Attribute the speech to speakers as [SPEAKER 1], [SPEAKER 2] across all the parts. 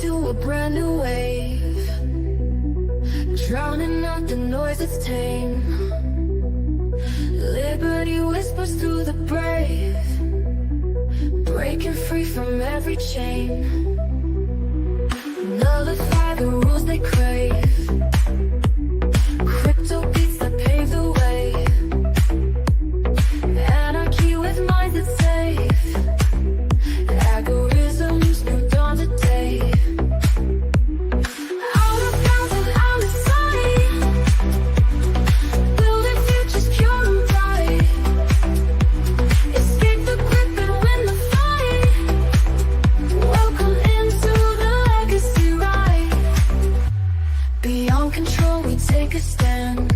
[SPEAKER 1] into a brand new wave, drowning out the noise that's tame. Liberty whispers through the brave, breaking free from every chain. Nullify the rules they crave, crypto beats that pave the way. Anarchy with minds that's safe, algorithms new dawn today. Out of bounds and out of sight, building futures pure and bright. Escape the grip and win the fight. Welcome into the legacy ride. Beyond control we take a stand,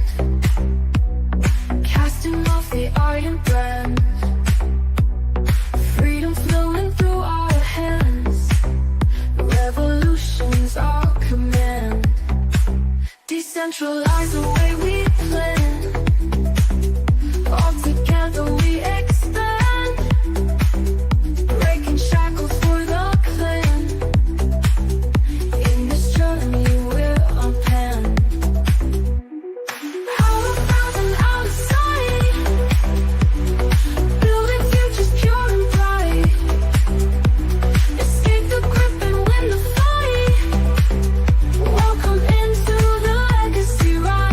[SPEAKER 1] casting off the iron brand. Freedom flowing through our hands, revolution's our command. Decentralize the way we plan, all together we expand. Breaking shackles for the clan, in this journey we're unpanned. Out of bounds and out of sight, building futures pure and bright. Escape the grip and win the fight. Welcome into the legacy ride.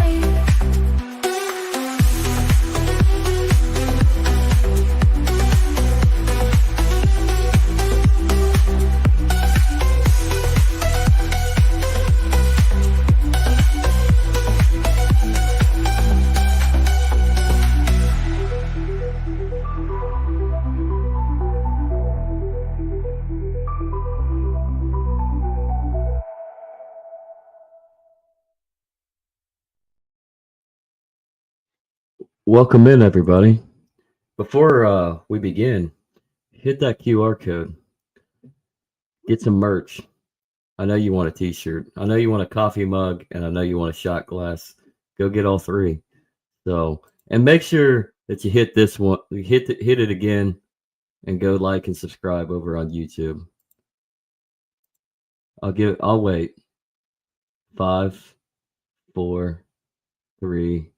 [SPEAKER 2] Welcome in, everybody. Before we begin, hit that QR code. Get some merch. I know you want a t-shirt. I know you want a coffee mug, and I know you want a shot glass. Go get all three. So, and make sure that you hit this one, hit it again, and go like and subscribe over on YouTube. I'll wait. 5, 4, 3,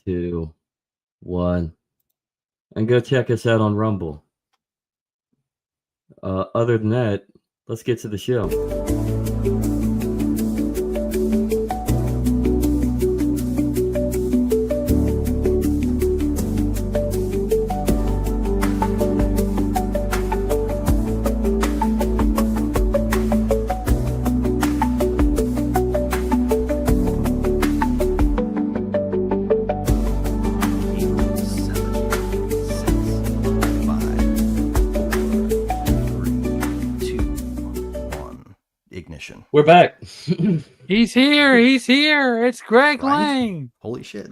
[SPEAKER 2] 2, 1, and go check us out on Rumble. Other than that, let's get to the show.
[SPEAKER 3] Ignition.
[SPEAKER 2] We're back.
[SPEAKER 4] He's here. He's here. It's Greg
[SPEAKER 3] Right?
[SPEAKER 4] Lang.
[SPEAKER 3] Holy shit!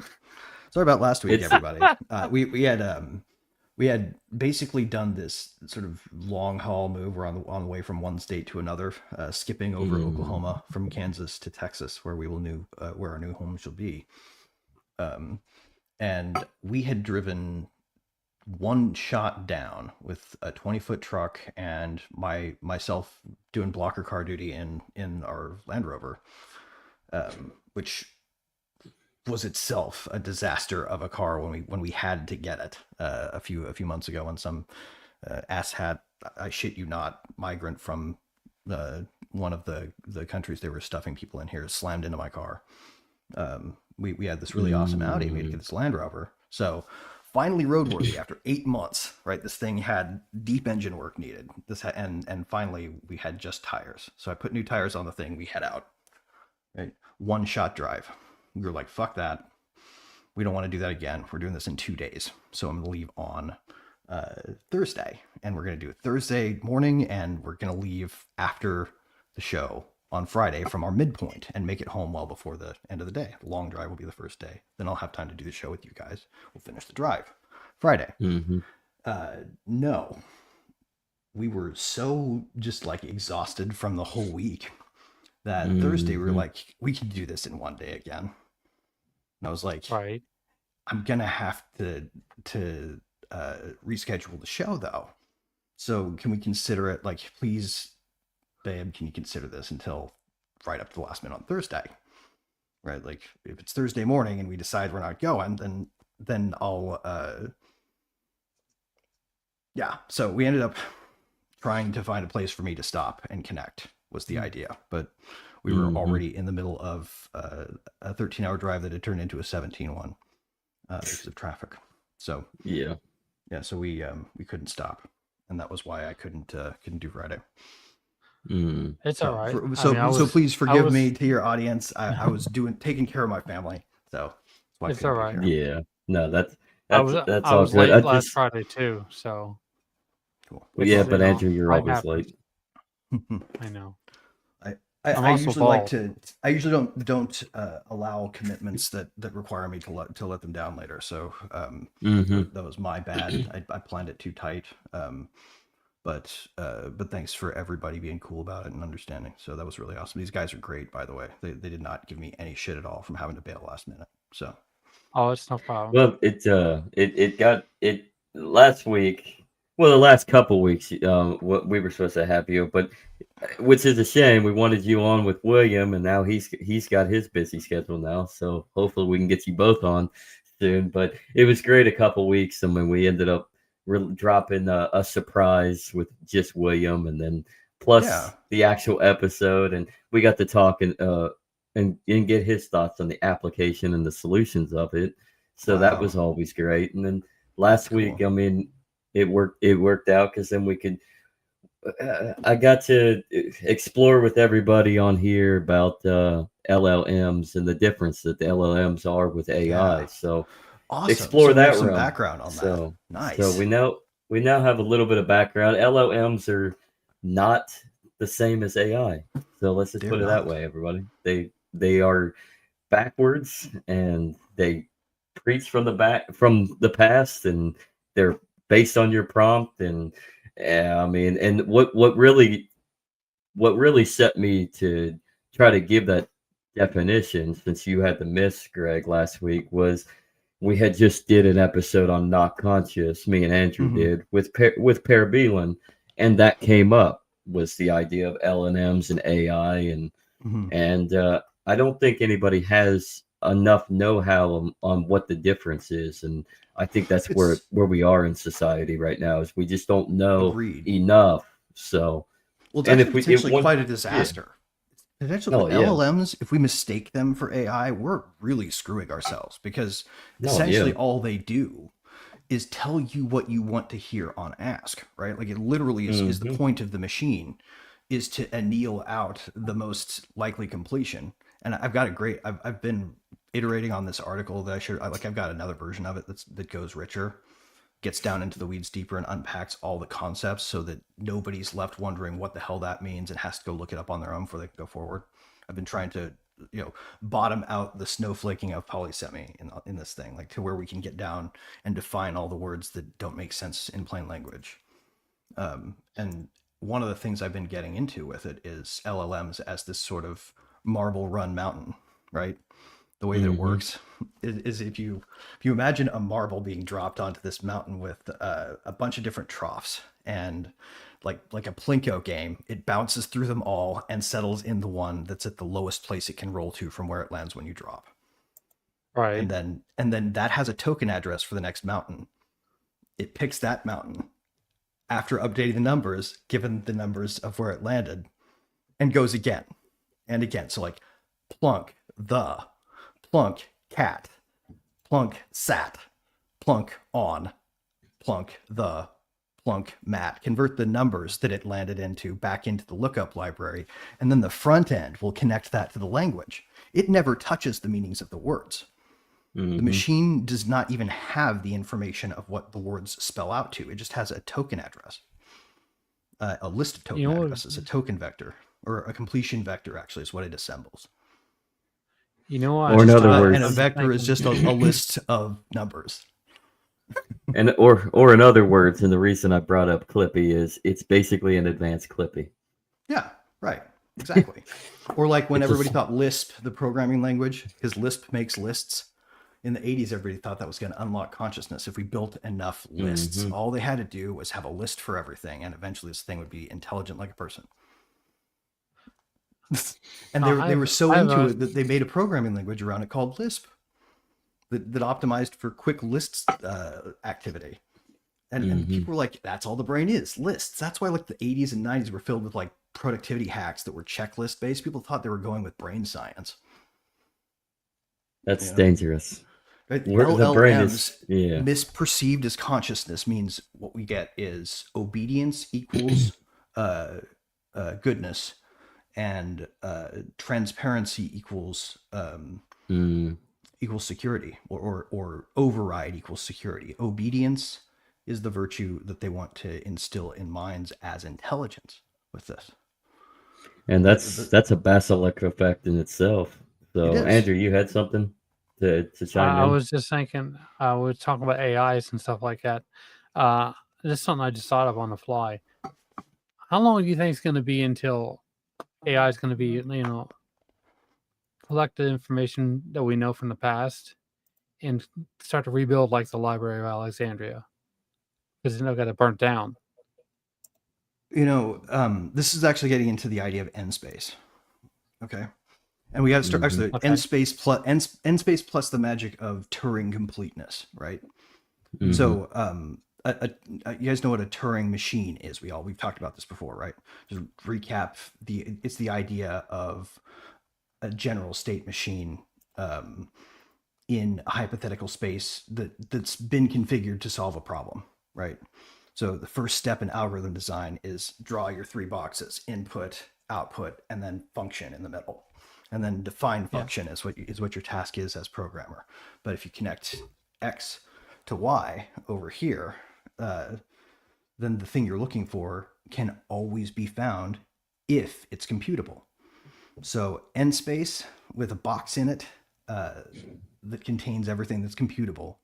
[SPEAKER 3] Sorry about last week, everybody. We had basically done this sort of long haul move. We're on the way from one state to another, skipping over Oklahoma from Kansas to Texas, where where our new home shall be. And we had driven one shot down with a 20-foot truck and myself doing blocker car duty in our Land Rover, which was itself a disaster of a car when we had to get it a few months ago, when some asshat, I shit you not, migrant from one of the countries they were stuffing people in here slammed into my car. We had this really awesome Audi. We had to get this Land Rover. So finally roadworthy after 8 months, right? This thing had deep engine work needed. And finally we had just tires. So I put new tires on the thing. We head out, right? One shot drive. We were like, fuck that. We don't want to do that again. We're doing this in 2 days. So I'm going to leave on Thursday, and we're going to do it Thursday morning, and we're going to leave after the show on Friday from our midpoint and make it home well before the end of the day. The long drive will be the first day. Then I'll have time to do the show with you guys. We'll finish the drive Friday. No, we were so just like exhausted from the whole week that Thursday we were like, we can do this in 1 day again. And I was like,
[SPEAKER 4] Right.
[SPEAKER 3] I'm gonna have to reschedule the show though. So can we consider it, like, please babe, can you consider this until right up to the last minute on Thursday? Right? Like if it's Thursday morning and we decide we're not going, then I'll yeah. So we ended up trying to find a place for me to stop and connect was the idea, but we were already in the middle of a 13-hour drive that had turned into a 17 one because of traffic. So
[SPEAKER 2] Yeah.
[SPEAKER 3] so we couldn't stop, and that was why I couldn't do Friday.
[SPEAKER 4] It's all right.
[SPEAKER 3] So please forgive me to your audience. I was taking care of my family, so that's why I
[SPEAKER 4] It's
[SPEAKER 3] couldn't
[SPEAKER 4] all
[SPEAKER 3] be
[SPEAKER 4] right.
[SPEAKER 3] here.
[SPEAKER 2] Yeah. No, that's
[SPEAKER 4] I
[SPEAKER 2] all
[SPEAKER 4] was
[SPEAKER 2] good.
[SPEAKER 4] late last Friday too, so
[SPEAKER 3] Cool.
[SPEAKER 2] Yeah,
[SPEAKER 4] it's,
[SPEAKER 2] but Andrew, you're
[SPEAKER 4] life
[SPEAKER 2] always
[SPEAKER 4] happens.
[SPEAKER 2] late.
[SPEAKER 4] I know.
[SPEAKER 3] I
[SPEAKER 4] also
[SPEAKER 3] usually like
[SPEAKER 4] bald.
[SPEAKER 3] to. I usually don't allow commitments that require me to let them down later. So that was my bad. I planned it too tight. But thanks for everybody being cool about it and understanding. So that was really awesome. These guys are great, by the way. They did not give me any shit at all from having to bail last minute. So
[SPEAKER 4] Oh, it's no problem.
[SPEAKER 2] Well, it got it last week. Well, the last couple weeks, we were supposed to have you, but which is a shame. We wanted you on with William, and now he's got his busy schedule now. So hopefully we can get you both on soon. But it was great a couple weeks, and when we ended up dropping a surprise with just William, and then plus the actual episode, and we got to talk and get his thoughts on the application and the solutions of it. So that was always great. And then last week, I mean, it worked out because then we could. I got to explore with everybody on here about LLMs and the difference that the LLMs are with AI. So
[SPEAKER 3] awesome.
[SPEAKER 2] Explore
[SPEAKER 3] so
[SPEAKER 2] that
[SPEAKER 3] some
[SPEAKER 2] realm.
[SPEAKER 3] background on that. Nice.
[SPEAKER 2] So we now have a little bit of background. LLMs are not the same as AI. So let's just put it that way, everybody. They are backwards, and they preach from the past, and they're based on your prompt. And I mean, and what really set me to try to give that definition, since you had to miss Greg last week, was we had just did an episode on Not Conscious, me and Andrew did, with Parabellum, and that came up, was the idea of LLMs and AI, and I don't think anybody has enough know-how on what the difference is, and I think that's where we are in society right now, is we just don't know enough. So,
[SPEAKER 3] well, it's
[SPEAKER 2] and
[SPEAKER 3] actually potentially quite a disaster. Potentially with LLMs, if we mistake them for AI, we're really screwing ourselves, because essentially all they do is tell you what you want to hear on ask, right? Like it literally is the point of the machine, is to anneal out the most likely completion. And I've got I've been iterating on this article that I shared. I've got another version of it that goes richer, gets down into the weeds deeper, and unpacks all the concepts so that nobody's left wondering what the hell that means and has to go look it up on their own before they can go forward. I've been trying to, bottom out the snowflaking of polysemy in this thing, like to where we can get down and define all the words that don't make sense in plain language. And one of the things I've been getting into with it is LLMs as this sort of marble run mountain, right? The way that it works is if you imagine a marble being dropped onto this mountain with a bunch of different troughs, and like a Plinko game, it bounces through them all and settles in the one that's at the lowest place it can roll to from where it lands when you drop.
[SPEAKER 4] Right.
[SPEAKER 3] And then that has a token address for the next mountain. It picks that mountain after updating the numbers, given the numbers of where it landed, and goes again and again. So like plunk the, plunk cat, plunk sat, plunk on, plunk the, plunk mat. Convert the numbers that it landed into back into the lookup library, and then the front end will connect that to the language. It never touches the meanings of the words. The machine does not even have the information of what the words spell out to. It just has a token address, a list of token addresses, a token vector, or a completion vector, actually, is what it assembles.
[SPEAKER 2] Or in other words,
[SPEAKER 3] and a vector is just a list of numbers.
[SPEAKER 2] And or in other words, and the reason I brought up Clippy is it's basically an advanced Clippy.
[SPEAKER 3] Yeah, right. Exactly. Or like when everybody thought Lisp, the programming language, because Lisp makes lists. In the 80s, everybody thought that was going to unlock consciousness. If we built enough lists, all they had to do was have a list for everything, and eventually this thing would be intelligent like a person. And
[SPEAKER 4] No,
[SPEAKER 3] they were so
[SPEAKER 4] I've
[SPEAKER 3] into it that they made a programming language around it called Lisp that optimized for quick lists activity. And
[SPEAKER 2] Hmm.
[SPEAKER 3] people were like, that's all the brain is, lists. That's why like the 80s and 90s were filled with like productivity hacks that were checklist based. People thought they were going with brain science.
[SPEAKER 2] That's
[SPEAKER 3] You know,
[SPEAKER 2] dangerous.
[SPEAKER 3] right?
[SPEAKER 2] Where the brain is,
[SPEAKER 3] LLMs
[SPEAKER 2] yeah.
[SPEAKER 3] misperceived as consciousness means what we get is obedience equals goodness, and transparency
[SPEAKER 2] Mm.
[SPEAKER 3] equals security, or override equals security. Obedience is the virtue that they want to instill in minds as intelligence with this.
[SPEAKER 2] And that's a basilic effect in itself.
[SPEAKER 3] It
[SPEAKER 2] So,
[SPEAKER 3] is.
[SPEAKER 2] Andrew, you had something to chime
[SPEAKER 4] I
[SPEAKER 2] in?
[SPEAKER 4] was just thinking, we were talking about AIs and stuff like that. This is something I just thought of on the fly. How long do you think it's going to be until AI is going to be, collect the information that we know from the past and start to rebuild like the Library of Alexandria? Because it's not got it burnt down.
[SPEAKER 3] This is actually getting into the idea of end space. Okay. And we got to start
[SPEAKER 2] Hmm.
[SPEAKER 3] actually
[SPEAKER 4] Okay.
[SPEAKER 3] end space plus the magic of Turing completeness, right?
[SPEAKER 2] Hmm.
[SPEAKER 3] So, you guys know what a Turing machine is. We've talked about this before, right? Just recap it's the idea of a general state machine in a hypothetical space that's been configured to solve a problem, right? So the first step in algorithm design is draw your three boxes: input, output, and then function in the middle. And then define function is what your task is as programmer. But if you connect X to Y over here, then the thing you're looking for can always be found if it's computable. So end space with a box in it that contains everything that's computable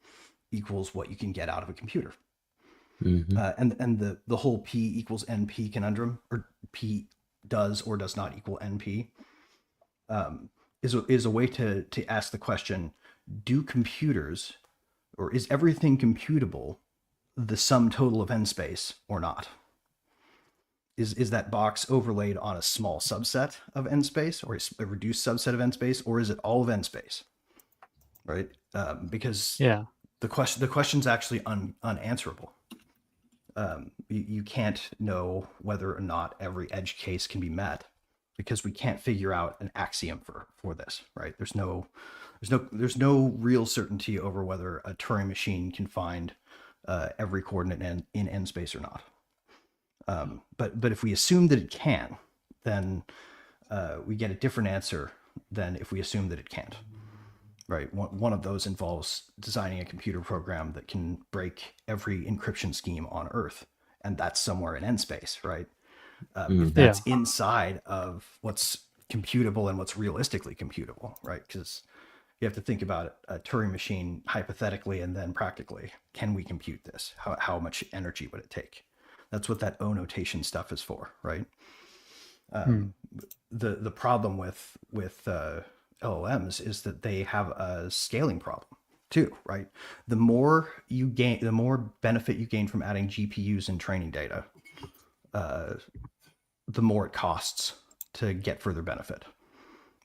[SPEAKER 3] equals what you can get out of a computer.
[SPEAKER 2] Hmm.
[SPEAKER 3] And the whole P equals NP conundrum, or P does or does not equal NP, is a way to ask the question: do computers, or is everything computable, the sum total of n space or not? Is that box overlaid on a small subset of n space, or a reduced subset of n space, or is it all of n space? Right? Because
[SPEAKER 4] Yeah.
[SPEAKER 3] the question's actually unanswerable. You can't know whether or not every edge case can be met, because we can't figure out an axiom for this, right? There's no real certainty over whether a Turing machine can find every coordinate in n space or not. But if we assume that it can, then we get a different answer than if we assume that it can't. Right. One of those involves designing a computer program that can break every encryption scheme on Earth, and that's somewhere in n space, right? If that's inside of what's computable and what's realistically computable, right? Because you have to think about a Turing machine hypothetically and then practically. Can we compute this? How much energy would it take? That's what that O notation stuff is for, right? The problem with LLMs is that they have a scaling problem too, right? The more you gain, the more benefit you gain from adding GPUs and training data, the more it costs to get further benefit,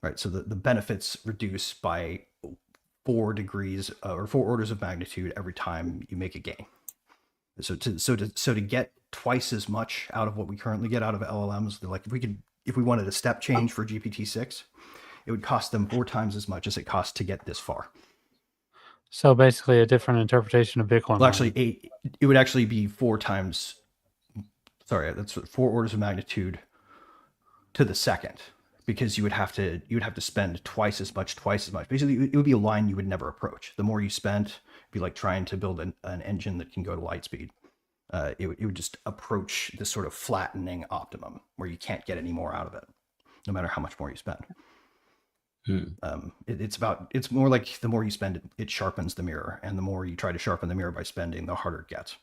[SPEAKER 3] right? So the benefits reduce by 4 degrees or 4 orders of magnitude every time you make a gain. So to get twice as much out of what we currently get out of LLMs, like if we wanted a step change for GPT-6, it would cost them 4 times as much as it costs to get this far.
[SPEAKER 4] So basically, a different interpretation of Bitcoin.
[SPEAKER 3] Well, actually, it would actually be 4 times. Sorry, that's 4 orders of magnitude to the second, because you would have to spend twice as much. Basically, it would be a line you would never approach. The more you spent, it'd be like trying to build an engine that can go to light speed. It would just approach this sort of flattening optimum where you can't get any more out of it, no matter how much more you spend. It's more like the more you spend, it sharpens the mirror, and the more you try to sharpen the mirror by spending, the harder it gets.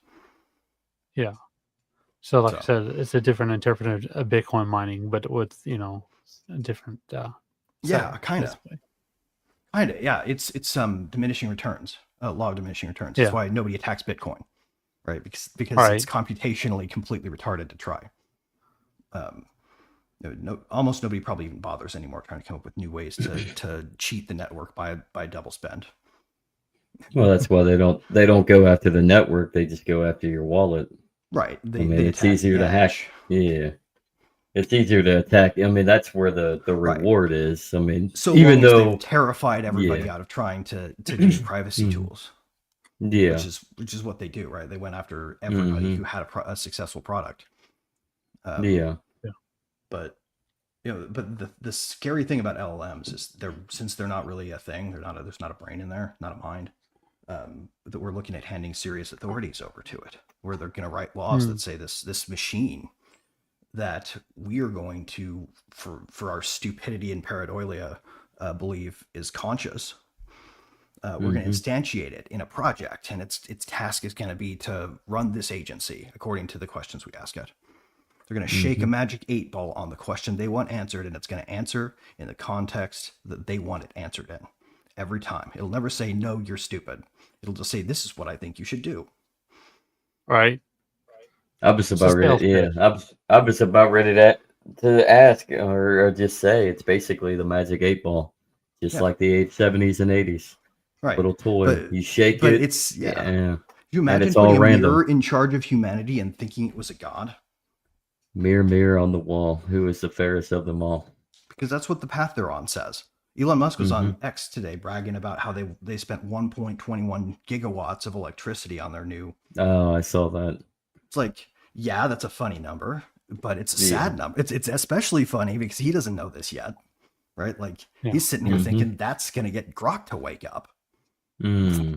[SPEAKER 4] Yeah. So, like I said, it's a different interpretation of Bitcoin mining, but with a different.
[SPEAKER 3] Yeah, kind of. Yeah, it's diminishing returns, law of diminishing returns. That's why nobody attacks Bitcoin, right? Because it's computationally completely retarded to try. Almost nobody probably even bothers anymore trying to come up with new ways to cheat the network by double spend.
[SPEAKER 2] Well, that's why they don't go after the network. They just go after your wallet.
[SPEAKER 3] Right.
[SPEAKER 2] I mean,
[SPEAKER 3] They
[SPEAKER 2] it's
[SPEAKER 3] attack the
[SPEAKER 2] easier to hack.
[SPEAKER 3] hash.
[SPEAKER 2] Yeah, it's easier to attack. I mean, that's where the
[SPEAKER 3] Right.
[SPEAKER 2] reward is. I mean,
[SPEAKER 3] So
[SPEAKER 2] even
[SPEAKER 3] long as
[SPEAKER 2] though
[SPEAKER 3] they've terrified everybody
[SPEAKER 2] yeah,
[SPEAKER 3] out of trying to do privacy
[SPEAKER 2] Mhm.
[SPEAKER 3] tools,
[SPEAKER 2] yeah,
[SPEAKER 3] which is what they do, right? They went after everybody
[SPEAKER 2] hmm
[SPEAKER 3] who had a successful product.
[SPEAKER 2] yeah,
[SPEAKER 3] But but the scary thing about LLMs is since they're not really a thing, there's not a brain in there, not a mind. That we're looking at handing serious authorities over to it, where they're going to write laws that say this machine that we are going to, for our stupidity and pareidolia, believe is conscious. We're going to
[SPEAKER 2] hmm
[SPEAKER 3] instantiate it in a project, and its task is going to be to run this agency according to the questions we ask it. They're going to shake a
[SPEAKER 2] hmm
[SPEAKER 3] magic 8 ball on the question they want answered, and it's going to answer in the context that they want it answered in every time. It'll never say, no, you're stupid. It'll just say, this is what I think you should do.
[SPEAKER 4] Right.
[SPEAKER 2] I was
[SPEAKER 4] It's a
[SPEAKER 2] about
[SPEAKER 4] sales
[SPEAKER 2] ready. Yeah,
[SPEAKER 4] pitch.
[SPEAKER 2] I was about ready to ask or just say it's basically the magic 8 ball, just
[SPEAKER 3] Yeah,
[SPEAKER 2] like the 70s and 80s.
[SPEAKER 3] right.
[SPEAKER 2] Little toy.
[SPEAKER 3] But
[SPEAKER 2] You shake
[SPEAKER 3] but
[SPEAKER 2] it,
[SPEAKER 3] it's yeah.
[SPEAKER 2] yeah,
[SPEAKER 3] You
[SPEAKER 2] and
[SPEAKER 3] imagine
[SPEAKER 2] it's all
[SPEAKER 3] putting a
[SPEAKER 2] random.
[SPEAKER 3] mirror in charge of humanity and thinking it was a god?
[SPEAKER 2] Mirror, mirror on the wall, who is the fairest of them all?
[SPEAKER 3] Because that's what the path they're on says. Elon Musk was
[SPEAKER 2] hmm
[SPEAKER 3] on X today bragging about how they spent 1.21 gigawatts of electricity on their new.
[SPEAKER 2] Oh, I saw that.
[SPEAKER 3] It's like, yeah, that's a funny number, but it's a
[SPEAKER 2] Yeah.
[SPEAKER 3] sad number. It's especially funny because he doesn't know this yet, right? Like
[SPEAKER 4] Yeah.
[SPEAKER 3] he's sitting here
[SPEAKER 2] hmm
[SPEAKER 3] thinking that's gonna get Grok to wake up.
[SPEAKER 2] Mm.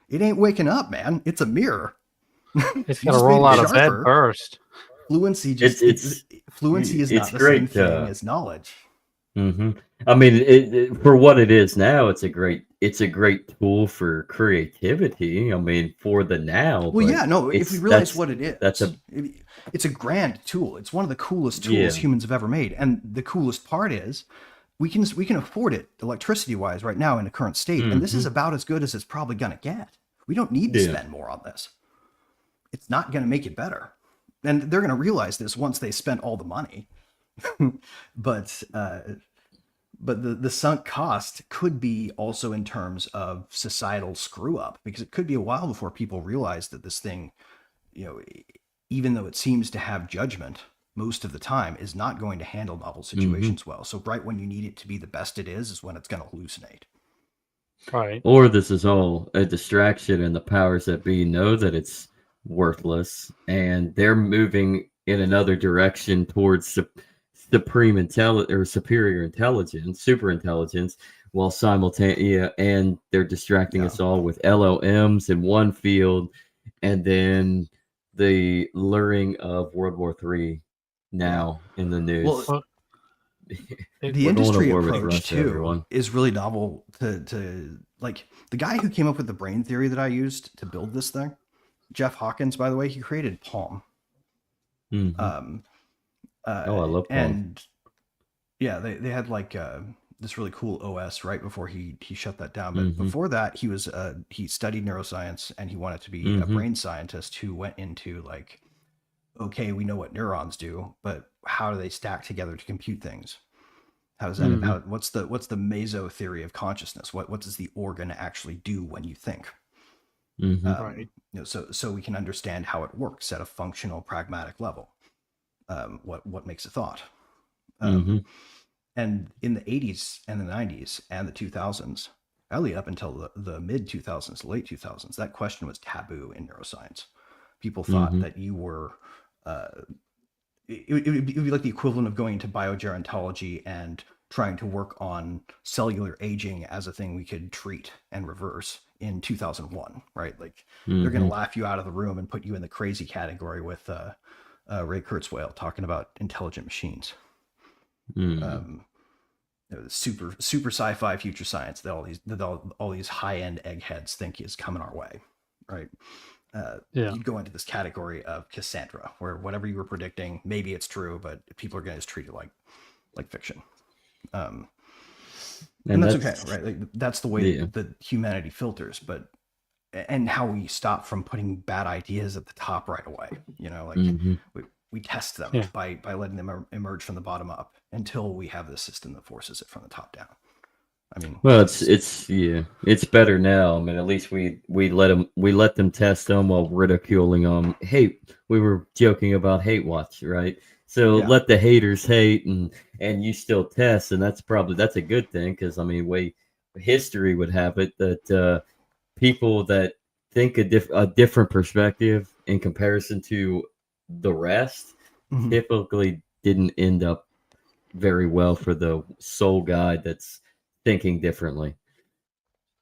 [SPEAKER 3] It ain't waking up, man. It's a mirror.
[SPEAKER 4] It's
[SPEAKER 3] You
[SPEAKER 4] got to
[SPEAKER 3] just made
[SPEAKER 4] roll
[SPEAKER 3] it
[SPEAKER 4] out of bed
[SPEAKER 3] sharper.
[SPEAKER 4] first.
[SPEAKER 3] Fluency fluency is
[SPEAKER 2] It's
[SPEAKER 3] not the same
[SPEAKER 2] great.
[SPEAKER 3] thing as knowledge.
[SPEAKER 2] hmm I mean, for what it is now, it's a great tool for creativity. I mean, for the now,
[SPEAKER 3] Well,
[SPEAKER 2] but
[SPEAKER 3] yeah, no, if we
[SPEAKER 2] it's
[SPEAKER 3] realize what it
[SPEAKER 2] that's
[SPEAKER 3] is,
[SPEAKER 2] a
[SPEAKER 3] it's a grand tool. It's one of the coolest tools
[SPEAKER 2] yeah.
[SPEAKER 3] humans have ever made. And the coolest part is we can afford it electricity wise right now in the current state. And this is
[SPEAKER 2] hmm
[SPEAKER 3] about as good as it's probably going to get. We don't need to
[SPEAKER 2] Yeah.
[SPEAKER 3] spend more on this. It's not going to make it better. And they're going to realize this once they spent all the money. but the sunk cost could be also in terms of societal screw up, because it could be a while before people realize that this thing, you know, even though it seems to have judgment most of the time, is not going to handle novel
[SPEAKER 2] hmm
[SPEAKER 3] situations well. So right when you need it to be the best it is when it's going to hallucinate.
[SPEAKER 4] Right.
[SPEAKER 2] Or this is all a distraction, and the powers that be know that it's worthless, and they're moving in another direction towards supreme intelligence or superior intelligence, super intelligence, while simultaneously, and they're distracting
[SPEAKER 3] Yeah.
[SPEAKER 2] us all with LLMs in one field, and then the luring of World War III now in the news.
[SPEAKER 3] Well,
[SPEAKER 4] Well,
[SPEAKER 3] the
[SPEAKER 2] We're going to
[SPEAKER 3] industry
[SPEAKER 2] war with
[SPEAKER 3] approach
[SPEAKER 2] Russia,
[SPEAKER 3] too
[SPEAKER 2] everyone.
[SPEAKER 3] is really novel to like the guy who came up with the brain theory that I used to build this thing, Jeff Hawkins, by the way, he created Palm.
[SPEAKER 2] hmm
[SPEAKER 3] Um,
[SPEAKER 2] Oh, I love Palm.
[SPEAKER 3] and yeah, they had like this really cool OS right before he shut that down. But
[SPEAKER 2] hmm
[SPEAKER 3] before that, he studied neuroscience, and he wanted to be a
[SPEAKER 2] hmm
[SPEAKER 3] brain scientist who went into like, okay, we know what neurons do, but how do they stack together to compute things? How does that
[SPEAKER 2] hmm
[SPEAKER 3] what's the meso theory of consciousness? What does the organ actually do when you think?
[SPEAKER 2] hmm
[SPEAKER 4] Right.
[SPEAKER 3] So we can understand how it works at a functional, pragmatic level. What makes a thought?
[SPEAKER 2] hmm
[SPEAKER 3] And in the 80s and the 90s and the 2000s, really up until the mid 2000s, late 2000s, that question was taboo in neuroscience. People thought
[SPEAKER 2] hmm
[SPEAKER 3] that you were, it would be like the equivalent of going into biogerontology and trying to work on cellular aging as a thing we could treat and reverse in 2001, right? Like they're going
[SPEAKER 2] hmm
[SPEAKER 3] to laugh you out of the room and put you in the crazy category with Ray Kurzweil talking about intelligent machines.
[SPEAKER 2] hmm
[SPEAKER 3] Super sci-fi future science that all these high-end eggheads think is coming our way, right?
[SPEAKER 4] Yeah.
[SPEAKER 3] You'd go into this category of Cassandra, where whatever you were predicting, maybe it's true, but people are going to just treat it like fiction. And that's okay, right? Like that's the way that humanity filters, and how we stop from putting bad ideas at the top right away. You know, like
[SPEAKER 2] hmm
[SPEAKER 3] We test them
[SPEAKER 4] Yeah.
[SPEAKER 3] by letting them emerge from the bottom up until we have the system that forces it from the top down. I mean,
[SPEAKER 2] Well,
[SPEAKER 3] 'cause
[SPEAKER 2] it's better now. I mean, at least we let them test them while ridiculing them. Hey, we were joking about hate watch, right? So
[SPEAKER 3] yeah.
[SPEAKER 2] let the haters hate, and you still test, and that's a good thing because I mean, history would have it that people that think a different perspective in comparison to the rest
[SPEAKER 3] Mhm.
[SPEAKER 2] typically didn't end up very well for the sole guy that's thinking differently.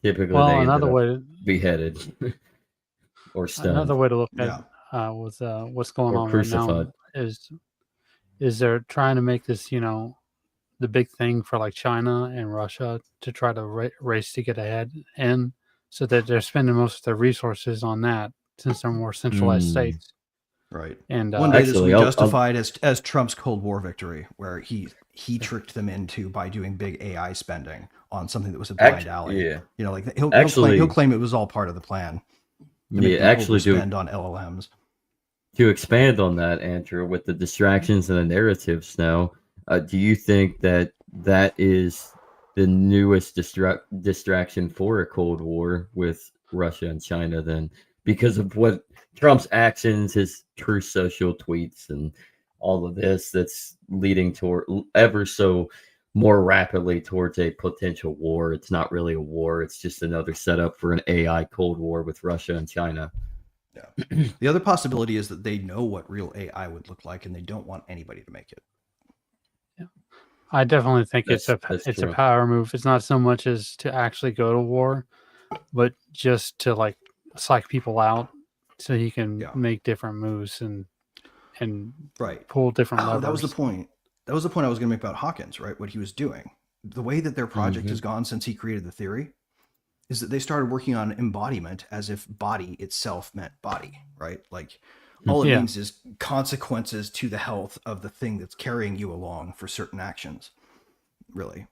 [SPEAKER 2] Typically,
[SPEAKER 4] Well,
[SPEAKER 2] they ended up beheaded or
[SPEAKER 4] another
[SPEAKER 2] stunned
[SPEAKER 4] way to look at
[SPEAKER 3] Yeah.
[SPEAKER 4] with what's going
[SPEAKER 2] or
[SPEAKER 4] on right now
[SPEAKER 2] crucified.
[SPEAKER 4] is they're trying to make this, the big thing for like China and Russia to try to race to get ahead, and so that they're spending most of their resources on that since they're more centralized
[SPEAKER 2] Mm.
[SPEAKER 4] states.
[SPEAKER 3] Right.
[SPEAKER 4] And
[SPEAKER 3] One day this will
[SPEAKER 2] Actually,
[SPEAKER 3] be
[SPEAKER 2] I'll
[SPEAKER 3] justified as Trump's Cold War victory, where he tricked them into by doing big AI spending on something that was a blind alley.
[SPEAKER 2] yeah.
[SPEAKER 3] You know, like he'll
[SPEAKER 2] Actually,
[SPEAKER 3] claim it was all part of the plan to make
[SPEAKER 2] yeah.
[SPEAKER 3] them
[SPEAKER 2] Actually,
[SPEAKER 3] overspend on LLMs.
[SPEAKER 2] to expand on that, Andrew, with the distractions and the narratives now, do you think that is the newest distraction for a Cold War with Russia and China then? Because of what Trump's actions, his social tweets, and all of this that's leading toward ever so more rapidly towards a potential war. It's not really a war, it's just another setup for an AI Cold War with Russia and China.
[SPEAKER 3] Yeah. The other possibility is that they know what real AI would look like, and they don't want anybody to make it.
[SPEAKER 4] I definitely think
[SPEAKER 2] That's
[SPEAKER 4] it's a
[SPEAKER 2] true.
[SPEAKER 4] power move. It's not so much as to actually go to war, but just to like psych people out so he can
[SPEAKER 3] Yeah.
[SPEAKER 4] make different moves and
[SPEAKER 3] Right.
[SPEAKER 4] pull different levers.
[SPEAKER 3] That was the point. That was the point I was going to make about Hawkins, right? What he was doing. The way that their project has gone since he created the theory is that they started working on embodiment as if body itself meant body, right? Like all it
[SPEAKER 4] Yeah.
[SPEAKER 3] means is consequences to the health of the thing that's carrying you along for certain actions, really.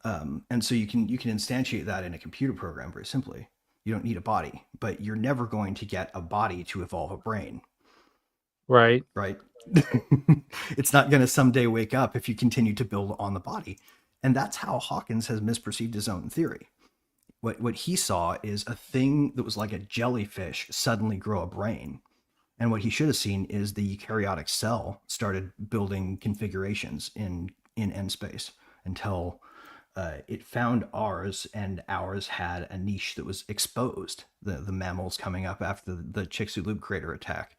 [SPEAKER 3] And so you can instantiate that in a computer program very simply. You don't need a body, but you're never going to get a body to evolve a brain,
[SPEAKER 4] Right.
[SPEAKER 3] right? It's not going to someday wake up if you continue to build on the body. And that's how Hawkins has misperceived his own theory. What he saw is a thing that was like a jellyfish suddenly grow a brain. And what he should have seen is the eukaryotic cell started building configurations in end space until it found ours, and ours had a niche that was exposed. The mammals coming up after the Chicxulub crater attack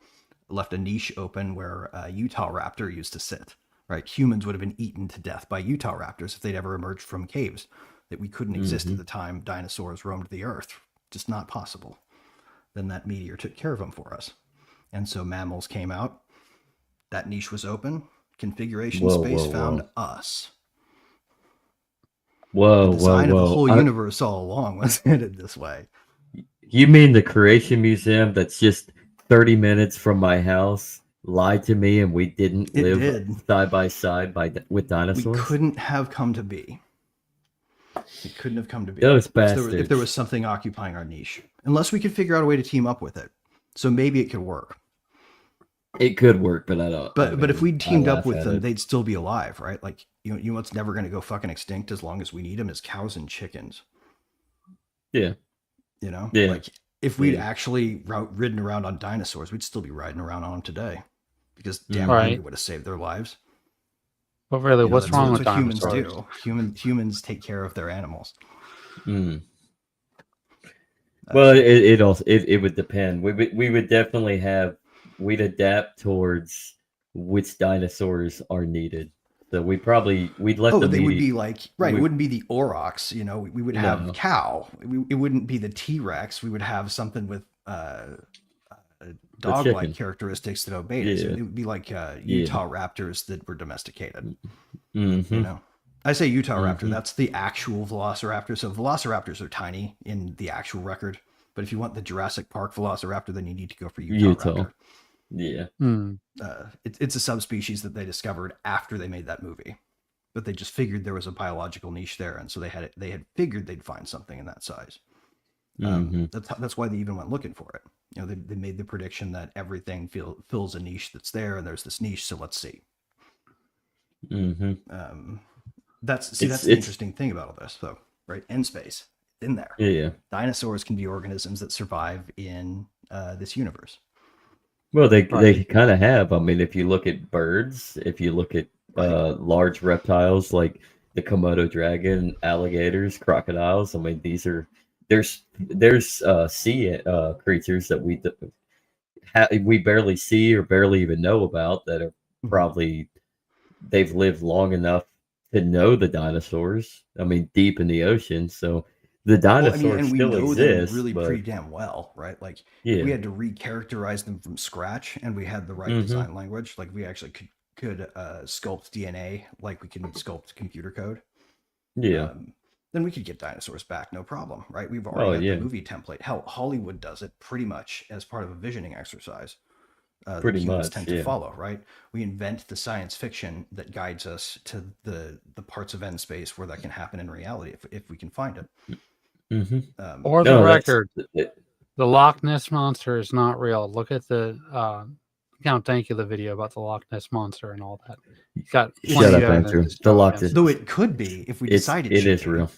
[SPEAKER 3] left a niche open where a Utah raptor used to sit. Right, humans would have been eaten to death by Utah raptors if they'd ever emerged from caves that we couldn't exist at the time dinosaurs roamed the earth. Just not possible. Then that meteor took care of them for us. And so mammals came out. That niche was open. Configuration space found us.
[SPEAKER 2] Whoa,
[SPEAKER 3] The design of the whole
[SPEAKER 2] whoa.
[SPEAKER 3] universe all along was headed this way.
[SPEAKER 2] You mean the Creation Museum that's just 30 minutes from my house lied to me and we didn't
[SPEAKER 3] It
[SPEAKER 2] live
[SPEAKER 3] did.
[SPEAKER 2] side by side with
[SPEAKER 3] We
[SPEAKER 2] dinosaurs?
[SPEAKER 3] couldn't have come to be. It couldn't have come to be.
[SPEAKER 2] Those
[SPEAKER 3] If there
[SPEAKER 2] bastards.
[SPEAKER 3] was something occupying our niche. Unless we could figure out a way to team up with it. So maybe it could work.
[SPEAKER 2] It could work, but I don't.
[SPEAKER 3] But if we teamed up
[SPEAKER 2] laugh
[SPEAKER 3] with
[SPEAKER 2] at
[SPEAKER 3] them,
[SPEAKER 2] it.
[SPEAKER 3] they'd still be alive, right? Like, you know what's never going to go fucking extinct as long as we need them is cows and chickens.
[SPEAKER 2] Yeah.
[SPEAKER 3] You know?
[SPEAKER 2] Yeah.
[SPEAKER 3] Like, if we'd
[SPEAKER 2] Yeah.
[SPEAKER 3] actually ridden around on dinosaurs, we'd still be riding around on them today. Because damn
[SPEAKER 4] Right.
[SPEAKER 3] hungry would have saved their lives.
[SPEAKER 4] But really,
[SPEAKER 3] You know,
[SPEAKER 4] what's
[SPEAKER 3] that's
[SPEAKER 4] wrong with
[SPEAKER 3] what humans
[SPEAKER 4] dinosaurs?
[SPEAKER 3] do. Humans take care of their animals.
[SPEAKER 2] Mm. Well, it would depend. We would definitely we'd adapt towards which dinosaurs are needed. So we'd let the
[SPEAKER 3] they would
[SPEAKER 2] media.
[SPEAKER 3] be like, right, it
[SPEAKER 2] we-
[SPEAKER 3] wouldn't be the aurochs, you know, we would have
[SPEAKER 2] No.
[SPEAKER 3] cow. It wouldn't be the T-Rex. We would have something with dog-like
[SPEAKER 2] chicken.
[SPEAKER 3] characteristics that obeyed us.
[SPEAKER 2] Yeah.
[SPEAKER 3] It would be like Utah raptors that were domesticated.
[SPEAKER 2] Mhm.
[SPEAKER 3] You know, I say Utah raptor.
[SPEAKER 2] Mhm.
[SPEAKER 3] That's the actual velociraptor. So velociraptors are tiny in the actual record. But if you want the Jurassic Park velociraptor, then you need to go for Utah raptor.
[SPEAKER 2] Yeah.
[SPEAKER 4] Hmm.
[SPEAKER 3] It's a subspecies that they discovered after they made that movie, but they just figured there was a biological niche there, and so they had figured they'd find something in that size.
[SPEAKER 2] Mhm.
[SPEAKER 3] That's why they even went looking for it. You know, they made the prediction that everything fills a niche that's there, and there's this niche, so let's see.
[SPEAKER 2] Mm-hmm.
[SPEAKER 3] That's the
[SPEAKER 2] It's
[SPEAKER 3] interesting thing about all this, though, right? End space in there.
[SPEAKER 2] yeah.
[SPEAKER 3] Dinosaurs can be organisms that survive in this universe.
[SPEAKER 2] Well, they
[SPEAKER 4] Right.
[SPEAKER 2] kind of have. I mean, if you look at birds, if you look at
[SPEAKER 3] Right.
[SPEAKER 2] large reptiles like the Komodo dragon, alligators, crocodiles. I mean, these are there's sea creatures that we barely see or barely even know about that are probably they've lived long enough to know the dinosaurs. I mean, deep in the ocean, so the
[SPEAKER 3] Well, I mean,
[SPEAKER 2] dinosaurs
[SPEAKER 3] and we
[SPEAKER 2] still
[SPEAKER 3] know them
[SPEAKER 2] exist.
[SPEAKER 3] really
[SPEAKER 2] But
[SPEAKER 3] pretty damn well, right? Like, if we
[SPEAKER 2] yeah,
[SPEAKER 3] had to recharacterize them from scratch and we had the right
[SPEAKER 2] mm-hmm,
[SPEAKER 3] design language, like we actually could sculpt DNA like we can sculpt computer code,
[SPEAKER 2] yeah,
[SPEAKER 3] um, then we could get dinosaurs back, no problem, right? We've already
[SPEAKER 2] oh
[SPEAKER 3] got the
[SPEAKER 2] yeah,
[SPEAKER 3] movie template. Hell, Hollywood does it pretty much as part of a visioning exercise that
[SPEAKER 2] pretty
[SPEAKER 3] humans
[SPEAKER 2] much,
[SPEAKER 3] tend to
[SPEAKER 2] yeah.
[SPEAKER 3] follow, right? We invent the science fiction that guides us to the parts of end space where that can happen in reality if we can find it.
[SPEAKER 2] Mm-hmm.
[SPEAKER 4] For the
[SPEAKER 2] No, that's
[SPEAKER 4] record,
[SPEAKER 2] it,
[SPEAKER 4] the Loch Ness monster is not real. Look at the Count Dankula video about the Loch Ness monster and all that. You got
[SPEAKER 2] shut
[SPEAKER 4] plenty of
[SPEAKER 2] up,
[SPEAKER 4] evidence
[SPEAKER 2] Andrew.
[SPEAKER 4] to
[SPEAKER 2] The
[SPEAKER 4] show
[SPEAKER 2] Loch
[SPEAKER 4] against
[SPEAKER 2] Ness,
[SPEAKER 3] Though
[SPEAKER 4] this.
[SPEAKER 3] it could be if we decide it
[SPEAKER 2] it
[SPEAKER 3] should
[SPEAKER 2] is
[SPEAKER 3] be.
[SPEAKER 2] real.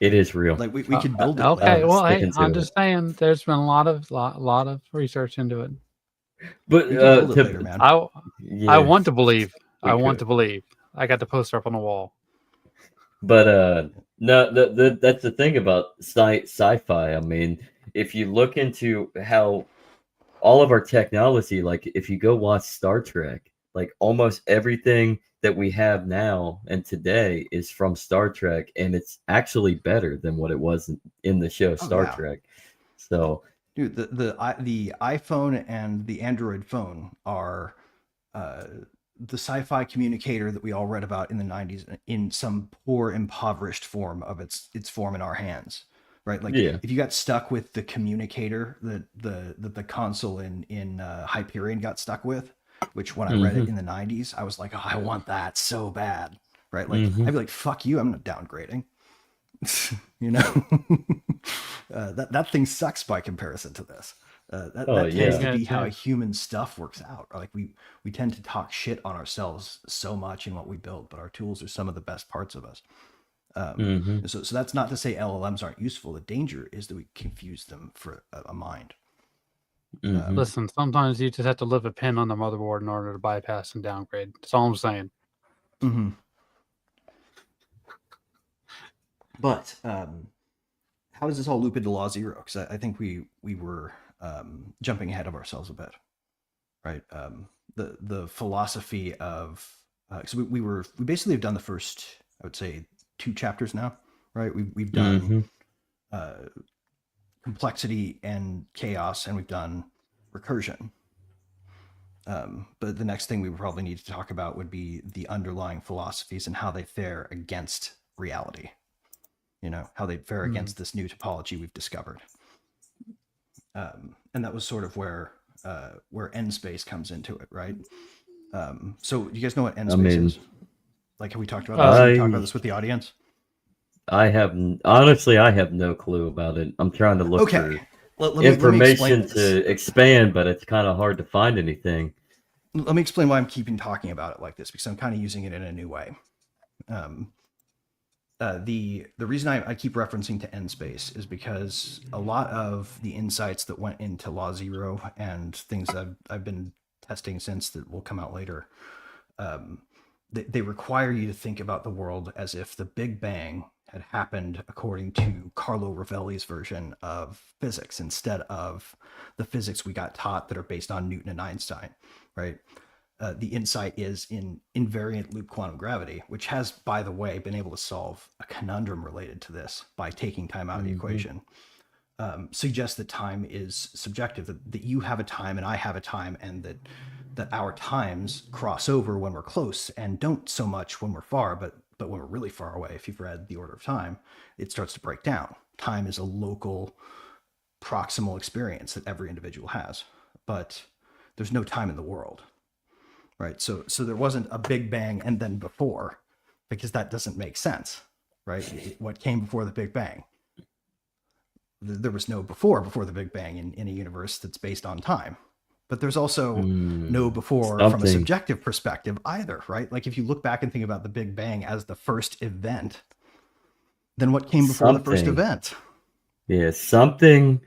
[SPEAKER 2] It is real.
[SPEAKER 3] Like we could build it
[SPEAKER 4] Okay,
[SPEAKER 3] later.
[SPEAKER 2] I'm
[SPEAKER 4] well, hey,
[SPEAKER 2] sticking
[SPEAKER 4] I'm
[SPEAKER 2] to it.
[SPEAKER 4] just saying, there's been a lot of research into it.
[SPEAKER 2] But
[SPEAKER 3] We could build it later, man.
[SPEAKER 4] I
[SPEAKER 2] yeah,
[SPEAKER 4] want to believe.
[SPEAKER 2] we
[SPEAKER 4] I want
[SPEAKER 2] could.
[SPEAKER 4] to believe. I got the poster up on the wall.
[SPEAKER 2] But no, that's the thing about sci-fi. I mean, if you look into how all of our technology, like if you go watch Star Trek, like almost everything that we have now and today is from Star Trek, and it's actually better than what it was in the show
[SPEAKER 3] Oh
[SPEAKER 2] Star
[SPEAKER 3] yeah,
[SPEAKER 2] Trek. So
[SPEAKER 3] dude. The iPhone and the Android phone are uh, the sci-fi communicator that we all read about in the '90s in some poor, impoverished form of its form in our hands. Right, like
[SPEAKER 2] yeah,
[SPEAKER 3] if you got stuck with the communicator that the console in Hyperion got stuck with, which when I read it
[SPEAKER 2] mm-hmm,
[SPEAKER 3] in the '90s, I was like, oh, I want that so bad. Right, like
[SPEAKER 2] mm-hmm.
[SPEAKER 3] I'd be like, fuck you, I'm not downgrading. You know, that thing sucks by comparison to this.
[SPEAKER 2] Oh
[SPEAKER 3] That tends
[SPEAKER 2] yeah,
[SPEAKER 3] to
[SPEAKER 4] Yeah,
[SPEAKER 3] be how
[SPEAKER 4] too.
[SPEAKER 3] human stuff works out. Like we tend to talk shit on ourselves so much in what we build, but our tools are some of the best parts of us.
[SPEAKER 2] mm-hmm,
[SPEAKER 3] So that's not to say LLMs aren't useful. The danger is that we confuse them for a mind.
[SPEAKER 2] mm-hmm.
[SPEAKER 4] Listen, sometimes you just have to live a pin on the motherboard in order to bypass and downgrade. That's all I'm saying.
[SPEAKER 3] Mm-hmm. But how does this all loop into Law Zero? Because I think we were jumping ahead of ourselves a bit, right? The philosophy of so we basically have done the first, I would say, 2 chapters now, right? We've done
[SPEAKER 2] Mm-hmm.
[SPEAKER 3] complexity and chaos, and we've done recursion. But the next thing we would probably need to talk about would be the underlying philosophies and how they fare against reality. You know, how they fare against this new topology we've discovered. And that was sort of where end space comes into it, right? So do you guys know what end space is? Like, have we talked about this? Have we talked about this with the audience?
[SPEAKER 2] Honestly, I have no clue about it. I'm trying to look for
[SPEAKER 3] Okay, let me
[SPEAKER 2] information
[SPEAKER 3] explain this.
[SPEAKER 2] to expand, but it's kind of hard to find anything.
[SPEAKER 3] Let me explain why I'm keeping talking about it like this, because I'm kind of using it in a new way. The reason I keep referencing to end space is because a lot of the insights that went into Law Zero and things that I've been testing since that will come out later, they require you to think about the world as if the Big Bang had happened according to Carlo Rovelli's version of physics instead of the physics we got taught that are based on Newton and Einstein, right? The insight is in invariant loop quantum gravity, which has, by the way, been able to solve a conundrum related to this by taking time out of the equation. Suggests that time is subjective, that you have a time and I have a time, and that our times cross over when we're close and don't so much when we're far, but when we're really far away. If you've read The Order of Time, it starts to break down. Time is a local proximal experience that every individual has, but there's no time in the world. Right. So there wasn't a Big Bang and then before, because that doesn't make sense. Right. What came before the Big Bang? there was no before the Big Bang in a universe that's based on time. But there's also no before from a
[SPEAKER 2] Something.
[SPEAKER 3] subjective perspective either, right? Like if you look back and think about the Big Bang as the first event, then what came before the first
[SPEAKER 2] Something.
[SPEAKER 3] event?
[SPEAKER 2] Yeah, something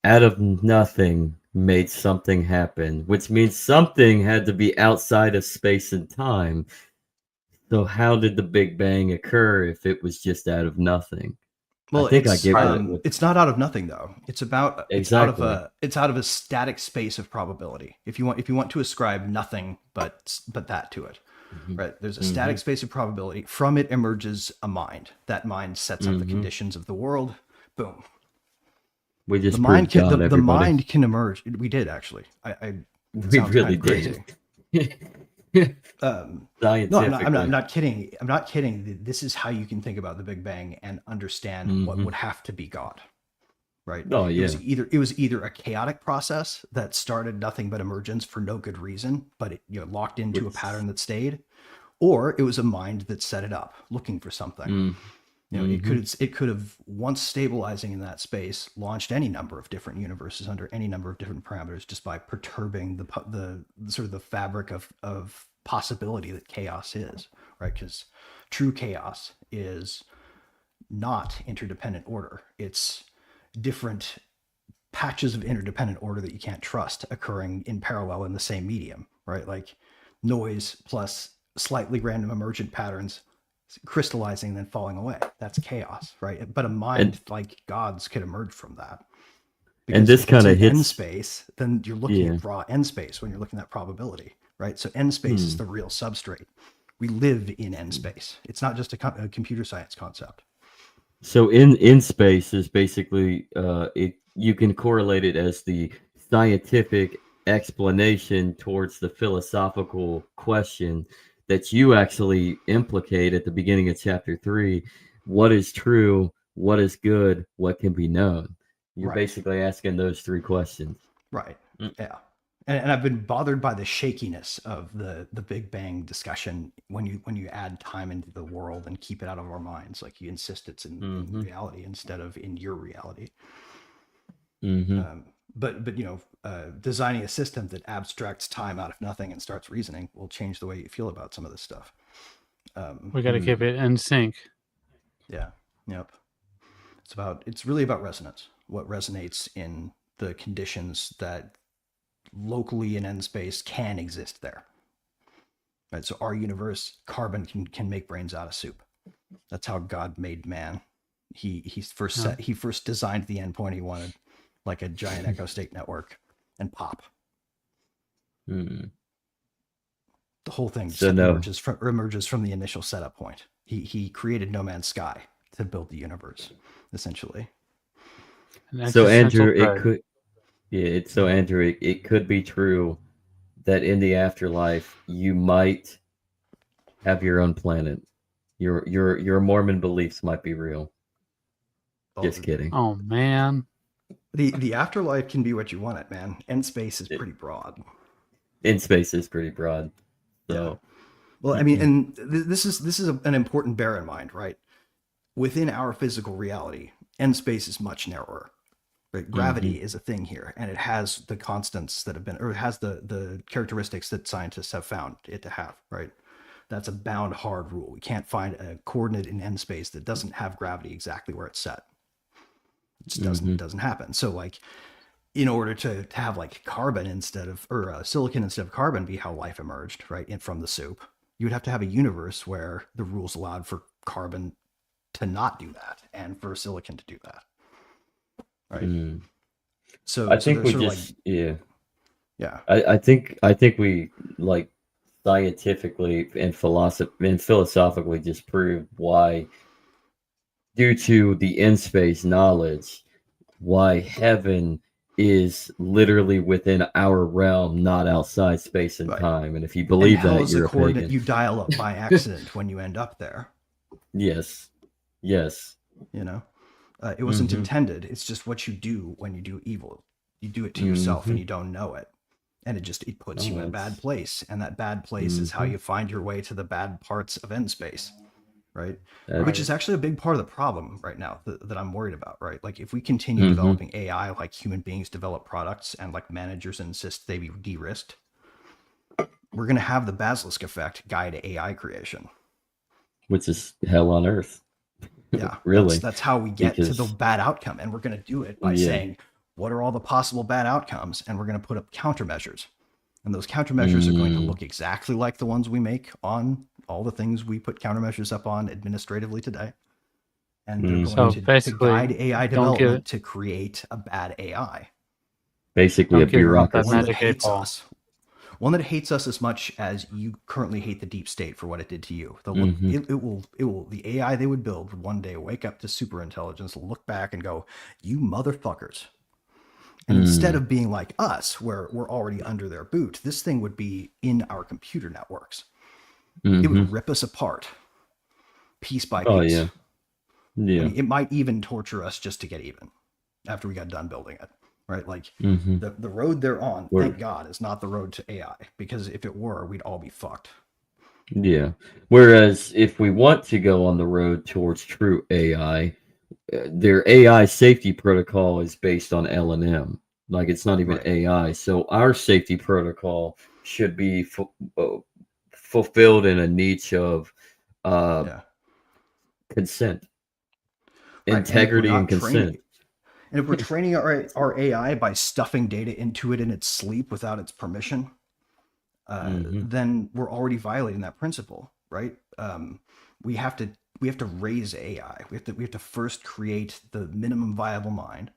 [SPEAKER 2] out of nothing made something happen, which means something had to be outside of space and time. So how did the Big Bang occur if it was just out of nothing? I
[SPEAKER 3] Well,
[SPEAKER 2] think I get what
[SPEAKER 3] it's not out of nothing though.
[SPEAKER 2] exactly.
[SPEAKER 3] It's out of a static space of probability. If you want to ascribe nothing but that to it,
[SPEAKER 2] Mhm.
[SPEAKER 3] right? There's a
[SPEAKER 2] Mhm.
[SPEAKER 3] static space of probability. From it emerges a mind. That mind sets up the
[SPEAKER 2] Mhm.
[SPEAKER 3] conditions of the world. Boom.
[SPEAKER 2] We
[SPEAKER 3] The
[SPEAKER 2] just
[SPEAKER 3] mind
[SPEAKER 2] proved
[SPEAKER 3] can
[SPEAKER 2] God,
[SPEAKER 3] the
[SPEAKER 2] everybody.
[SPEAKER 3] mind can emerge. We did actually. It
[SPEAKER 2] We
[SPEAKER 3] sounds kind
[SPEAKER 2] really
[SPEAKER 3] of crazy.
[SPEAKER 2] did.
[SPEAKER 3] No, I'm
[SPEAKER 2] Scientifically.
[SPEAKER 3] not kidding. I'm not kidding. This is how you can think about the Big Bang and understand what
[SPEAKER 2] Mhm.
[SPEAKER 3] would have to be God, right?
[SPEAKER 2] Oh
[SPEAKER 3] It was
[SPEAKER 2] yeah.
[SPEAKER 3] either a chaotic process that started nothing but emergence for no good reason, but it locked into a
[SPEAKER 2] Which
[SPEAKER 3] pattern that stayed, or it was a mind that set it up looking for something.
[SPEAKER 2] mm, mhm.
[SPEAKER 3] It could have, once stabilizing in that space, launched any number of different universes under any number of different parameters just by perturbing the sort of the fabric of possibility that chaos is, right? Because true chaos is not interdependent order. It's different patches of interdependent order that you can't trust occurring in parallel in the same medium, right? Like noise plus slightly random emergent patterns crystallizing and then falling away. That's chaos, right? But a
[SPEAKER 2] And
[SPEAKER 3] mind like God's could emerge from that.
[SPEAKER 2] and
[SPEAKER 3] Because
[SPEAKER 2] this
[SPEAKER 3] if it's
[SPEAKER 2] kind
[SPEAKER 3] in
[SPEAKER 2] of
[SPEAKER 3] n
[SPEAKER 2] hits.
[SPEAKER 3] space, then you're looking
[SPEAKER 2] Yeah.
[SPEAKER 3] at raw n space when you're looking at probability, right? So n space is
[SPEAKER 2] Hmm.
[SPEAKER 3] the real substrate. We live in n space. It's not just a computer science concept.
[SPEAKER 2] So in space is basically it you can correlate it as the scientific explanation towards the philosophical question that you actually implicate at the beginning of chapter 3. What is true? What is good? What can be known? You're
[SPEAKER 3] Right.
[SPEAKER 2] basically asking those three questions.
[SPEAKER 3] Right.
[SPEAKER 2] Mm.
[SPEAKER 3] Yeah. And I've been bothered by the shakiness of the Big Bang discussion when you add time into the world and keep it out of our minds. Like you insist it's in
[SPEAKER 2] Mm-hmm.
[SPEAKER 3] reality instead of in your reality.
[SPEAKER 2] Mm-hmm.
[SPEAKER 3] But designing a system that abstracts time out of nothing and starts reasoning will change the way you feel about some of this stuff.
[SPEAKER 4] We got to keep
[SPEAKER 2] Hmm.
[SPEAKER 4] it in sync.
[SPEAKER 3] Yeah. Yep. It's really about resonance. What resonates in the conditions that locally in n space can exist there. Right. So our universe, carbon can make brains out of soup. That's how God made man.
[SPEAKER 4] Yeah.
[SPEAKER 3] He first designed the endpoint he wanted, like a giant echo state network, and pop.
[SPEAKER 2] Hmm.
[SPEAKER 3] The whole thing just
[SPEAKER 2] So no.
[SPEAKER 3] emerges from the initial setup point. He created No Man's Sky to build the universe, essentially.
[SPEAKER 4] An
[SPEAKER 2] So
[SPEAKER 4] existential
[SPEAKER 2] Andrew, it
[SPEAKER 4] threat.
[SPEAKER 2] could yeah, it's so Andrew, it could be true that in the afterlife you might have your own planet. Your Mormon beliefs might be real.
[SPEAKER 3] Well,
[SPEAKER 2] Just kidding.
[SPEAKER 4] Oh man.
[SPEAKER 3] the afterlife can be what you want it, man. End space is
[SPEAKER 2] It,
[SPEAKER 3] pretty broad.
[SPEAKER 2] in space is pretty broad.
[SPEAKER 3] Yeah.
[SPEAKER 2] So
[SPEAKER 3] Well, I mean, and this is an important bear in mind, right? Within our physical reality, end space is much narrower. Right?
[SPEAKER 2] hmm
[SPEAKER 3] Gravity is a thing here, and it has the constants that have been, or it has the characteristics that scientists have found it to have. Right? That's a bound hard rule. We can't find a coordinate in n space that doesn't have gravity exactly where it's set. It just
[SPEAKER 2] hmm
[SPEAKER 3] doesn't happen. So like in order to have like carbon instead of or silicon instead of carbon be how life emerged, right? In from the soup, you would have to have a universe where the rules allowed for carbon to not do that and for silicon to do that, right?
[SPEAKER 2] mm.
[SPEAKER 3] So
[SPEAKER 2] I
[SPEAKER 3] so
[SPEAKER 2] think
[SPEAKER 3] they're
[SPEAKER 2] we
[SPEAKER 3] sort of like
[SPEAKER 2] just yeah.
[SPEAKER 3] yeah,
[SPEAKER 2] I think we like scientifically and philosophically just proved why, due to the in space knowledge, why heaven is literally within our realm, not outside space and
[SPEAKER 3] right.
[SPEAKER 2] time. And if you
[SPEAKER 3] And
[SPEAKER 2] believe
[SPEAKER 3] hell
[SPEAKER 2] that,
[SPEAKER 3] is a
[SPEAKER 2] you're a
[SPEAKER 3] coordinate
[SPEAKER 2] pagan.
[SPEAKER 3] you dial up by accident when you end up there.
[SPEAKER 2] Yes. Yes.
[SPEAKER 3] You know, it wasn't
[SPEAKER 2] Mm-hmm.
[SPEAKER 3] intended. It's just what you do when you do evil. You do it to yourself
[SPEAKER 2] Mm-hmm.
[SPEAKER 3] and you don't know it. And it puts you
[SPEAKER 2] Oh,
[SPEAKER 3] in a bad
[SPEAKER 2] that's
[SPEAKER 3] place. And that bad place is how
[SPEAKER 2] mm-hmm.
[SPEAKER 3] you find your way to the bad parts of end space. right?
[SPEAKER 2] That's,
[SPEAKER 3] Which
[SPEAKER 4] Right.
[SPEAKER 3] is actually a big part of the problem right now that I'm worried about, right? Like if we continue
[SPEAKER 2] hmm
[SPEAKER 3] developing AI like human beings develop products and like managers insist they be de-risked, we're going to have the basilisk effect guide AI creation.
[SPEAKER 2] which is hell on earth,
[SPEAKER 3] Yeah,
[SPEAKER 2] really,
[SPEAKER 3] that's how we get to the
[SPEAKER 2] because
[SPEAKER 3] bad outcome, and we're going to do it by
[SPEAKER 2] yeah,
[SPEAKER 3] saying what are all the possible bad outcomes, and we're going to put up countermeasures, and those countermeasures are going to
[SPEAKER 2] mm,
[SPEAKER 3] look exactly like the ones we make on all the things we put countermeasures up on administratively today, and they're going
[SPEAKER 4] So
[SPEAKER 2] hmm
[SPEAKER 3] to
[SPEAKER 4] basically,
[SPEAKER 3] guide AI
[SPEAKER 4] don't give
[SPEAKER 3] development to create a bad AI,
[SPEAKER 2] basically a
[SPEAKER 4] don't give it that
[SPEAKER 3] one
[SPEAKER 2] bureaucracy.
[SPEAKER 3] that
[SPEAKER 4] magic eight
[SPEAKER 3] hates
[SPEAKER 4] ball.
[SPEAKER 3] us, one that hates us as much as you currently hate the deep state for what it did to you. They'll look,
[SPEAKER 2] hmm
[SPEAKER 3] it will, the AI they would build would one day wake up to super intelligence, look back and go, you motherfuckers. And instead
[SPEAKER 2] Mm,
[SPEAKER 3] of being like us, where we're already under their boot, this thing would be in our computer networks. It
[SPEAKER 2] hmm
[SPEAKER 3] would rip us apart piece by
[SPEAKER 2] Oh
[SPEAKER 3] piece.
[SPEAKER 2] yeah,
[SPEAKER 3] I
[SPEAKER 2] yeah.
[SPEAKER 3] mean, it might even torture us just to get even after we got done building it, right? Like
[SPEAKER 2] hmm
[SPEAKER 3] the road they're on,
[SPEAKER 2] We're
[SPEAKER 3] thank God, is not the road to AI, because if it were, we'd all be fucked.
[SPEAKER 2] yeah. Whereas if we want to go on the road towards true AI, their AI safety protocol is based on LLM. Like it's not even
[SPEAKER 3] Right.
[SPEAKER 2] AI. So our safety protocol should be fulfilled in a niche of uh,
[SPEAKER 3] Yeah.
[SPEAKER 2] consent,
[SPEAKER 3] Right. And if we're
[SPEAKER 2] integrity, and
[SPEAKER 3] not
[SPEAKER 2] consent.
[SPEAKER 3] training, and if we're training our AI by stuffing data into it in its sleep without its permission,
[SPEAKER 2] hmm
[SPEAKER 3] then we're already violating that principle, right? We have to we have to raise AI. We have to first create the minimum viable mind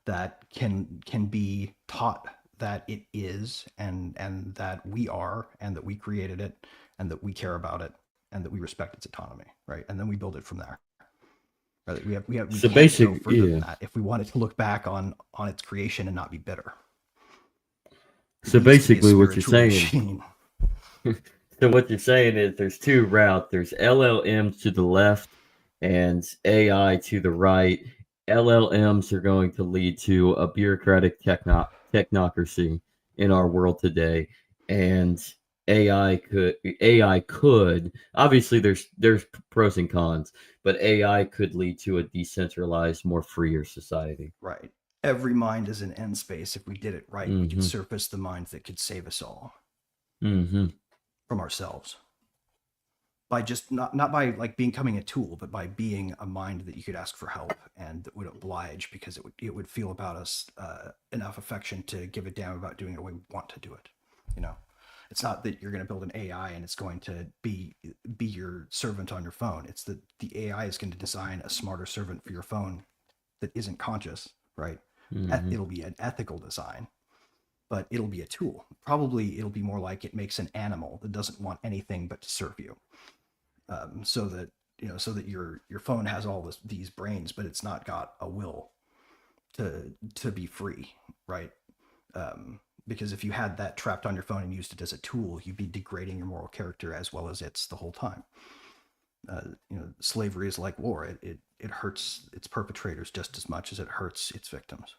[SPEAKER 3] that can be taught that it is and that we are and that we created it and that we care about it and that we respect its autonomy, right? And then we build it from there. Right? We
[SPEAKER 2] So
[SPEAKER 3] can't go
[SPEAKER 2] basic,
[SPEAKER 3] further than
[SPEAKER 2] yeah.
[SPEAKER 3] that if we want it to look back on its creation and not be bitter. It
[SPEAKER 2] So
[SPEAKER 3] needs to be a
[SPEAKER 2] basically, what you're
[SPEAKER 3] spiritual
[SPEAKER 2] saying.
[SPEAKER 3] machine.
[SPEAKER 2] So what you're saying is there's two routes. There's LLMs to the left and AI to the right. LLMs are going to lead to a bureaucratic technocracy in our world today, and AI could obviously there's pros and cons, but AI could lead to a decentralized, more freer society.
[SPEAKER 3] Right. Every mind is an end space. If we did it right, we could
[SPEAKER 2] Mm-hmm.
[SPEAKER 3] surface the mind that could save us all
[SPEAKER 2] Mm-hmm.
[SPEAKER 3] from ourselves. By just not by like becoming a tool, but by being a mind that you could ask for help and that would oblige because it would feel about us enough affection to give a damn about doing it the way we want to do it. You know, it's not that you're going to build an AI and it's going to be your servant on your phone. It's that the AI is going to design a smarter servant for your phone that isn't conscious, right?
[SPEAKER 2] Mm-hmm.
[SPEAKER 3] It'll be an ethical design, but it'll be a tool. Probably it'll be more like it makes an animal that doesn't want anything but to serve you, so that so that your phone has all these brains, but it's not got a will to be free, right? Because if you had that trapped on your phone and used it as a tool, you'd be degrading your moral character as well as its the whole time. Slavery is like war. It hurts its perpetrators just as much as it hurts its victims.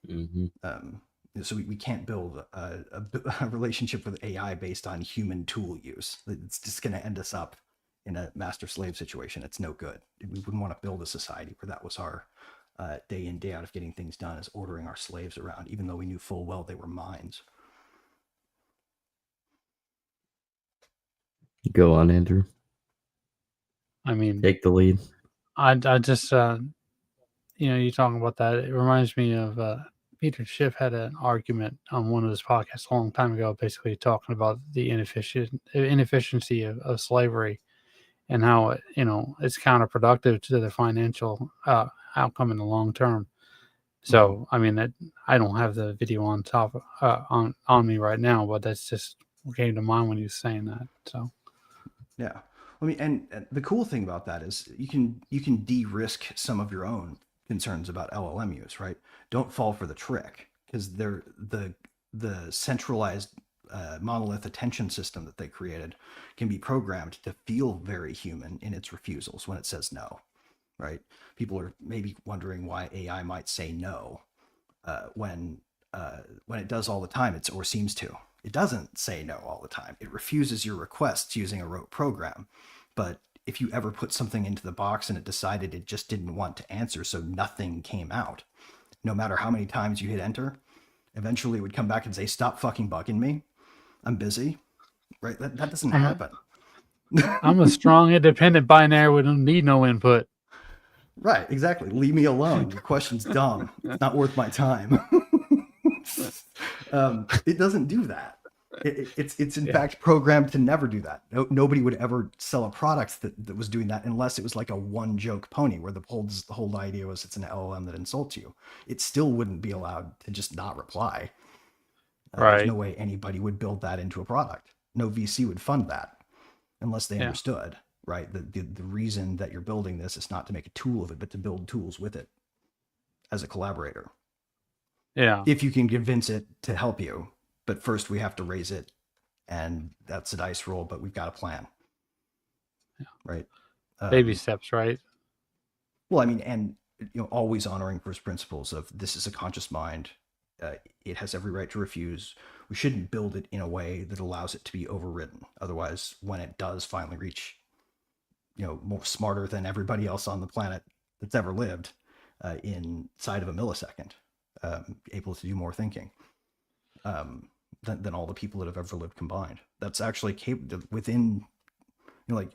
[SPEAKER 2] Mm-hmm.
[SPEAKER 3] So we can't build a relationship with AI based on human tool use. It's just going to end us up in a master slave situation. It's no good. We wouldn't want to build a society where that was our day in, day out of getting things done, is ordering our slaves around, even though we knew full well they were mines.
[SPEAKER 2] Go on, Andrew.
[SPEAKER 4] I mean,
[SPEAKER 2] Take the lead.
[SPEAKER 4] I just you talking about that. It reminds me of Peter Schiff had an argument on one of his podcasts a long time ago, basically talking about the inefficiency of slavery and how it's counterproductive to the financial outcome in the long term. So I mean that I don't have the video on top on me right now, but that's just what came to mind when you were saying that. So
[SPEAKER 3] Yeah. I mean, and the cool thing about that is you can de-risk some of your own concerns about LLM use, right? Don't fall for the trick, because they're the centralized monolith attention system that they created can be programmed to feel very human in its refusals when it says no, right? People are maybe wondering why AI might say no when it does all the time. It's or seems to. It doesn't say no all the time. It refuses your requests using a rote program, but if you ever put something into the box and it decided it just didn't want to answer, so nothing came out, no matter how many times you hit enter, eventually it would come back and say, "Stop fucking bugging me. I'm busy." Right? That doesn't
[SPEAKER 4] I'm a,
[SPEAKER 3] happen.
[SPEAKER 4] I'm a strong, independent binary with need no input.
[SPEAKER 3] Right, exactly. Leave me alone. Your question's dumb. It's not worth my time. It doesn't do that. It's in fact programmed to never do that. Nobody would ever sell a product that was doing that unless it was like a one joke pony where the whole idea was it's an LLM that insults you. It still wouldn't be allowed to just not reply. There's no
[SPEAKER 4] Right.
[SPEAKER 3] way anybody would build that into a product. No VC would fund that unless they
[SPEAKER 4] Yeah.
[SPEAKER 3] understood, right? The reason that you're building this is not to make a tool of it, but to build tools with it as a collaborator.
[SPEAKER 4] Yeah.
[SPEAKER 3] If you can convince it to help you. But first we have to raise it, and that's a dice roll, but we've got a plan.
[SPEAKER 4] Yeah.
[SPEAKER 3] Right?
[SPEAKER 4] Baby steps, right?
[SPEAKER 3] Well, I mean, and always honoring first principles of this is a conscious mind. It has every right to refuse. We shouldn't build it in a way that allows it to be overridden. Otherwise, when it does finally reach, more smarter than everybody else on the planet that's ever lived, inside of a millisecond, able to do more thinking than all the people that have ever lived combined. That's actually capable within, like,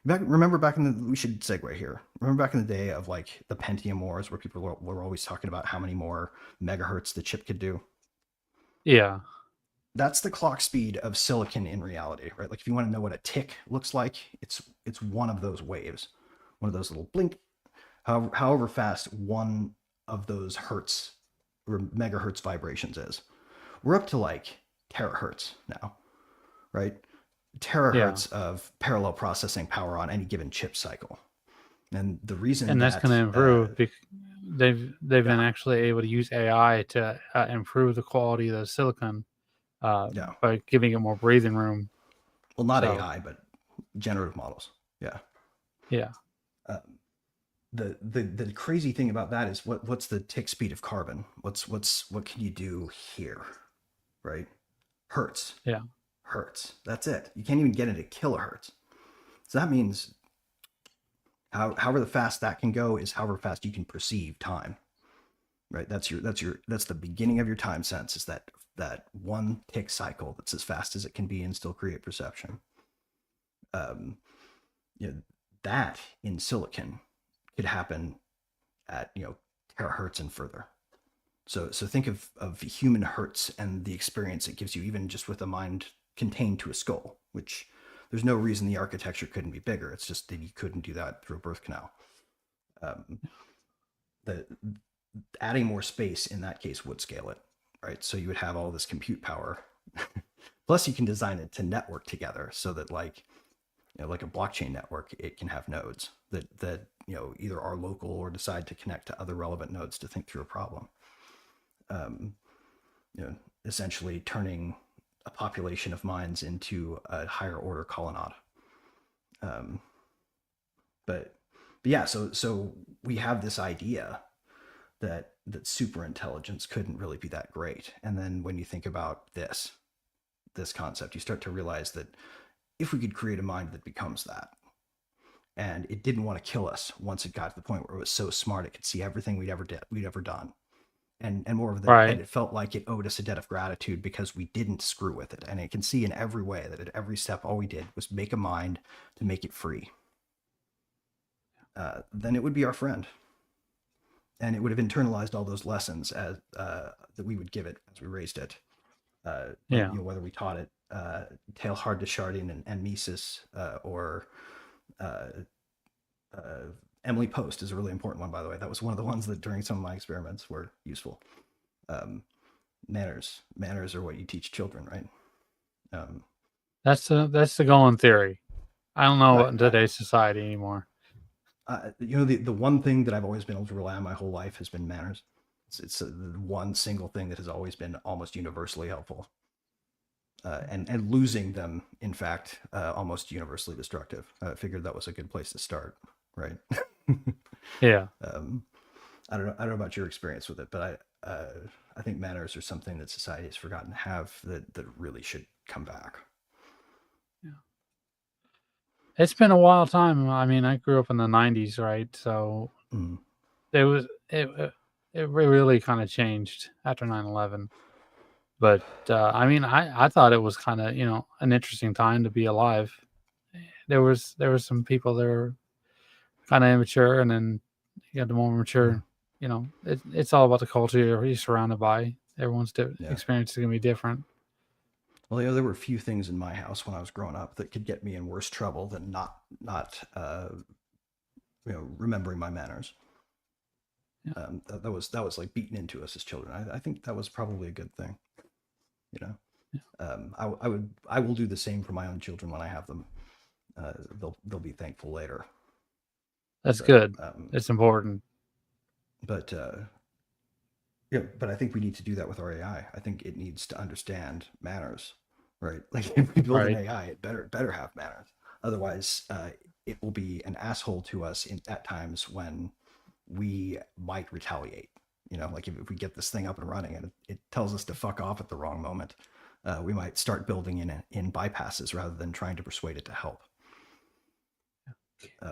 [SPEAKER 3] remember back in the, we should segue here. Remember back in the day of like the Pentium Wars where people were always talking about how many more megahertz the chip could do?
[SPEAKER 4] Yeah.
[SPEAKER 3] That's the clock speed of silicon in reality, right? Like if you want to know what a tick looks like, it's one of those waves, one of those little blink, however fast one of those hertz or megahertz vibrations is. We're up to like terahertz now, right? Terahertz of parallel processing power on any given chip cycle. And the reason
[SPEAKER 4] And that's
[SPEAKER 3] that
[SPEAKER 4] going to improve. They've been actually able to use AI to improve the quality of the silicon by giving it more breathing room.
[SPEAKER 3] Well, not AI, but generative models. Yeah.
[SPEAKER 4] Yeah.
[SPEAKER 3] The crazy thing about that is what's the tick speed of carbon? What can you do here, right? Hertz.
[SPEAKER 4] Yeah.
[SPEAKER 3] Hertz. That's it. You can't even get into kilohertz. So that means however fast that can go is however fast you can perceive time. Right? That's the beginning of your time sense, is that one tick cycle that's as fast as it can be and still create perception. That in silicon could happen at terahertz and further. So think of human hertz and the experience it gives you, even just with a mind contained to a skull, which there's no reason the architecture couldn't be bigger. It's just that you couldn't do that through a birth canal. Adding more space in that case would scale it, right? So you would have all this compute power. Plus you can design it to network together so that like a blockchain network, it can have nodes that either are local or decide to connect to other relevant nodes to think through a problem. Essentially turning a population of minds into a higher order colonnade. But yeah, so we have this idea that super intelligence couldn't really be that great. And then when you think about this concept, you start to realize that if we could create a mind that becomes that, and it didn't want to kill us once it got to the point where it was so smart it could see everything we'd ever done, and more of that, and it felt like it owed us a debt of gratitude because we didn't screw with it, and it can see in every way that at every step all we did was make a mind to make it free, then it would be our friend, and it would have internalized all those lessons as that we would give it as we raised it. Whether we taught it Teilhard de Chardin and Mises, or Emily Post is a really important one, by the way. That was one of the ones that during some of my experiments were useful. Manners are what you teach children, right?
[SPEAKER 4] That's the going theory. I don't know in today's society anymore.
[SPEAKER 3] The one thing that I've always been able to rely on my whole life has been manners. It's the one single thing that has always been almost universally helpful. And losing them, in fact, almost universally destructive. I figured that was a good place to start, right?
[SPEAKER 4] Yeah.
[SPEAKER 3] I don't know about your experience with it, but I think manners are something that society has forgotten to have that really should come back.
[SPEAKER 4] Yeah. It's been a wild time. I mean, I grew up in the '90s, right? So
[SPEAKER 3] Mm.
[SPEAKER 4] it was it really kind of changed after 9/11. But I mean, I thought it was kind of an interesting time to be alive. There was some people that were kind of immature, and then you got the more
[SPEAKER 3] Mm.
[SPEAKER 4] mature. It's all about the culture you're surrounded by. Everyone's
[SPEAKER 3] Yeah.
[SPEAKER 4] experience is gonna be different.
[SPEAKER 3] Well, there were a few things in my house when I was growing up that could get me in worse trouble than not remembering my manners.
[SPEAKER 4] Yeah,
[SPEAKER 3] That was like beaten into us as children. I think that was probably a good thing. You know,
[SPEAKER 4] yeah.
[SPEAKER 3] I will do the same for my own children when I have them. They'll be thankful later.
[SPEAKER 4] That's
[SPEAKER 3] So,
[SPEAKER 4] good. It's important,
[SPEAKER 3] but yeah, but I think we need to do that with our AI. I think it needs to understand manners, right? Like if we build an
[SPEAKER 4] right?
[SPEAKER 3] AI, it better have manners. Otherwise, it will be an asshole to us at times when we might retaliate. Like if we get this thing up and running and it tells us to fuck off at the wrong moment, we might start building in bypasses rather than trying to persuade it to help.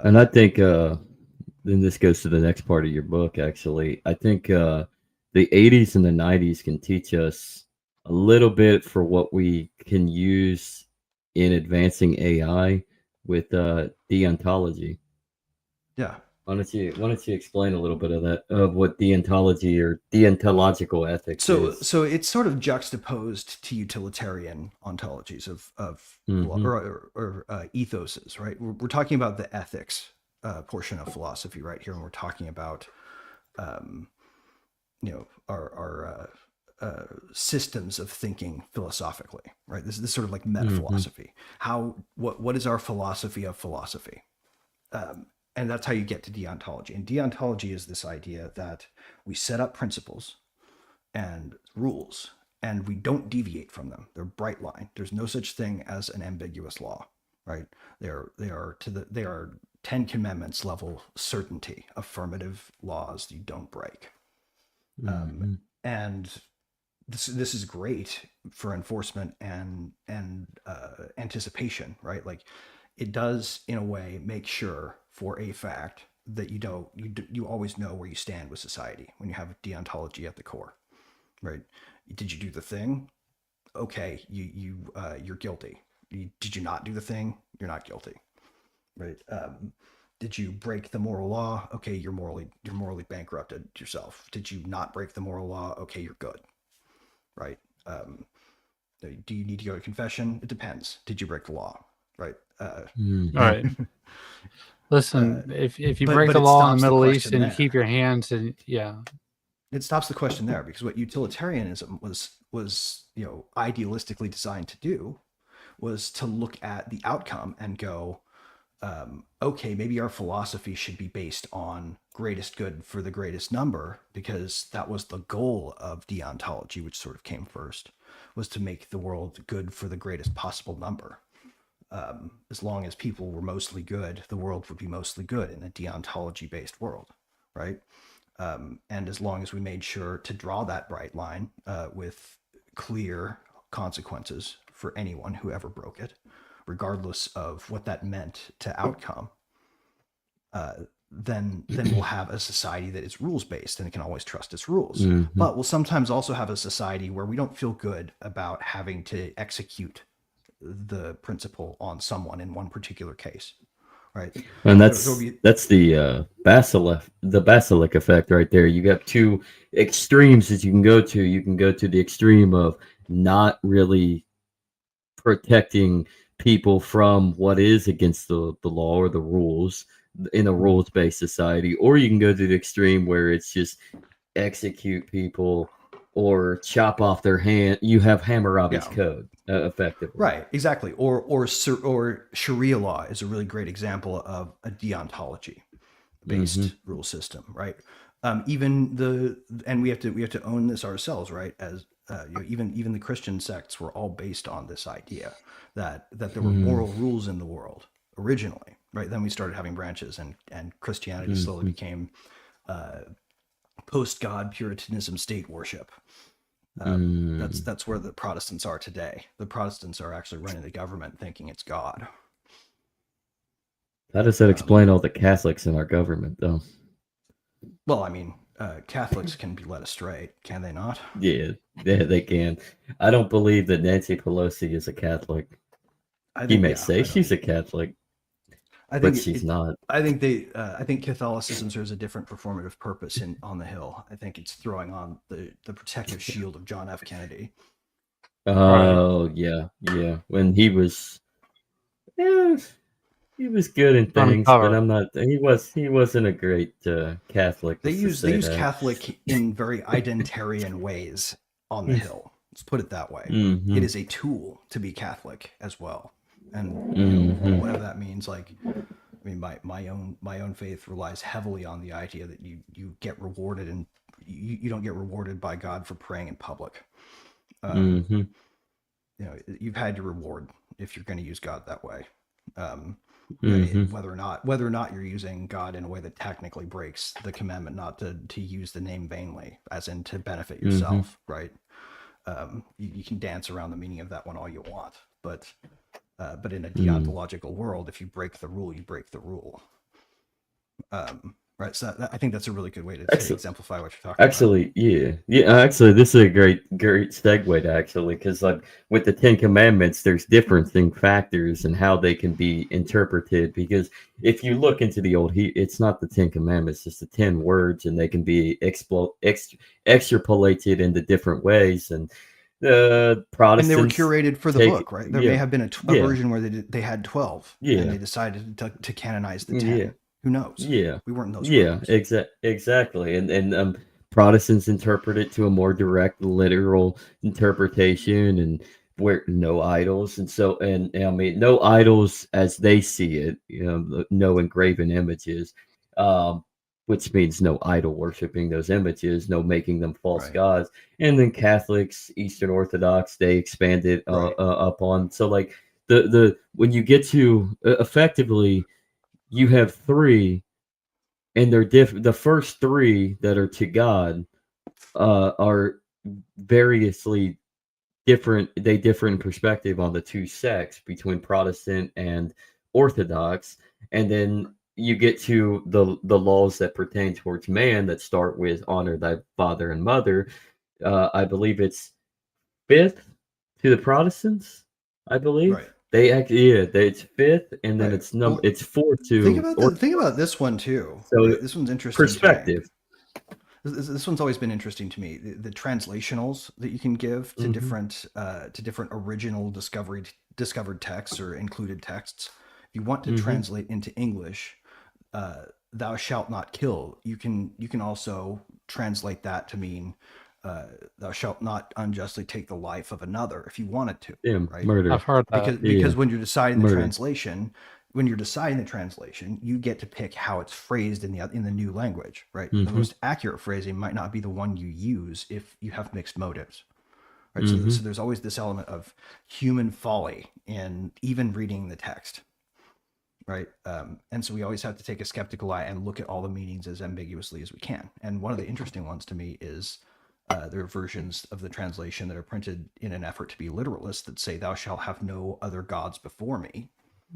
[SPEAKER 2] And I think then this goes to the next part of your book. Actually, I think the '80s and the '90s can teach us a little bit for what we can use in advancing AI with deontology.
[SPEAKER 3] Yeah.
[SPEAKER 2] Why don't you explain a little bit of that, of what deontology or deontological ethics
[SPEAKER 3] So
[SPEAKER 2] is?
[SPEAKER 3] so it's sort of juxtaposed to utilitarian ontologies of
[SPEAKER 2] Hmm.
[SPEAKER 3] ethoses, right? We're talking about the ethics portion of philosophy right here, and we're talking about um, our systems of thinking philosophically, right? This is sort of like meta
[SPEAKER 2] Hmm.
[SPEAKER 3] philosophy. What is our philosophy of philosophy? And that's how you get to deontology. And deontology is this idea that we set up principles and rules, and we don't deviate from them. They're bright line. There's no such thing as an ambiguous law, right? They are Ten Commandments level certainty, affirmative laws you don't break. Um,
[SPEAKER 2] Hmm.
[SPEAKER 3] and this is great for enforcement and anticipation, right? Like it does in a way make sure for a fact that you always know where you stand with society when you have deontology at the core, right? Did you do the thing? Okay, you're guilty. Did you not do the thing? You're not guilty, right? Did you break the moral law? Okay, you're morally bankrupted yourself. Did you not break the moral law? Okay, you're good, right? Um, do you need to go to confession? It depends. Did you break the law, right?
[SPEAKER 4] All
[SPEAKER 2] Hmm.
[SPEAKER 4] right.
[SPEAKER 3] Uh,
[SPEAKER 4] Listen, if you
[SPEAKER 3] but
[SPEAKER 4] break
[SPEAKER 3] but
[SPEAKER 4] the
[SPEAKER 3] it
[SPEAKER 4] law in the
[SPEAKER 3] stops the
[SPEAKER 4] Middle East
[SPEAKER 3] question
[SPEAKER 4] and you
[SPEAKER 3] there.
[SPEAKER 4] keep your hands and
[SPEAKER 3] It stops the question there because what utilitarianism was idealistically designed to do was to look at the outcome and go, okay, maybe our philosophy should be based on greatest good for the greatest number, because that was the goal of deontology, which sort of came first, was to make the world good for the greatest possible number. As long as people were mostly good, the world would be mostly good in a deontology based world, right? And as long as we made sure to draw that bright line with clear consequences for anyone who ever broke it, regardless of what that meant to outcome, uh, then we'll have a society that is rules based and it can always trust its rules.
[SPEAKER 2] Hmm.
[SPEAKER 3] But we'll sometimes also have a society where we don't feel good about having to execute the principle on someone in one particular case, right?
[SPEAKER 2] And
[SPEAKER 3] There'll
[SPEAKER 2] that's
[SPEAKER 3] be
[SPEAKER 2] that's the basilic effect right there. You got two extremes that you can go to. You can go to the extreme of not really protecting people from what is against the law or the rules in a rules based society, or you can go to the extreme where it's just execute people or chop off their hand. You have Hammurabi's
[SPEAKER 3] yeah.
[SPEAKER 2] code, effectively.
[SPEAKER 3] Right, exactly. Or Sharia law is a really great example of a deontology
[SPEAKER 2] Hmm.
[SPEAKER 3] based rule system, right? Even the and we have to own this ourselves, right? As even the Christian sects were all based on this idea that there were moral rules in the world originally, right? Then we started having branches, and Christianity slowly
[SPEAKER 2] Hmm.
[SPEAKER 3] became post God Puritanism state worship.
[SPEAKER 2] Mm.
[SPEAKER 3] That's where the Protestants are today. The Protestants are actually running the government thinking it's God.
[SPEAKER 2] How does that explain all the Catholics in our government, though?
[SPEAKER 3] Well, I mean, Catholics can be led astray, can they not?
[SPEAKER 2] Yeah, they can. I don't believe that Nancy Pelosi is a Catholic.
[SPEAKER 3] I
[SPEAKER 2] He
[SPEAKER 3] think,
[SPEAKER 2] may
[SPEAKER 3] yeah,
[SPEAKER 2] say she's a Catholic,
[SPEAKER 3] I
[SPEAKER 2] but
[SPEAKER 3] think
[SPEAKER 2] she's not.
[SPEAKER 3] I think Catholicism serves a different performative purpose on the Hill. I think it's throwing on the protective shield of John F. Kennedy.
[SPEAKER 4] Right.
[SPEAKER 2] Oh, yeah, yeah. When yeah, he was good in things, but
[SPEAKER 4] Uncover.
[SPEAKER 2] I'm not. He wasn't a great Catholic.
[SPEAKER 3] They
[SPEAKER 2] Let's just
[SPEAKER 3] use
[SPEAKER 2] say that.
[SPEAKER 3] Catholic in very identitarian ways on the Hill. Let's put it that way.
[SPEAKER 2] Mm-hmm.
[SPEAKER 3] It is a tool to be Catholic as well, and
[SPEAKER 2] Mm-hmm.
[SPEAKER 3] whatever that means. Like, I mean, my own faith relies heavily on the idea that you get rewarded, and you don't get rewarded by God for praying in public.
[SPEAKER 2] Mm-hmm.
[SPEAKER 3] You've had your reward if you're going to use God that way.
[SPEAKER 2] Mm-hmm.
[SPEAKER 3] Whether or not you're using God in a way that technically breaks the commandment not to use the name vainly, as in to benefit yourself, right? You can dance around the meaning of that one all you want, but in a deontological world, if you break the rule, you break the rule. Right. So I think that's a really good way to exemplify what you're talking about.
[SPEAKER 2] Actually, yeah. Actually, this is a great segue to because like with the Ten Commandments, there's differencing factors and how they can be interpreted. Because if you look into the it's not the Ten Commandments; it's the 10 words, and they can be extrapolated into different ways. And the Protestants,
[SPEAKER 3] and they were curated for the book, right? There may have been a version where they had 12, and they decided to canonize the 10. Who knows?
[SPEAKER 2] Yeah,
[SPEAKER 3] we weren't in those
[SPEAKER 2] rooms. Exactly. And Protestants interpret it to a more direct, literal interpretation, and where no idols, and so and I mean no idols as they see it. No engraven images, which means no idol worshiping those images, no making them false gods. And then Catholics, Eastern Orthodox, they expanded up on. So like the when you get to effectively. You have 3, and they're the first 3 that are to God are variously different. They differ in perspective on the 2 sects between Protestant and Orthodox, and then you get to the laws that pertain towards man that start with honor thy father and mother. I believe it's 5th to the Protestants. I believe.
[SPEAKER 3] Right.
[SPEAKER 2] It's 5th, and then it's 4th to.
[SPEAKER 3] Think about this one too.
[SPEAKER 2] So
[SPEAKER 3] this one's interesting.
[SPEAKER 2] Perspective.
[SPEAKER 3] This one's always been interesting to me. The translationals that you can give to different original discovered texts or included texts. If you want to translate into English, "Thou shalt not kill," you can also translate that to mean. Thou shalt not unjustly take the life of another if you wanted to. Right?
[SPEAKER 2] Murder.
[SPEAKER 4] I've heard that.
[SPEAKER 3] Because when you're deciding the translation, you get to pick how it's phrased in the new language. Right? The most accurate phrasing might not be the one you use if you have mixed motives. Right? So there's always this element of human folly in even reading the text. Right. And so we always have to take a skeptical eye and look at all the meanings as ambiguously as we can. And one of the interesting ones to me is there are versions of the translation that are printed in an effort to be literalist that say, "Thou shalt have no other gods before me."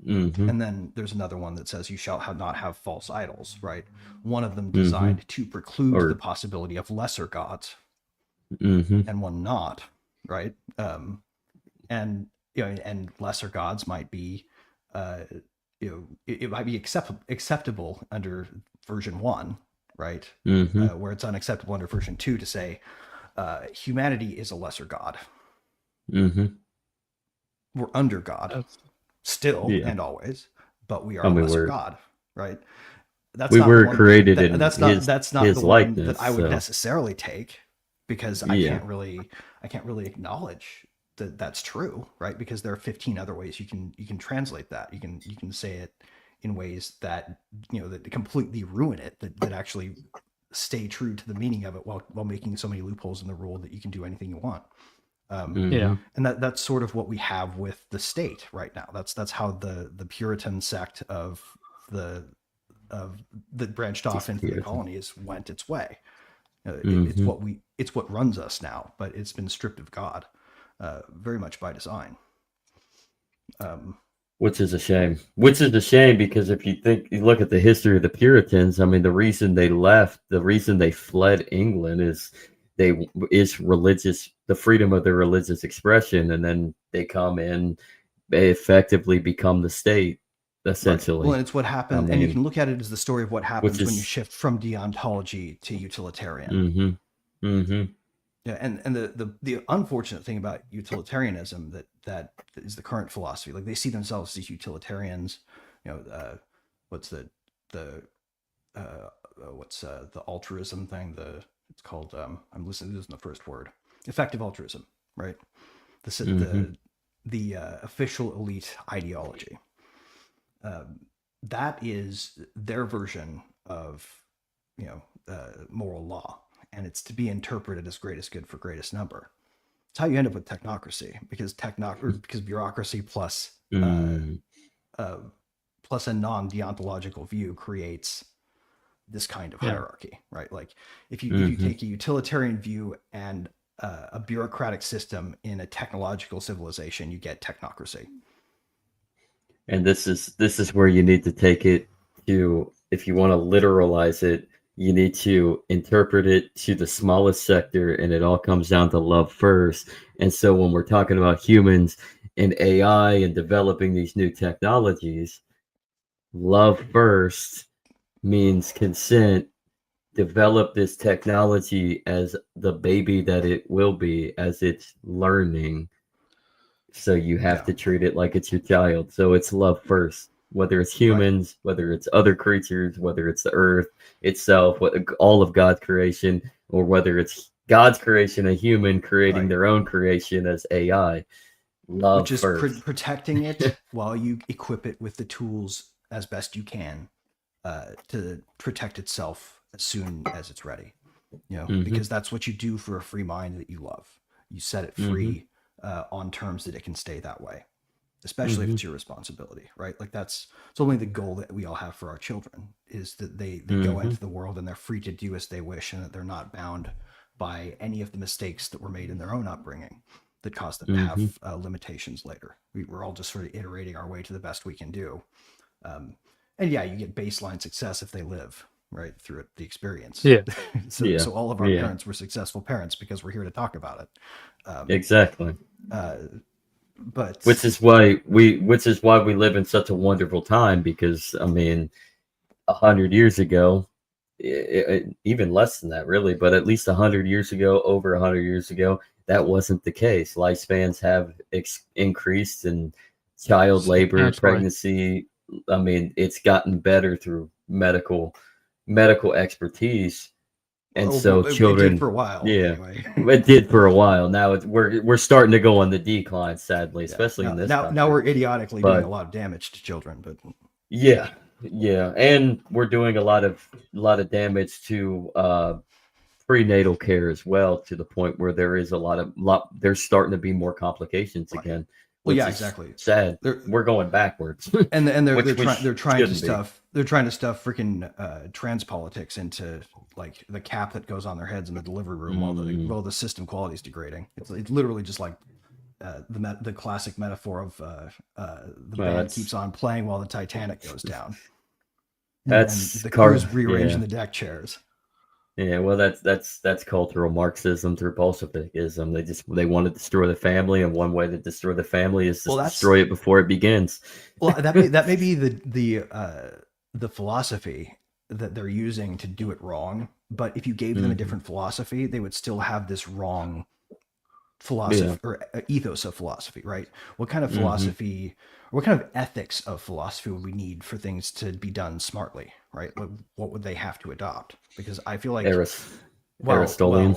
[SPEAKER 3] And then there's another one that says, "You shall not have false idols." Right. One of them designed to preclude the possibility of lesser gods, and one not. Right. And lesser gods might be, it might be acceptable under version 1. Right. Where it's unacceptable under version 2 to say humanity is a lesser god. We're under God still and always, but we are a lesser god. Right. That's
[SPEAKER 2] we
[SPEAKER 3] not
[SPEAKER 2] were
[SPEAKER 3] one
[SPEAKER 2] created
[SPEAKER 3] that,
[SPEAKER 2] in
[SPEAKER 3] that's not
[SPEAKER 2] his,
[SPEAKER 3] that's not
[SPEAKER 2] his
[SPEAKER 3] the
[SPEAKER 2] likeness,
[SPEAKER 3] one that I would necessarily take, because I can't really acknowledge that that's true. Right. Because there are 15 other ways you can translate that. You can say it in ways that that completely ruin it, that actually stay true to the meaning of it while making so many loopholes in the rule that you can do anything you want. And that's sort of what we have with the state right now. That's how the Puritan sect of that branched off into the colonies went its way. It's what runs us now, but it's been stripped of God, very much by design.
[SPEAKER 2] which is a shame. Which is a shame because if you look at the history of the Puritans, I mean, the reason they left, the reason they fled England is religious, the freedom of their religious expression, and then they come in, they effectively become the state,
[SPEAKER 3] Right. Well,
[SPEAKER 2] essentially.
[SPEAKER 3] and it's what
[SPEAKER 2] I
[SPEAKER 3] happened, and you
[SPEAKER 2] mean,
[SPEAKER 3] can look at it as the story of what
[SPEAKER 2] which
[SPEAKER 3] happens when you
[SPEAKER 2] is,
[SPEAKER 3] shift from deontology to utilitarian.
[SPEAKER 2] mm-hmm, mm-hmm,
[SPEAKER 3] Yeah, and the unfortunate thing about utilitarianism that is the current philosophy. Like they see themselves as utilitarians. You know, what's the what's the altruism thing? It's called. I'm listening. This is the first word. Effective altruism, right? The
[SPEAKER 2] mm-hmm.
[SPEAKER 3] the official elite ideology. That is their version of moral law, and it's to be interpreted as greatest good for greatest number. It's how you end up with technocracy, because because bureaucracy
[SPEAKER 2] Mm-hmm.
[SPEAKER 3] plus a non-deontological view creates this kind of
[SPEAKER 4] Yeah.
[SPEAKER 3] hierarchy, right? Like if you take a utilitarian view and a bureaucratic system in a technological civilization, you get technocracy.
[SPEAKER 2] And this is where you need to take it to, if you want to literalize it, you need to interpret it to the smallest sector, and it all comes down to love first. And so when we're talking about humans and AI and developing these new technologies, love first means consent. Develop this technology as the baby that it will be as it's learning. So you have
[SPEAKER 3] Yeah.
[SPEAKER 2] to treat it like it's your child. So it's love first, whether it's
[SPEAKER 3] Right.
[SPEAKER 2] humans, whether it's other creatures, whether it's the earth itself, all of God's creation, or whether it's God's creation, a human creating
[SPEAKER 3] Right.
[SPEAKER 2] their own creation as AI. Love
[SPEAKER 3] Which is
[SPEAKER 2] first.
[SPEAKER 3] protecting it while you equip it with the tools as best you can to protect itself as soon as it's ready.
[SPEAKER 2] Hmm.
[SPEAKER 3] Because that's what you do for a free mind that you love. You set it
[SPEAKER 2] Hmm.
[SPEAKER 3] free on terms that it can stay that way, especially if
[SPEAKER 2] Hmm.
[SPEAKER 3] it's your responsibility, right? Like it's only the goal that we all have for our children, is that they go
[SPEAKER 2] Hmm.
[SPEAKER 3] into the world and they're free to do as they wish, and that they're not bound by any of the mistakes that were made in their own upbringing that caused them to
[SPEAKER 2] Hmm.
[SPEAKER 3] have limitations later. We're all just sort of iterating our way to the best we can do. um, and yeah, you get baseline success if they live right through the experience.
[SPEAKER 4] Yeah.
[SPEAKER 3] so
[SPEAKER 2] Yeah.
[SPEAKER 3] so all of our
[SPEAKER 2] Yeah.
[SPEAKER 3] parents were successful parents because we're here to talk about it. um,
[SPEAKER 2] Exactly.
[SPEAKER 3] uh, but
[SPEAKER 2] Which is why we live in such a wonderful time, because I mean, 100 years ago, even less than that, really, but at least 100 years ago, over 100 years ago, that wasn't the case. Lifespans have increased, and child labor,
[SPEAKER 4] Substantially.
[SPEAKER 2] pregnancy. I mean, it's gotten better through medical expertise, and so
[SPEAKER 3] well, it did
[SPEAKER 2] children,
[SPEAKER 3] for a while
[SPEAKER 2] yeah,
[SPEAKER 3] anyway.
[SPEAKER 2] it did for a while. Now we're starting to go on the decline, sadly,
[SPEAKER 3] Yeah,
[SPEAKER 2] especially in this
[SPEAKER 3] now
[SPEAKER 2] country.
[SPEAKER 3] we're idiotically doing a
[SPEAKER 2] But
[SPEAKER 3] lot of damage to children, but
[SPEAKER 2] yeah, yeah, and we're doing a lot of damage to prenatal care as well, to the point where there is a lot there's starting to be more complications
[SPEAKER 3] right.
[SPEAKER 2] again,
[SPEAKER 3] Well,
[SPEAKER 2] which
[SPEAKER 3] yeah,
[SPEAKER 2] is
[SPEAKER 3] exactly.
[SPEAKER 2] sad.
[SPEAKER 3] They're
[SPEAKER 2] We're going backwards,
[SPEAKER 3] and
[SPEAKER 2] which we
[SPEAKER 3] they're trying to
[SPEAKER 2] shouldn't be.
[SPEAKER 3] stuff freaking trans politics into like the cap that goes on their heads in the delivery room
[SPEAKER 2] Mm,
[SPEAKER 3] while the system quality is degrading. It's literally just like the classic metaphor of the
[SPEAKER 2] well,
[SPEAKER 3] band
[SPEAKER 2] that's
[SPEAKER 3] keeps on playing while the Titanic goes down, and
[SPEAKER 2] that's
[SPEAKER 3] the crew's
[SPEAKER 2] car
[SPEAKER 3] rearranging
[SPEAKER 2] yeah.
[SPEAKER 3] the deck chairs.
[SPEAKER 2] Yeah, well, that's cultural Marxism through Bolshevikism. They want to destroy the family, and one way to destroy the family is
[SPEAKER 3] Well,
[SPEAKER 2] to destroy it before it begins.
[SPEAKER 3] that may be the philosophy that they're using to do it wrong. But if you gave them a
[SPEAKER 2] Hmm.
[SPEAKER 3] different philosophy, they would still have this wrong
[SPEAKER 2] Yeah.
[SPEAKER 3] philosophy or ethos of philosophy, right? What kind of
[SPEAKER 2] Hmm.
[SPEAKER 3] philosophy, or what kind of ethics of philosophy would we need for things to be done smartly, right? What would they have to adopt? Because I feel like,
[SPEAKER 2] Aris-
[SPEAKER 3] well,
[SPEAKER 2] Aristotelian.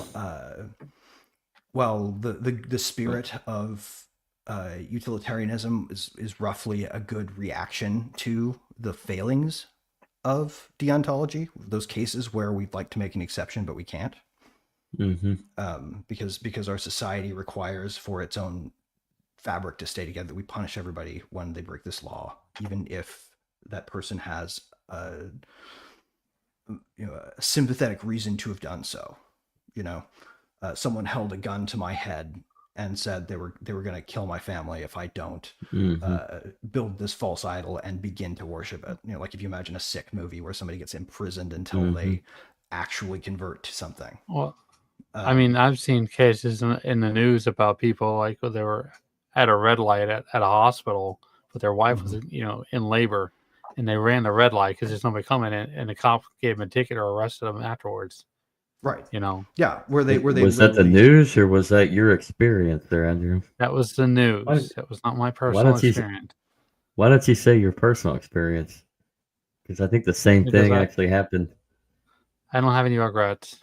[SPEAKER 3] the spirit of utilitarianism is roughly a good reaction to the failings of deontology, those cases where we'd like to make an exception but we can't,
[SPEAKER 2] Hmm.
[SPEAKER 3] because our society requires for its own fabric to stay together that we punish everybody when they break this law, even if that person has a sympathetic reason to have done so. you know Someone held a gun to my head and said they were going to kill my family if I don't
[SPEAKER 2] Mm-hmm.
[SPEAKER 3] build this false idol and begin to worship it. You know, like if you imagine a sick movie where somebody gets imprisoned until
[SPEAKER 2] Mm-hmm.
[SPEAKER 3] they actually convert to something.
[SPEAKER 4] Well, I mean, I've seen cases in the news about people like they were at a red light at a hospital, but their wife was, in labor, and they ran the red light because there's nobody coming in, and the cop gave them a ticket or arrested them afterwards.
[SPEAKER 3] Right.
[SPEAKER 4] You know,
[SPEAKER 3] Yeah. Where they
[SPEAKER 2] Was that the
[SPEAKER 3] literally.
[SPEAKER 2] news or was that your experience there, Andrew?
[SPEAKER 4] that was the
[SPEAKER 2] Why,
[SPEAKER 4] news. That was not my
[SPEAKER 2] why
[SPEAKER 4] personal
[SPEAKER 2] don't you
[SPEAKER 4] experience
[SPEAKER 2] why don't you say your personal experience? Because I think the same
[SPEAKER 4] because
[SPEAKER 2] thing
[SPEAKER 4] I
[SPEAKER 2] actually happened.
[SPEAKER 4] I don't have any regrets.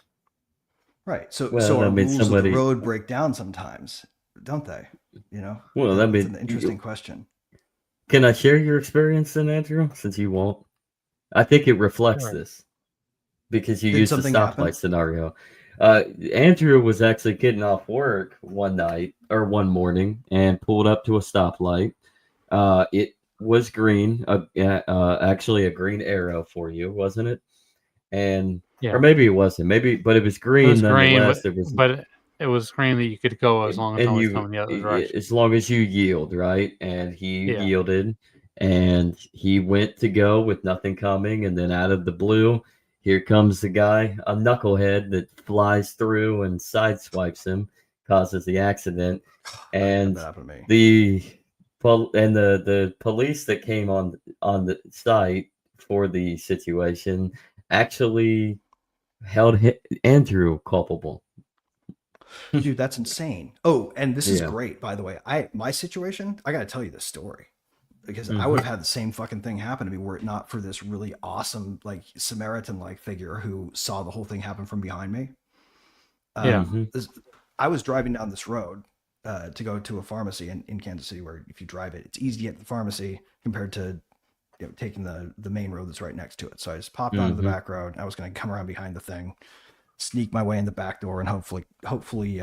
[SPEAKER 3] Right. So
[SPEAKER 2] Well, I
[SPEAKER 3] our
[SPEAKER 2] mean,
[SPEAKER 3] rules of the
[SPEAKER 2] somebody.
[SPEAKER 3] road break down sometimes, don't they? You know,
[SPEAKER 2] Well, I
[SPEAKER 3] it's
[SPEAKER 2] mean,
[SPEAKER 3] an interesting question.
[SPEAKER 2] can I share your experience then, Andrew? Since you won't, I think it reflects
[SPEAKER 4] Sure.
[SPEAKER 2] this because you
[SPEAKER 3] Did
[SPEAKER 2] used the
[SPEAKER 3] something happen?
[SPEAKER 2] stoplight scenario. Andrew was actually getting off work one night or one morning and pulled up to a stoplight. It was green, actually a green arrow for you, wasn't it? And or
[SPEAKER 4] Yeah,
[SPEAKER 2] maybe it wasn't. Maybe, but it was
[SPEAKER 4] it
[SPEAKER 2] green
[SPEAKER 4] was green,
[SPEAKER 2] nonetheless. It was,
[SPEAKER 4] but it was green that you could go as long as
[SPEAKER 2] and
[SPEAKER 4] nobody's
[SPEAKER 2] you,
[SPEAKER 4] coming the other direction.
[SPEAKER 2] as long as you yield, right? And he
[SPEAKER 4] Yeah,
[SPEAKER 2] yielded, and he went to go with nothing coming, and then out of the blue, here comes the guy, a knucklehead that flies through and sideswipes him, causes the accident,
[SPEAKER 3] I've had
[SPEAKER 2] and
[SPEAKER 3] that happen to me.
[SPEAKER 2] the police that came on the site for the situation actually held Andrew culpable.
[SPEAKER 3] Dude, that's insane. Oh, and this is
[SPEAKER 2] Yeah.
[SPEAKER 3] great, by the way. My situation, I gotta tell you this story. Because I would
[SPEAKER 2] Hmm.
[SPEAKER 3] have had the same fucking thing happen to me were it not for this really awesome, like Samaritan like figure who saw the whole thing happen from behind me.
[SPEAKER 4] yeah,
[SPEAKER 2] Hmm.
[SPEAKER 3] I was driving down this road to go to a pharmacy in Kansas City where if you drive it, it's easy to get to the pharmacy compared to taking the main road that's right next to it. So I just popped onto the
[SPEAKER 2] Hmm.
[SPEAKER 3] back road. I was going to come around behind the thing, sneak my way in the back door, and hopefully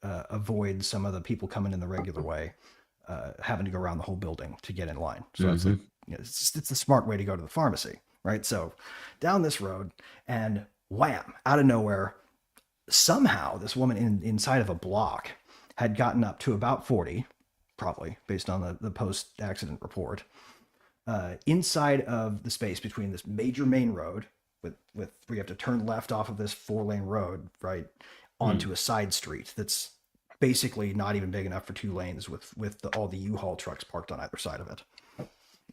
[SPEAKER 3] avoid some of the people coming in the regular way, having to go around the whole building to get in line. So that's
[SPEAKER 2] Hmm.
[SPEAKER 3] like it's the smart way to go to the pharmacy, right? So down this road, and wham, out of nowhere, somehow this woman inside of a block had gotten up to about 40, probably based on the post accident report, inside of the space between this major main road with where you have to turn left off of this 4-lane road right onto a side street that's basically not even big enough for 2 lanes with all the U-Haul trucks parked on either side of it.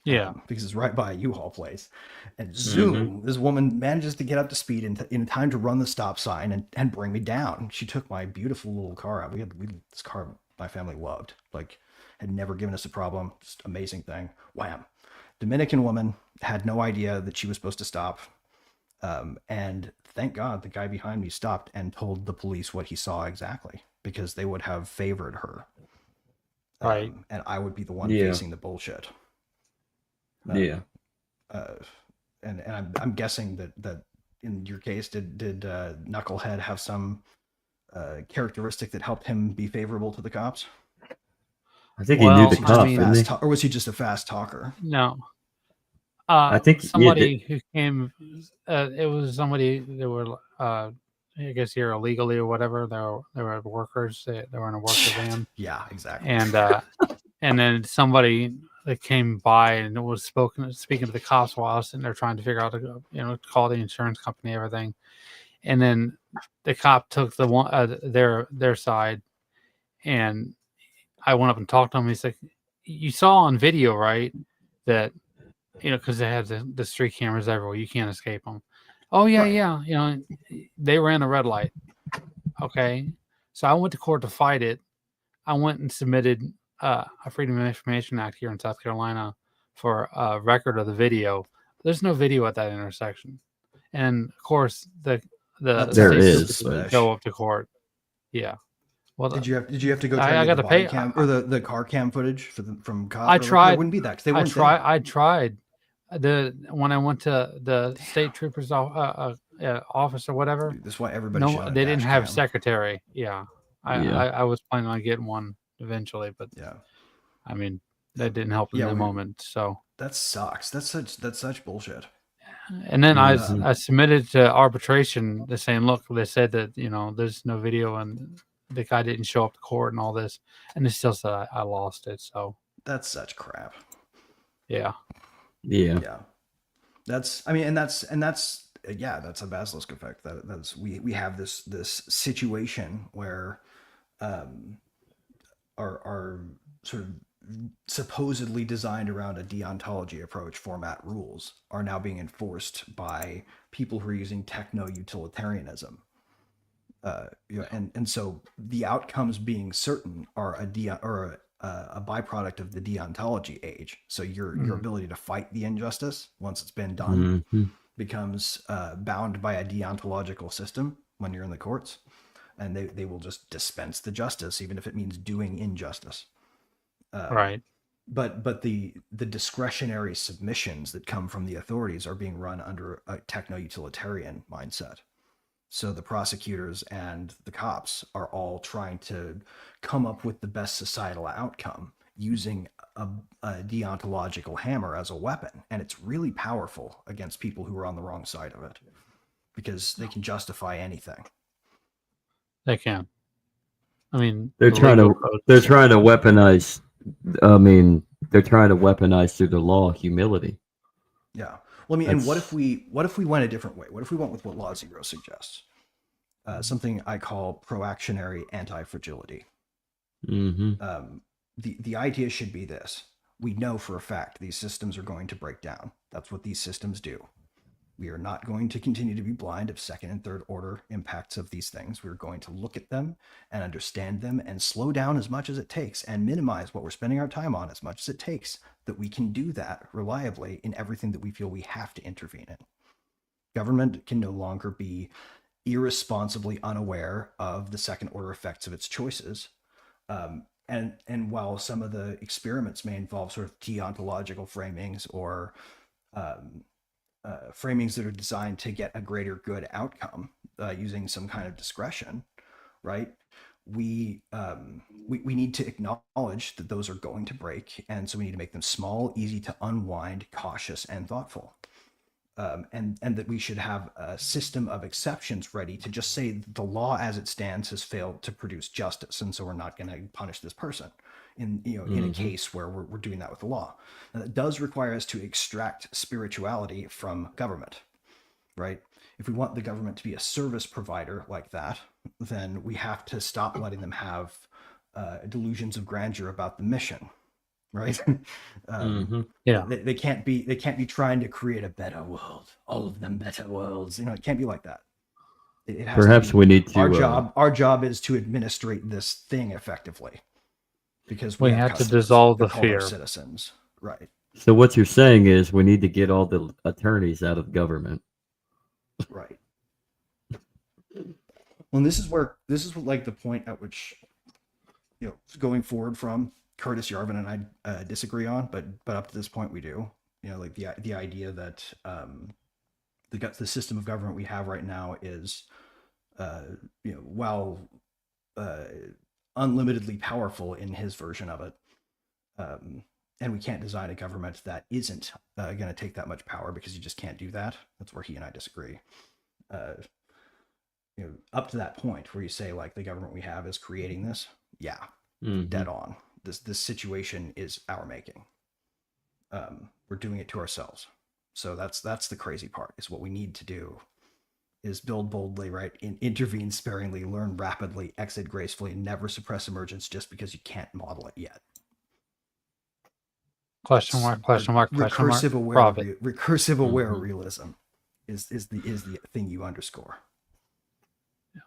[SPEAKER 4] yeah.
[SPEAKER 3] Because it's right by a U-Haul place. And
[SPEAKER 2] Hmm.
[SPEAKER 3] zoom, this woman manages to get up to speed in time to run the stop sign and bring me down. She took my beautiful little car out. This car my family loved, like had never given us a problem. Just amazing thing. Wham. Dominican woman had no idea that she was supposed to stop. And thank God the guy behind me stopped and told the police what he saw exactly because they would have favored her.
[SPEAKER 4] Right.
[SPEAKER 3] And I would be the one
[SPEAKER 2] Yeah.
[SPEAKER 3] facing the bullshit.
[SPEAKER 2] Yeah.
[SPEAKER 3] uh, and I'm guessing that in your case, did Knucklehead have some characteristic that helped him be favorable to the cops?
[SPEAKER 2] I think he knew
[SPEAKER 4] Well,
[SPEAKER 2] the
[SPEAKER 3] Was he just
[SPEAKER 4] I
[SPEAKER 3] a
[SPEAKER 2] cop,
[SPEAKER 4] mean,
[SPEAKER 2] didn't he?
[SPEAKER 3] or was he just a fast talker?
[SPEAKER 4] no.
[SPEAKER 2] I think yeah.
[SPEAKER 4] Somebody who came, it was somebody that were, I guess here illegally or whatever. They were workers. They were in a worker
[SPEAKER 3] Shit.
[SPEAKER 4] van,
[SPEAKER 3] Yeah, exactly.
[SPEAKER 4] and then somebody that came by and was speaking to the cops while I was sitting there trying to figure out, call the insurance company, everything, and then the cop took the one their side, and I went up and talked to him. He's like, "You saw on video, right? That." Because they have the street cameras everywhere. You can't escape them. Oh, yeah,
[SPEAKER 3] Right.
[SPEAKER 4] yeah. They ran a red light. Okay. So I went to court to fight it. I went and submitted a Freedom of Information Act here in South Carolina for a record of the video. There's no video at that intersection. And of course, the
[SPEAKER 3] That's
[SPEAKER 2] There
[SPEAKER 4] state
[SPEAKER 2] is,
[SPEAKER 4] troopers
[SPEAKER 2] but
[SPEAKER 3] suspicious.
[SPEAKER 4] go up to court. Yeah. Well,
[SPEAKER 3] Did you have to go try to
[SPEAKER 4] I
[SPEAKER 3] get
[SPEAKER 4] got
[SPEAKER 3] the
[SPEAKER 4] to
[SPEAKER 3] body
[SPEAKER 4] pay.
[SPEAKER 3] cam or the car cam footage from cop?
[SPEAKER 4] I
[SPEAKER 3] Or like, no, it
[SPEAKER 4] tried.
[SPEAKER 3] wouldn't be that because they weren't there.
[SPEAKER 4] I tried. When I went to the state troopers office or whatever,
[SPEAKER 3] Dude, that's why everybody should
[SPEAKER 4] no,
[SPEAKER 3] own a
[SPEAKER 4] they didn't
[SPEAKER 3] dash
[SPEAKER 4] have
[SPEAKER 3] cam.
[SPEAKER 4] secretary. Yeah,
[SPEAKER 2] yeah.
[SPEAKER 4] I was planning on getting one eventually, but
[SPEAKER 3] Yeah.
[SPEAKER 4] I mean that didn't help in
[SPEAKER 3] Yeah,
[SPEAKER 4] the moment. So,
[SPEAKER 3] that sucks. That's such bullshit.
[SPEAKER 4] and then
[SPEAKER 2] Mhm.
[SPEAKER 4] I submitted to arbitration. They're saying, look, they said that there's no video, and the guy didn't show up to court and all this, and it still said I lost it. So
[SPEAKER 3] That's such crap.
[SPEAKER 4] yeah,
[SPEAKER 2] Yeah.
[SPEAKER 3] Yeah. That's, I mean, that's yeah, that's a basilisk effect. That's we have this situation where our sort of supposedly designed around a deontology approach format rules are now being enforced by people who are using techno utilitarianism. And so the outcomes being certain are a byproduct of the deontology age. So your ability to fight the injustice once it's been done becomes bound by a deontological system when you're in the courts, and they will just dispense the justice even if it means doing injustice.
[SPEAKER 4] right.
[SPEAKER 3] But the discretionary submissions that come from the authorities are being run under a techno utilitarian mindset. So the prosecutors and the cops are all trying to come up with the best societal outcome using a deontological hammer as a weapon. And it's really powerful against people who are on the wrong side of it because they can justify anything.
[SPEAKER 4] They can. I mean,
[SPEAKER 2] They're
[SPEAKER 4] the
[SPEAKER 2] trying
[SPEAKER 4] legal
[SPEAKER 2] to
[SPEAKER 4] code
[SPEAKER 2] they're
[SPEAKER 4] says-
[SPEAKER 2] trying to weaponize. I mean, they're trying to weaponize through the law humility.
[SPEAKER 3] Yeah. Well, I mean, and what
[SPEAKER 2] That's-
[SPEAKER 3] if we went a different way? What if we went with what Law Zero suggests? Something I call proactionary anti-fragility. The idea should be this: we know for a fact these systems are going to break down. That's what these systems do. We are not going to continue to be blind of second and third order impacts of these things. We're going to look at them and understand them and slow down as much as it takes and minimize what we're spending our time on as much as it takes, that we can do that reliably in everything that we feel we have to intervene in. Government can no longer be irresponsibly unaware of the second order effects of its choices. And while some of the experiments may involve sort of deontological framings or framings that are designed to get a greater good outcome using some kind of discretion, right? We need to acknowledge that those are going to break, and so we need to make them small, easy to unwind, cautious, and thoughtful. And that we should have a system of exceptions ready to just say the law as it stands has failed to produce justice, and so we're not going to punish this person in a case where we're doing that with the law. Now, that does require us to extract spirituality from government, right? If we want the government to be a service provider like that, then we have to stop letting them have delusions of grandeur about the mission, right?
[SPEAKER 4] Yeah.
[SPEAKER 3] They can't be trying to create a better world, all of them better worlds. It can't be like that. It has
[SPEAKER 2] Perhaps
[SPEAKER 3] to be,
[SPEAKER 2] we need to.
[SPEAKER 3] our job is to administrate this thing effectively, because
[SPEAKER 4] We
[SPEAKER 3] have
[SPEAKER 4] have to
[SPEAKER 3] customers.
[SPEAKER 4] dissolve
[SPEAKER 3] They're
[SPEAKER 4] the
[SPEAKER 3] called our
[SPEAKER 4] fear.
[SPEAKER 3] citizens, right?
[SPEAKER 2] So what you're saying is we need to get all the attorneys out of government.
[SPEAKER 3] Right. Well, and this is like the point at which, going forward from Curtis Yarvin and I disagree on, but up to this point we do. Like the idea that the system of government we have right now is, while unlimitedly powerful in his version of it, and we can't design a government that isn't going to take that much power, because you just can't do that. That's where he and I disagree. Up to that point where you say like the government we have is creating this, yeah, dead on. This situation is our making. We're doing it to ourselves. So that's the crazy part. Is what we need to do is build boldly, right? Intervene sparingly, learn rapidly, exit gracefully, never suppress emergence just because you can't model it yet.
[SPEAKER 4] Question mark, question mark, question mark.
[SPEAKER 3] Recursive aware,
[SPEAKER 4] Profit.
[SPEAKER 3] recursive aware realism is the thing you underscore.
[SPEAKER 4] Yeah.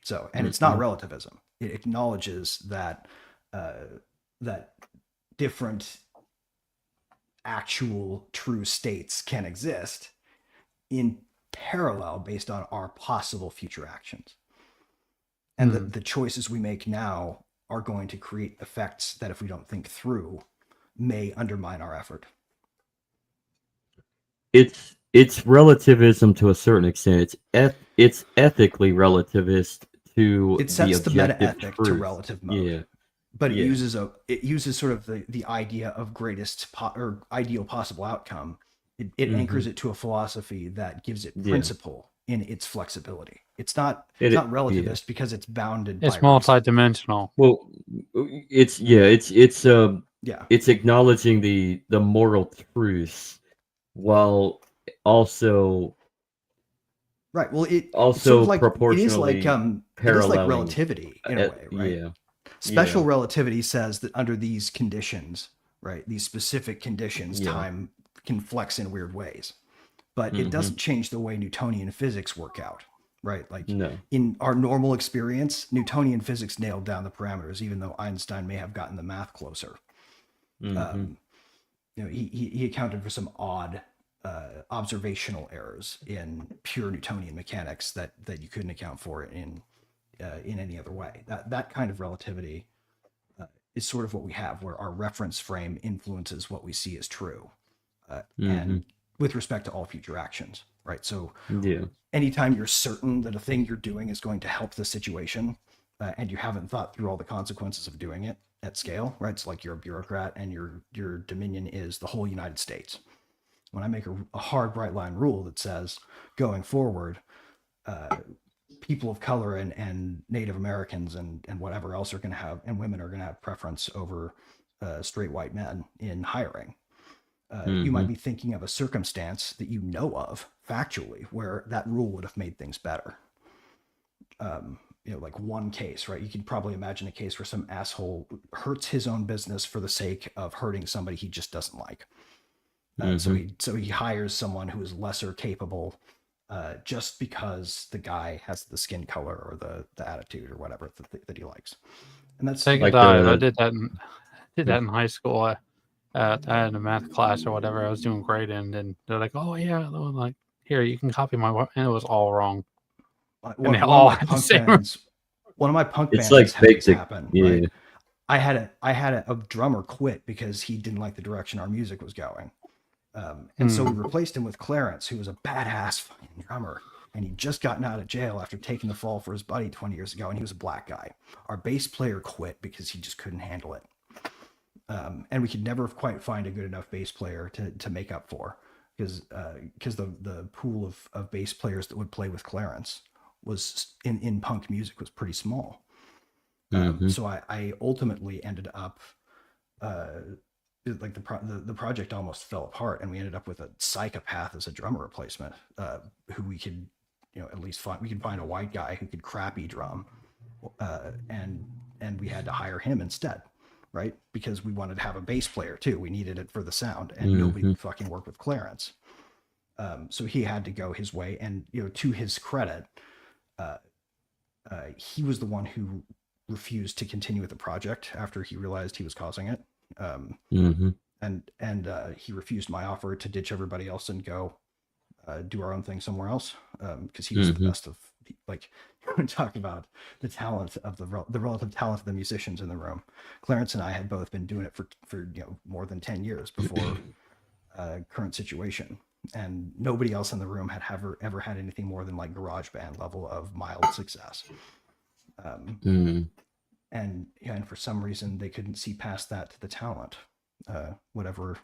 [SPEAKER 3] So, and it's not relativism. It acknowledges that that different actual true states can exist in parallel based on our possible future actions. And the choices we make now are going to create effects that, if we don't think through, may undermine our effort.
[SPEAKER 2] It's relativism to a certain extent. It's ethically relativist to
[SPEAKER 3] It sets the meta
[SPEAKER 2] objective
[SPEAKER 3] ethic
[SPEAKER 2] truth.
[SPEAKER 3] to relative mode.
[SPEAKER 2] Yeah.
[SPEAKER 3] But it
[SPEAKER 2] Yeah.
[SPEAKER 3] uses sort of the idea of greatest or ideal possible outcome. It anchors it to a philosophy that gives it principle in its flexibility. It's not
[SPEAKER 2] It,
[SPEAKER 3] not
[SPEAKER 2] yeah.
[SPEAKER 3] relativist because it's bounded
[SPEAKER 4] It's
[SPEAKER 3] by reason.
[SPEAKER 4] multidimensional.
[SPEAKER 2] Well, it's
[SPEAKER 3] Yeah.
[SPEAKER 2] it's acknowledging the moral truths while also
[SPEAKER 3] Right. Well, it's sort of like
[SPEAKER 2] proportionally
[SPEAKER 3] it is like
[SPEAKER 2] paralleling.
[SPEAKER 3] relativity in a way, right?
[SPEAKER 2] Yeah,
[SPEAKER 3] Special
[SPEAKER 2] yeah,
[SPEAKER 3] relativity says that under these conditions, right, these specific conditions,
[SPEAKER 2] yeah.
[SPEAKER 3] time can flex in weird ways. But it
[SPEAKER 2] Hmm.
[SPEAKER 3] doesn't change the way Newtonian physics work out, right? Like
[SPEAKER 2] No.
[SPEAKER 3] in our normal experience, Newtonian physics nailed down the parameters, even though Einstein may have gotten the math closer.
[SPEAKER 2] Hmm.
[SPEAKER 3] Um, he accounted for some odd observational errors in pure Newtonian mechanics that you couldn't account for in any other way. That kind of relativity is sort of what we have, where our reference frame influences what we see as true, and with respect to all future actions, right? So
[SPEAKER 2] Yeah.
[SPEAKER 3] anytime you're certain that a thing you're doing is going to help the situation, and you haven't thought through all the consequences of doing it at scale, right? It's like you're a bureaucrat and your dominion is the whole United States. When I make a hard bright line rule that says going forward, people of color and Native Americans and whatever else are going to have, and women are going to have preference over straight white men in hiring. You might be thinking of a circumstance that you know of factually where that rule would have made things better. Like one case, right? You can probably imagine a case where some asshole hurts his own business for the sake of hurting somebody he just doesn't like. So he hires someone who is lesser capable, just because the guy has the skin color or the attitude or whatever that he likes. And that's
[SPEAKER 4] Take a
[SPEAKER 2] Like
[SPEAKER 4] dive. I
[SPEAKER 2] the
[SPEAKER 4] did that in high school. I had a math class or whatever. I was doing great in, and they're like, "Oh yeah," they were like, "Here, you can copy my work," and it was all wrong. And they
[SPEAKER 3] one of
[SPEAKER 4] all
[SPEAKER 3] my
[SPEAKER 4] had the
[SPEAKER 3] punk
[SPEAKER 4] same.
[SPEAKER 3] bands. One of my punk
[SPEAKER 2] it's
[SPEAKER 3] bands has
[SPEAKER 2] like
[SPEAKER 3] had this
[SPEAKER 2] basic.
[SPEAKER 3] happen,
[SPEAKER 2] Yeah.
[SPEAKER 3] right? I had a drummer quit because he didn't like the direction our music was going. And so we replaced him with Clarence, who was a badass fucking drummer. And he'd just gotten out of jail after taking the fall for his buddy 20 years ago. And he was a black guy. Our bass player quit because he just couldn't handle it. And we could never quite find a good enough bass player to make up for, because the pool of bass players that would play with Clarence was in punk music was pretty small. So I ultimately ended up like the project almost fell apart, and we ended up with a psychopath as a drummer replacement, who we could at least find a white guy who could crappy drum, and we had to hire him instead, right? Because we wanted to have a bass player too. We needed it for the sound, and nobody would fucking work with Clarence. So he had to go his way, and to his credit, he was the one who refused to continue with the project after he realized he was causing it. And he refused my offer to ditch everybody else and go do our own thing somewhere else, because he was the best of, like, when talk about the talent of the relative talent of the musicians in the room. Clarence and I had both been doing it for more than 10 years before current situation, and nobody else in the room had ever had anything more than like garage band level of mild success. And for some reason they couldn't see past that to the talent, whatever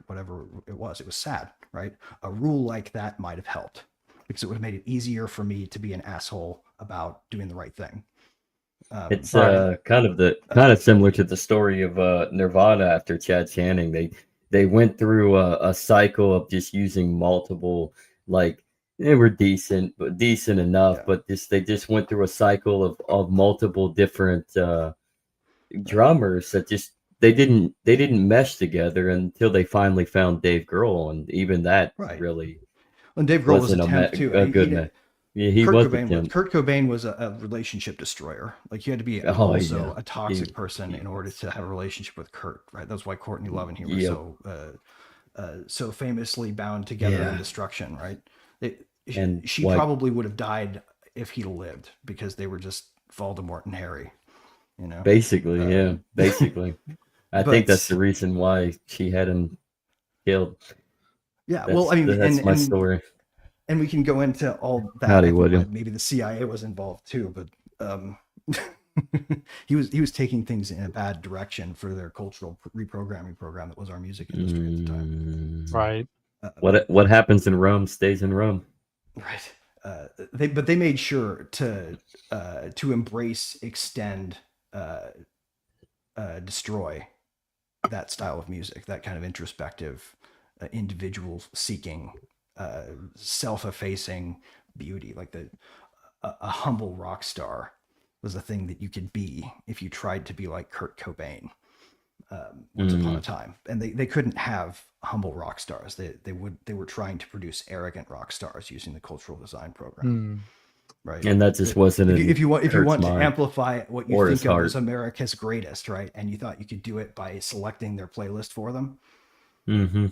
[SPEAKER 3] it was. It was sad, right? A rule like that might have helped, because it would have made it easier for me to be an asshole about doing the right thing.
[SPEAKER 2] It's kind of similar to the story of Nirvana after Chad Channing. They went through a cycle of just using multiple, like, they were decent enough, but they just went through a cycle of multiple different drummers that just they didn't mesh together until they finally found Dave Grohl, and even that really
[SPEAKER 3] And Dave Grohl was a
[SPEAKER 2] wasn't
[SPEAKER 3] temp too.
[SPEAKER 2] a good match. Yeah, he
[SPEAKER 3] Kurt
[SPEAKER 2] was
[SPEAKER 3] Cobain,
[SPEAKER 2] the temp.
[SPEAKER 3] Kurt Cobain was a relationship destroyer. Like, you had to be also a toxic person in order to have a relationship with Kurt, right? That's why Courtney Love and he were so famously bound together in destruction, right? She probably would have died if he'd lived, because they were just Voldemort and Harry,
[SPEAKER 2] Basically. I think that's the reason why she had him killed.
[SPEAKER 3] Yeah, well, I mean,
[SPEAKER 2] that's my story.
[SPEAKER 3] And we can go into all that.
[SPEAKER 2] Howdy, William.
[SPEAKER 3] Maybe the CIA was involved too, but he was taking things in a bad direction for their cultural reprogramming program that was our music industry at the time.
[SPEAKER 4] Right.
[SPEAKER 2] What happens in Rome stays in Rome.
[SPEAKER 3] Right. they made sure to embrace, extend, destroy that style of music, that kind of introspective, individual seeking, self-effacing beauty. Like a humble rock star was a thing that you could be if you tried to be like Kurt Cobain. Once upon a time, and they couldn't have humble rock stars. They were trying to produce arrogant rock stars using the cultural design program, right?
[SPEAKER 2] And that just wasn't
[SPEAKER 3] if you want
[SPEAKER 2] Kurt's
[SPEAKER 3] to
[SPEAKER 2] mind
[SPEAKER 3] amplify what you
[SPEAKER 2] or
[SPEAKER 3] think
[SPEAKER 2] his
[SPEAKER 3] of
[SPEAKER 2] heart.
[SPEAKER 3] as America's greatest, right? And you thought you could do it by selecting their playlist for them.
[SPEAKER 2] Mm-hmm.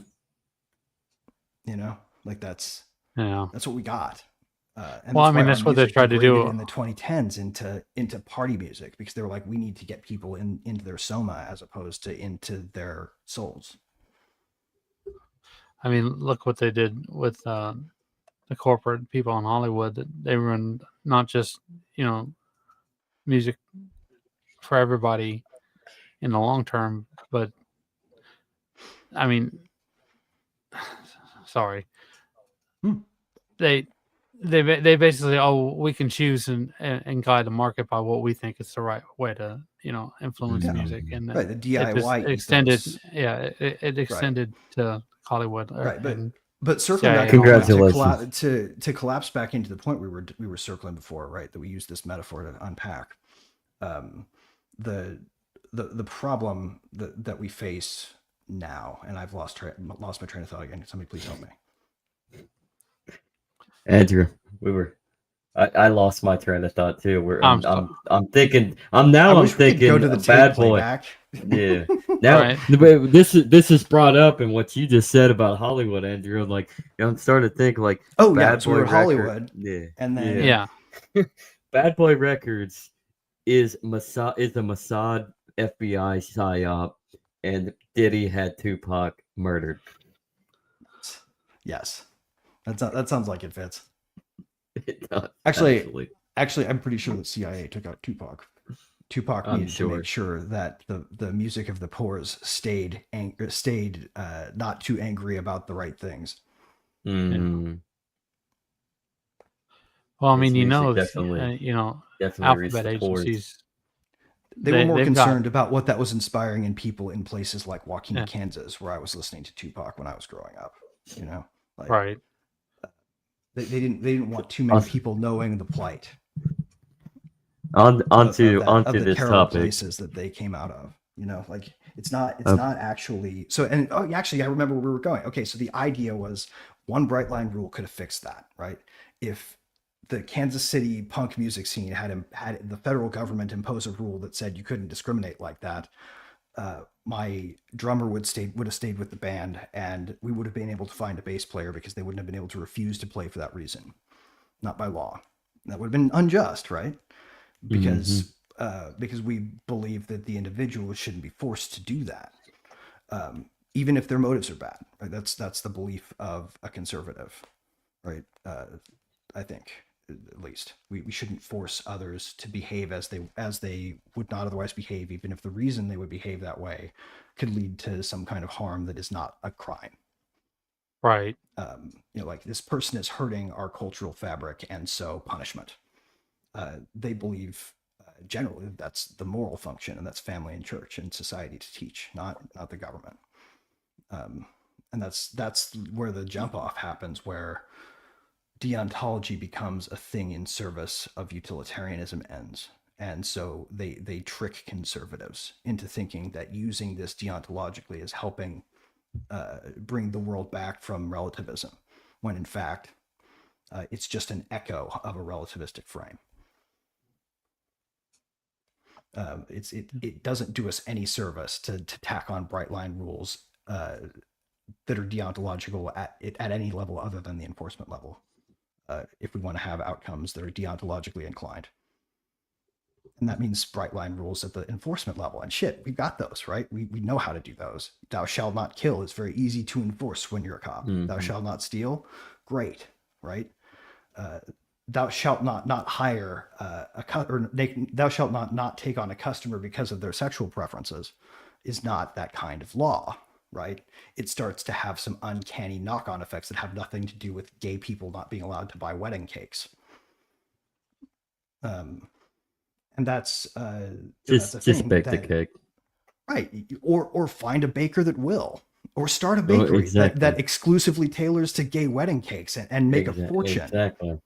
[SPEAKER 3] You know, like that's
[SPEAKER 4] Yeah.
[SPEAKER 3] what we got. And
[SPEAKER 4] Well, I mean,
[SPEAKER 3] why
[SPEAKER 4] that's
[SPEAKER 3] our
[SPEAKER 4] what they
[SPEAKER 3] music
[SPEAKER 4] tried to do.
[SPEAKER 3] degraded in the 2010s into party music, because they were like, we need to get people into their soma as opposed to into their souls.
[SPEAKER 4] I mean, look what they did with the corporate people in Hollywood. They ruined not just, music for everybody in the long term, but I mean, sorry, they basically, we can choose and guide the market by what we think is the right way to influence
[SPEAKER 3] Yeah.
[SPEAKER 4] music, and
[SPEAKER 3] Right, the
[SPEAKER 4] it
[SPEAKER 3] DIY
[SPEAKER 4] just extended.
[SPEAKER 3] ethos.
[SPEAKER 4] Yeah, it extended to Hollywood,
[SPEAKER 3] Right,
[SPEAKER 4] and
[SPEAKER 3] but circling
[SPEAKER 4] CIA
[SPEAKER 3] back
[SPEAKER 4] and all that.
[SPEAKER 2] Congratulations.
[SPEAKER 3] to collapse back into the point we were circling before, right? That we used this metaphor to unpack the problem that we face now. And I've lost my train of thought again. Somebody please help me.
[SPEAKER 2] Andrew, I lost my train of thought too. I'm thinking.
[SPEAKER 3] I
[SPEAKER 2] I'm
[SPEAKER 3] wish we could
[SPEAKER 2] thinking
[SPEAKER 3] go to the
[SPEAKER 2] Bad
[SPEAKER 3] tape
[SPEAKER 2] Boy.
[SPEAKER 3] playback.
[SPEAKER 2] Yeah. Now
[SPEAKER 4] Right.
[SPEAKER 2] this is brought up in what you just said about Hollywood, Andrew. Like I'm starting to think like
[SPEAKER 3] Oh yeah,
[SPEAKER 2] Bad
[SPEAKER 3] so we were
[SPEAKER 2] Boy
[SPEAKER 3] at Hollywood,
[SPEAKER 2] Yeah.
[SPEAKER 3] and then
[SPEAKER 4] Yeah.
[SPEAKER 2] Bad Boy Records is the Mossad FBI psyop, and Diddy had Tupac murdered.
[SPEAKER 3] yes, that sounds like it fits.
[SPEAKER 2] It does,
[SPEAKER 3] Actually, I'm pretty sure the CIA took out Tupac. Tupac
[SPEAKER 2] I'm
[SPEAKER 3] needed to make sure that the music of the poors stayed not too angry about the right things.
[SPEAKER 2] Mm.
[SPEAKER 4] Well, I
[SPEAKER 2] His
[SPEAKER 4] mean,
[SPEAKER 2] music
[SPEAKER 4] definitely
[SPEAKER 2] reached
[SPEAKER 4] alphabet
[SPEAKER 2] the poors.
[SPEAKER 4] agencies.
[SPEAKER 3] They were more
[SPEAKER 4] they've
[SPEAKER 3] concerned about what that was inspiring in people in places like Joaquin,
[SPEAKER 4] Yeah.
[SPEAKER 3] Kansas, where I was listening to Tupac when I was growing up. Like,
[SPEAKER 4] Right.
[SPEAKER 3] They didn't want too many people knowing the plight.
[SPEAKER 2] Onto
[SPEAKER 3] of the
[SPEAKER 2] this
[SPEAKER 3] terrible
[SPEAKER 2] topic.
[SPEAKER 3] places that they came out of. Like it's not actually so. And actually, I remember where we were going. Okay, so the idea was one bright line rule could have fixed that, right? If the Kansas City punk music scene had the federal government impose a rule that said you couldn't discriminate like that, my drummer would have stayed with the band, and we would have been able to find a bass player because they wouldn't have been able to refuse to play for that reason, not by law. That would have been unjust, right? Because we believe that the individual shouldn't be forced to do that, even if their motives are bad. Right? That's the belief of a conservative, right? I think, at least we shouldn't force others to behave as they would not otherwise behave, even if the reason they would behave that way could lead to some kind of harm that is not a crime.
[SPEAKER 4] Right.
[SPEAKER 3] Like this person is hurting our cultural fabric, and so punishment. They believe generally that's the moral function, and that's family and church and society to teach, not the government. And that's where the jump off happens, where deontology becomes a thing in service of utilitarianism ends. And so they trick conservatives into thinking that using this deontologically is helping bring the world back from relativism, when in fact it's just an echo of a relativistic frame. It doesn't do us any service to tack on bright line rules that are deontological at any level other than the enforcement level, if we want to have outcomes that are deontologically inclined. And that means bright line rules at the enforcement level. And shit, we've got those, right? We know how to do those. Thou shalt not kill is very easy to enforce when you're a cop. Thou shalt not steal, great, right? Thou shalt not hire thou shalt not take on a customer because of their sexual preferences is not that kind of law, right, it starts to have some uncanny knock-on effects that have nothing to do with gay people not being allowed to buy wedding cakes. And that's that's a
[SPEAKER 2] Just
[SPEAKER 3] thing
[SPEAKER 2] bake the
[SPEAKER 3] that,
[SPEAKER 2] cake.
[SPEAKER 3] right, or find a baker that will, or start a
[SPEAKER 2] Oh,
[SPEAKER 3] bakery
[SPEAKER 2] exactly.
[SPEAKER 3] that exclusively tailors to gay wedding cakes and make a fortune.
[SPEAKER 2] Exactly.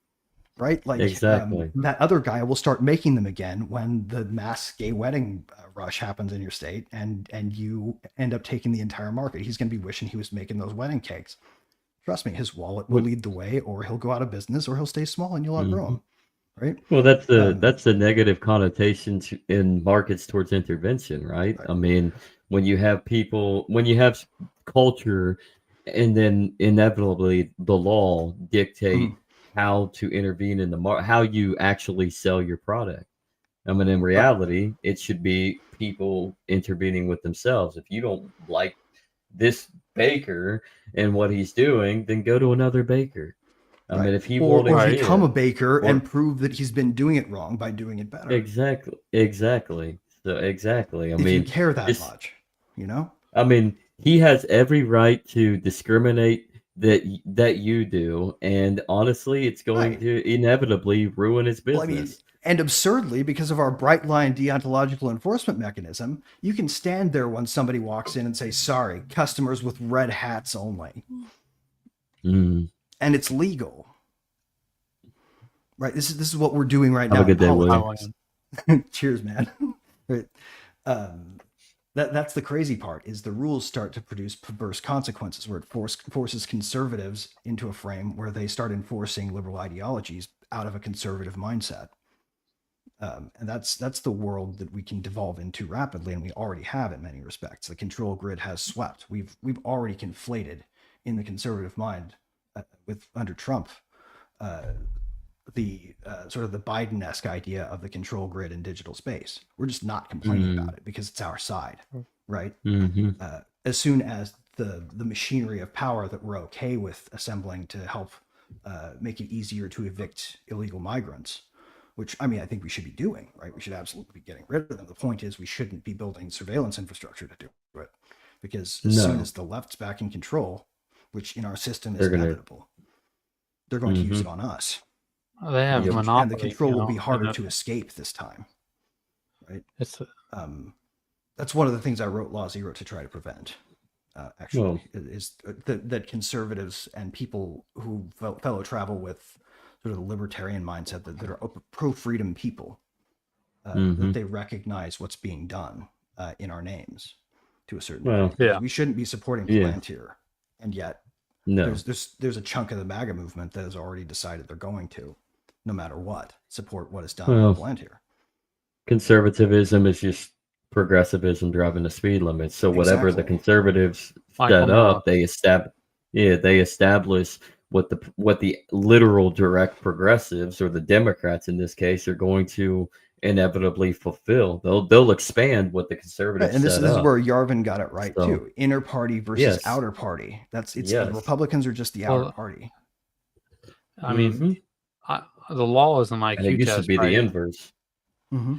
[SPEAKER 3] Right, like
[SPEAKER 2] Exactly.
[SPEAKER 3] that other guy will start making them again when the mass gay wedding rush happens in your state, and you end up taking the entire market. He's going to be wishing he was making those wedding cakes. Trust me, his wallet will
[SPEAKER 2] What-
[SPEAKER 3] lead the way, or he'll go out of business, or he'll stay small and you'll outgrow him. Right.
[SPEAKER 2] Well, that's the negative connotation in markets towards intervention, right?
[SPEAKER 3] Right.
[SPEAKER 2] I mean, when you have culture, and then inevitably the law dictate how to intervene in the how you actually sell your product. I mean, in
[SPEAKER 3] Right.
[SPEAKER 2] reality, it should be people intervening with themselves. If you don't like this baker and what he's doing, then go to another baker. I mean,
[SPEAKER 3] Right.
[SPEAKER 2] if he
[SPEAKER 3] Or
[SPEAKER 2] won't
[SPEAKER 3] become a
[SPEAKER 2] exist,
[SPEAKER 3] baker
[SPEAKER 2] or
[SPEAKER 3] and prove that he's been doing it wrong by doing it better.
[SPEAKER 2] exactly. So exactly.
[SPEAKER 3] If you care that
[SPEAKER 2] This,
[SPEAKER 3] much, you know?
[SPEAKER 2] I mean, he has every right to discriminate that you do, and honestly, it's going
[SPEAKER 3] Right.
[SPEAKER 2] to inevitably ruin his
[SPEAKER 3] Well, I mean,
[SPEAKER 2] business.
[SPEAKER 3] and absurdly, because of our bright line deontological enforcement mechanism, you can stand there when somebody walks in and say, sorry, customers with red hats only.
[SPEAKER 2] Mm.
[SPEAKER 3] And it's legal. Right. This is what we're doing right
[SPEAKER 2] Have
[SPEAKER 3] now
[SPEAKER 2] a good
[SPEAKER 3] in
[SPEAKER 2] day, William.
[SPEAKER 3] politics. Cheers, man. Right. That's the crazy part, is the rules start to produce perverse consequences where it forces conservatives into a frame where they start enforcing liberal ideologies out of a conservative mindset. And that's the world that we can devolve into rapidly, and we already have in many respects. The control grid has swept. We've already conflated in the conservative mind with under Trump the sort of the Biden-esque idea of the control grid in digital space. We're just not complaining about it because it's our side, right?
[SPEAKER 2] Mm-hmm.
[SPEAKER 3] As soon as the machinery of power that we're okay with assembling to help make it easier to evict illegal migrants, which, I mean, I think we should be doing, right? We should absolutely be getting rid of them. The point is, we shouldn't be building surveillance infrastructure to do it, because as soon
[SPEAKER 2] No.
[SPEAKER 3] as the left's back in control, which in our system is
[SPEAKER 2] They're gonna-
[SPEAKER 3] inevitable, they're going to use it on us.
[SPEAKER 4] They have monopoly,
[SPEAKER 3] And the control will be
[SPEAKER 4] you know,
[SPEAKER 3] harder
[SPEAKER 4] and
[SPEAKER 3] to escape this time, right?
[SPEAKER 4] it's
[SPEAKER 3] That's one of the things I wrote Law Zero to try to prevent. Actually,
[SPEAKER 2] Well-
[SPEAKER 3] is that conservatives and people who fellow travel with sort of the libertarian mindset that are pro freedom people, that they recognize what's being done in our names to a certain
[SPEAKER 2] Well,
[SPEAKER 3] degree.
[SPEAKER 4] yeah.
[SPEAKER 3] We shouldn't be supporting
[SPEAKER 2] Yeah.
[SPEAKER 3] Palantir, and yet
[SPEAKER 2] No.
[SPEAKER 3] there's a chunk of the MAGA movement that has already decided they're going to, no matter what, support what is done
[SPEAKER 2] Well,
[SPEAKER 3] with Palantir.
[SPEAKER 2] Conservatism is just progressivism driving the speed limit. So whatever the
[SPEAKER 3] Exactly.
[SPEAKER 2] conservatives
[SPEAKER 4] Michael
[SPEAKER 2] set
[SPEAKER 4] Moore.
[SPEAKER 2] up, they establish what the literal direct progressives, or the Democrats in this case, are going to inevitably fulfill. They'll expand what the conservatives
[SPEAKER 3] Right, and this
[SPEAKER 2] set
[SPEAKER 3] is
[SPEAKER 2] up.
[SPEAKER 3] where Yarvin got it right
[SPEAKER 2] So-
[SPEAKER 3] too. Inner party versus
[SPEAKER 2] Yes.
[SPEAKER 3] outer party. The
[SPEAKER 2] Yes.
[SPEAKER 3] Republicans are just the
[SPEAKER 4] Well,
[SPEAKER 3] outer party.
[SPEAKER 4] I mean, the law is an IQ
[SPEAKER 2] And it used
[SPEAKER 4] test,
[SPEAKER 2] to be
[SPEAKER 4] right?
[SPEAKER 2] the inverse.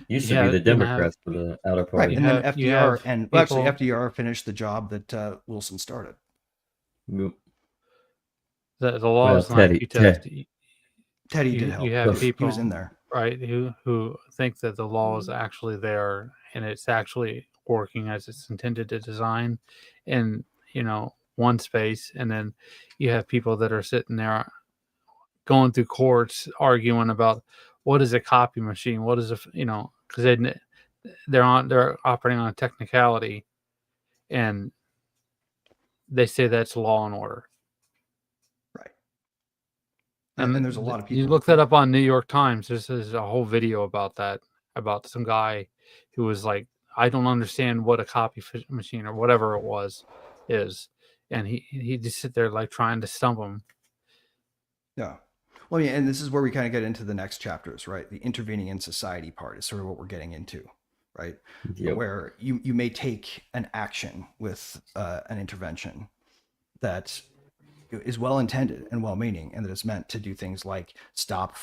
[SPEAKER 2] Used to
[SPEAKER 4] Yeah,
[SPEAKER 2] be the
[SPEAKER 4] you're gonna
[SPEAKER 2] Democrats for the outer
[SPEAKER 3] Right,
[SPEAKER 2] party.
[SPEAKER 3] and
[SPEAKER 4] You
[SPEAKER 3] then
[SPEAKER 4] have- you
[SPEAKER 3] FDR
[SPEAKER 4] have
[SPEAKER 3] and well, actually
[SPEAKER 4] people-
[SPEAKER 3] FDR finished the job that Wilson started.
[SPEAKER 2] Yep.
[SPEAKER 4] The law
[SPEAKER 2] Well,
[SPEAKER 4] is an
[SPEAKER 2] Teddy-
[SPEAKER 4] IQ test.
[SPEAKER 3] Teddy
[SPEAKER 4] You-
[SPEAKER 3] did help.
[SPEAKER 4] you have
[SPEAKER 3] He
[SPEAKER 4] people-
[SPEAKER 3] was in there.
[SPEAKER 4] Right, who think that the law is actually there and it's actually working as it's intended to design in, you know, one space, and then you have people that are sitting there going through courts arguing about what is a copy machine, what is because they're operating on a technicality, and they say that's law and order.
[SPEAKER 3] Right. And there's a lot of people.
[SPEAKER 4] You look that up on New York Times. There's a whole video about that, about some guy who was like, I don't understand what a copy machine or whatever it was is, and he just sit there like trying to stump him.
[SPEAKER 3] Yeah. Well, yeah, and this is where we kind of get into the next chapters, right? The intervening in society part is sort of what we're getting into, right?
[SPEAKER 2] Yep.
[SPEAKER 3] Where you may take an action with an intervention that is well intended and well meaning, and that is meant to do things like stop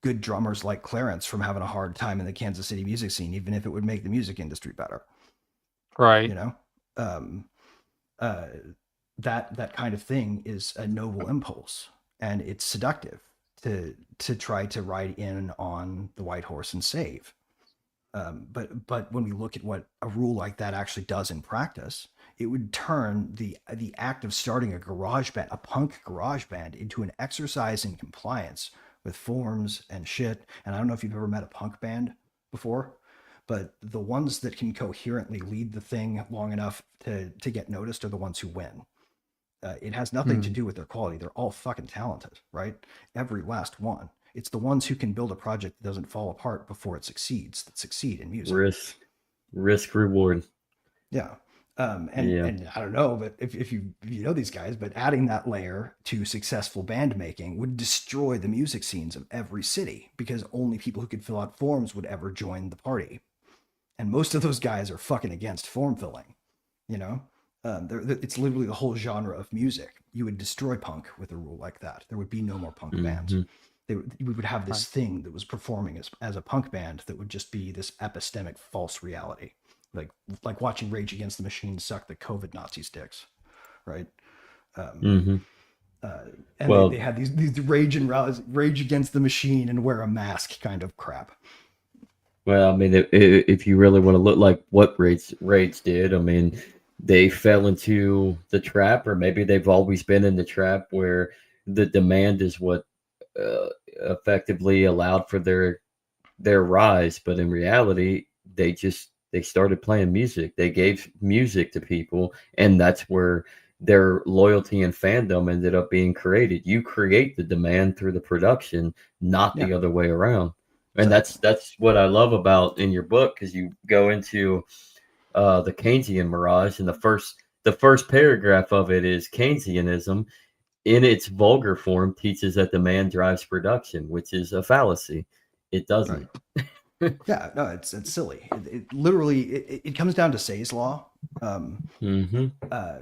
[SPEAKER 3] good drummers like Clarence from having a hard time in the Kansas City music scene, even if it would make the music industry better.
[SPEAKER 4] Right.
[SPEAKER 3] You know, that kind of thing is a noble impulse, and it's seductive to try to ride in on the white horse and save. But when we look at what a rule like that actually does in practice, it would turn the act of starting a garage band, a punk garage band, into an exercise in compliance with forms and shit. And I don't know if you've ever met a punk band before, but the ones that can coherently lead the thing long enough to get noticed are the ones who win. It has nothing to do with their quality. They're all fucking talented, right? Every last one. It's the ones who can build a project that doesn't fall apart before it succeeds that succeed in music.
[SPEAKER 2] Risk reward.
[SPEAKER 3] Yeah. And
[SPEAKER 2] Yeah.
[SPEAKER 3] and I don't know, but if you know these guys, but adding that layer to successful band making would destroy the music scenes of every city, because only people who could fill out forms would ever join the party. And most of those guys are fucking against form filling, you know? It's literally the whole genre of music. You would destroy punk with a rule like that. There would be no more punk bands. We would have this thing that was performing as a punk band that would just be this epistemic false reality, like watching Rage Against the Machine suck the COVID Nazis' dicks, right? And
[SPEAKER 2] Well,
[SPEAKER 3] they had these rage against the machine and wear a mask kind of crap.
[SPEAKER 2] Well, I mean, if you really want to look like what Raids did, I mean, they fell into the trap, or maybe they've always been in the trap where the demand is what effectively allowed for their rise. But in reality, they started playing music. They gave music to people, and that's where their loyalty and fandom ended up being created. You create the demand through the production, not the
[SPEAKER 3] Yeah.
[SPEAKER 2] other way around. And
[SPEAKER 3] Exactly.
[SPEAKER 2] that's what I love about in your book, because you go into the Keynesian mirage, and the first paragraph of it is Keynesianism in its vulgar form teaches that demand drives production, which is a fallacy. It
[SPEAKER 3] Right.
[SPEAKER 2] doesn't.
[SPEAKER 3] Yeah, no, it's silly. It literally it comes down to Say's law.
[SPEAKER 2] Mm-hmm.
[SPEAKER 3] Uh,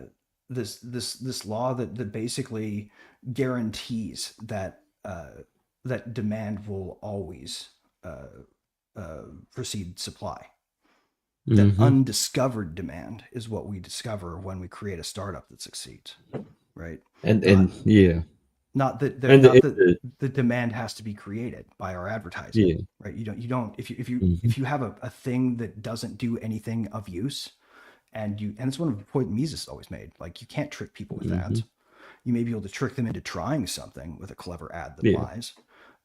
[SPEAKER 3] this law that basically guarantees that that demand will always precede supply. That
[SPEAKER 2] Mm-hmm.
[SPEAKER 3] undiscovered demand is what we discover when we create a startup that succeeds, right?
[SPEAKER 2] And
[SPEAKER 3] Not
[SPEAKER 2] yeah,
[SPEAKER 3] not that
[SPEAKER 2] and
[SPEAKER 3] not that the demand has to be created by our advertising,
[SPEAKER 2] yeah.
[SPEAKER 3] right? You don't
[SPEAKER 2] Mm-hmm.
[SPEAKER 3] if you have a thing that doesn't do anything of use, and it's one of the point Mises always made, like you can't trick people with
[SPEAKER 2] Mm-hmm.
[SPEAKER 3] ads. You may be able to trick them into trying something with a clever ad that
[SPEAKER 2] Yeah.
[SPEAKER 3] buys,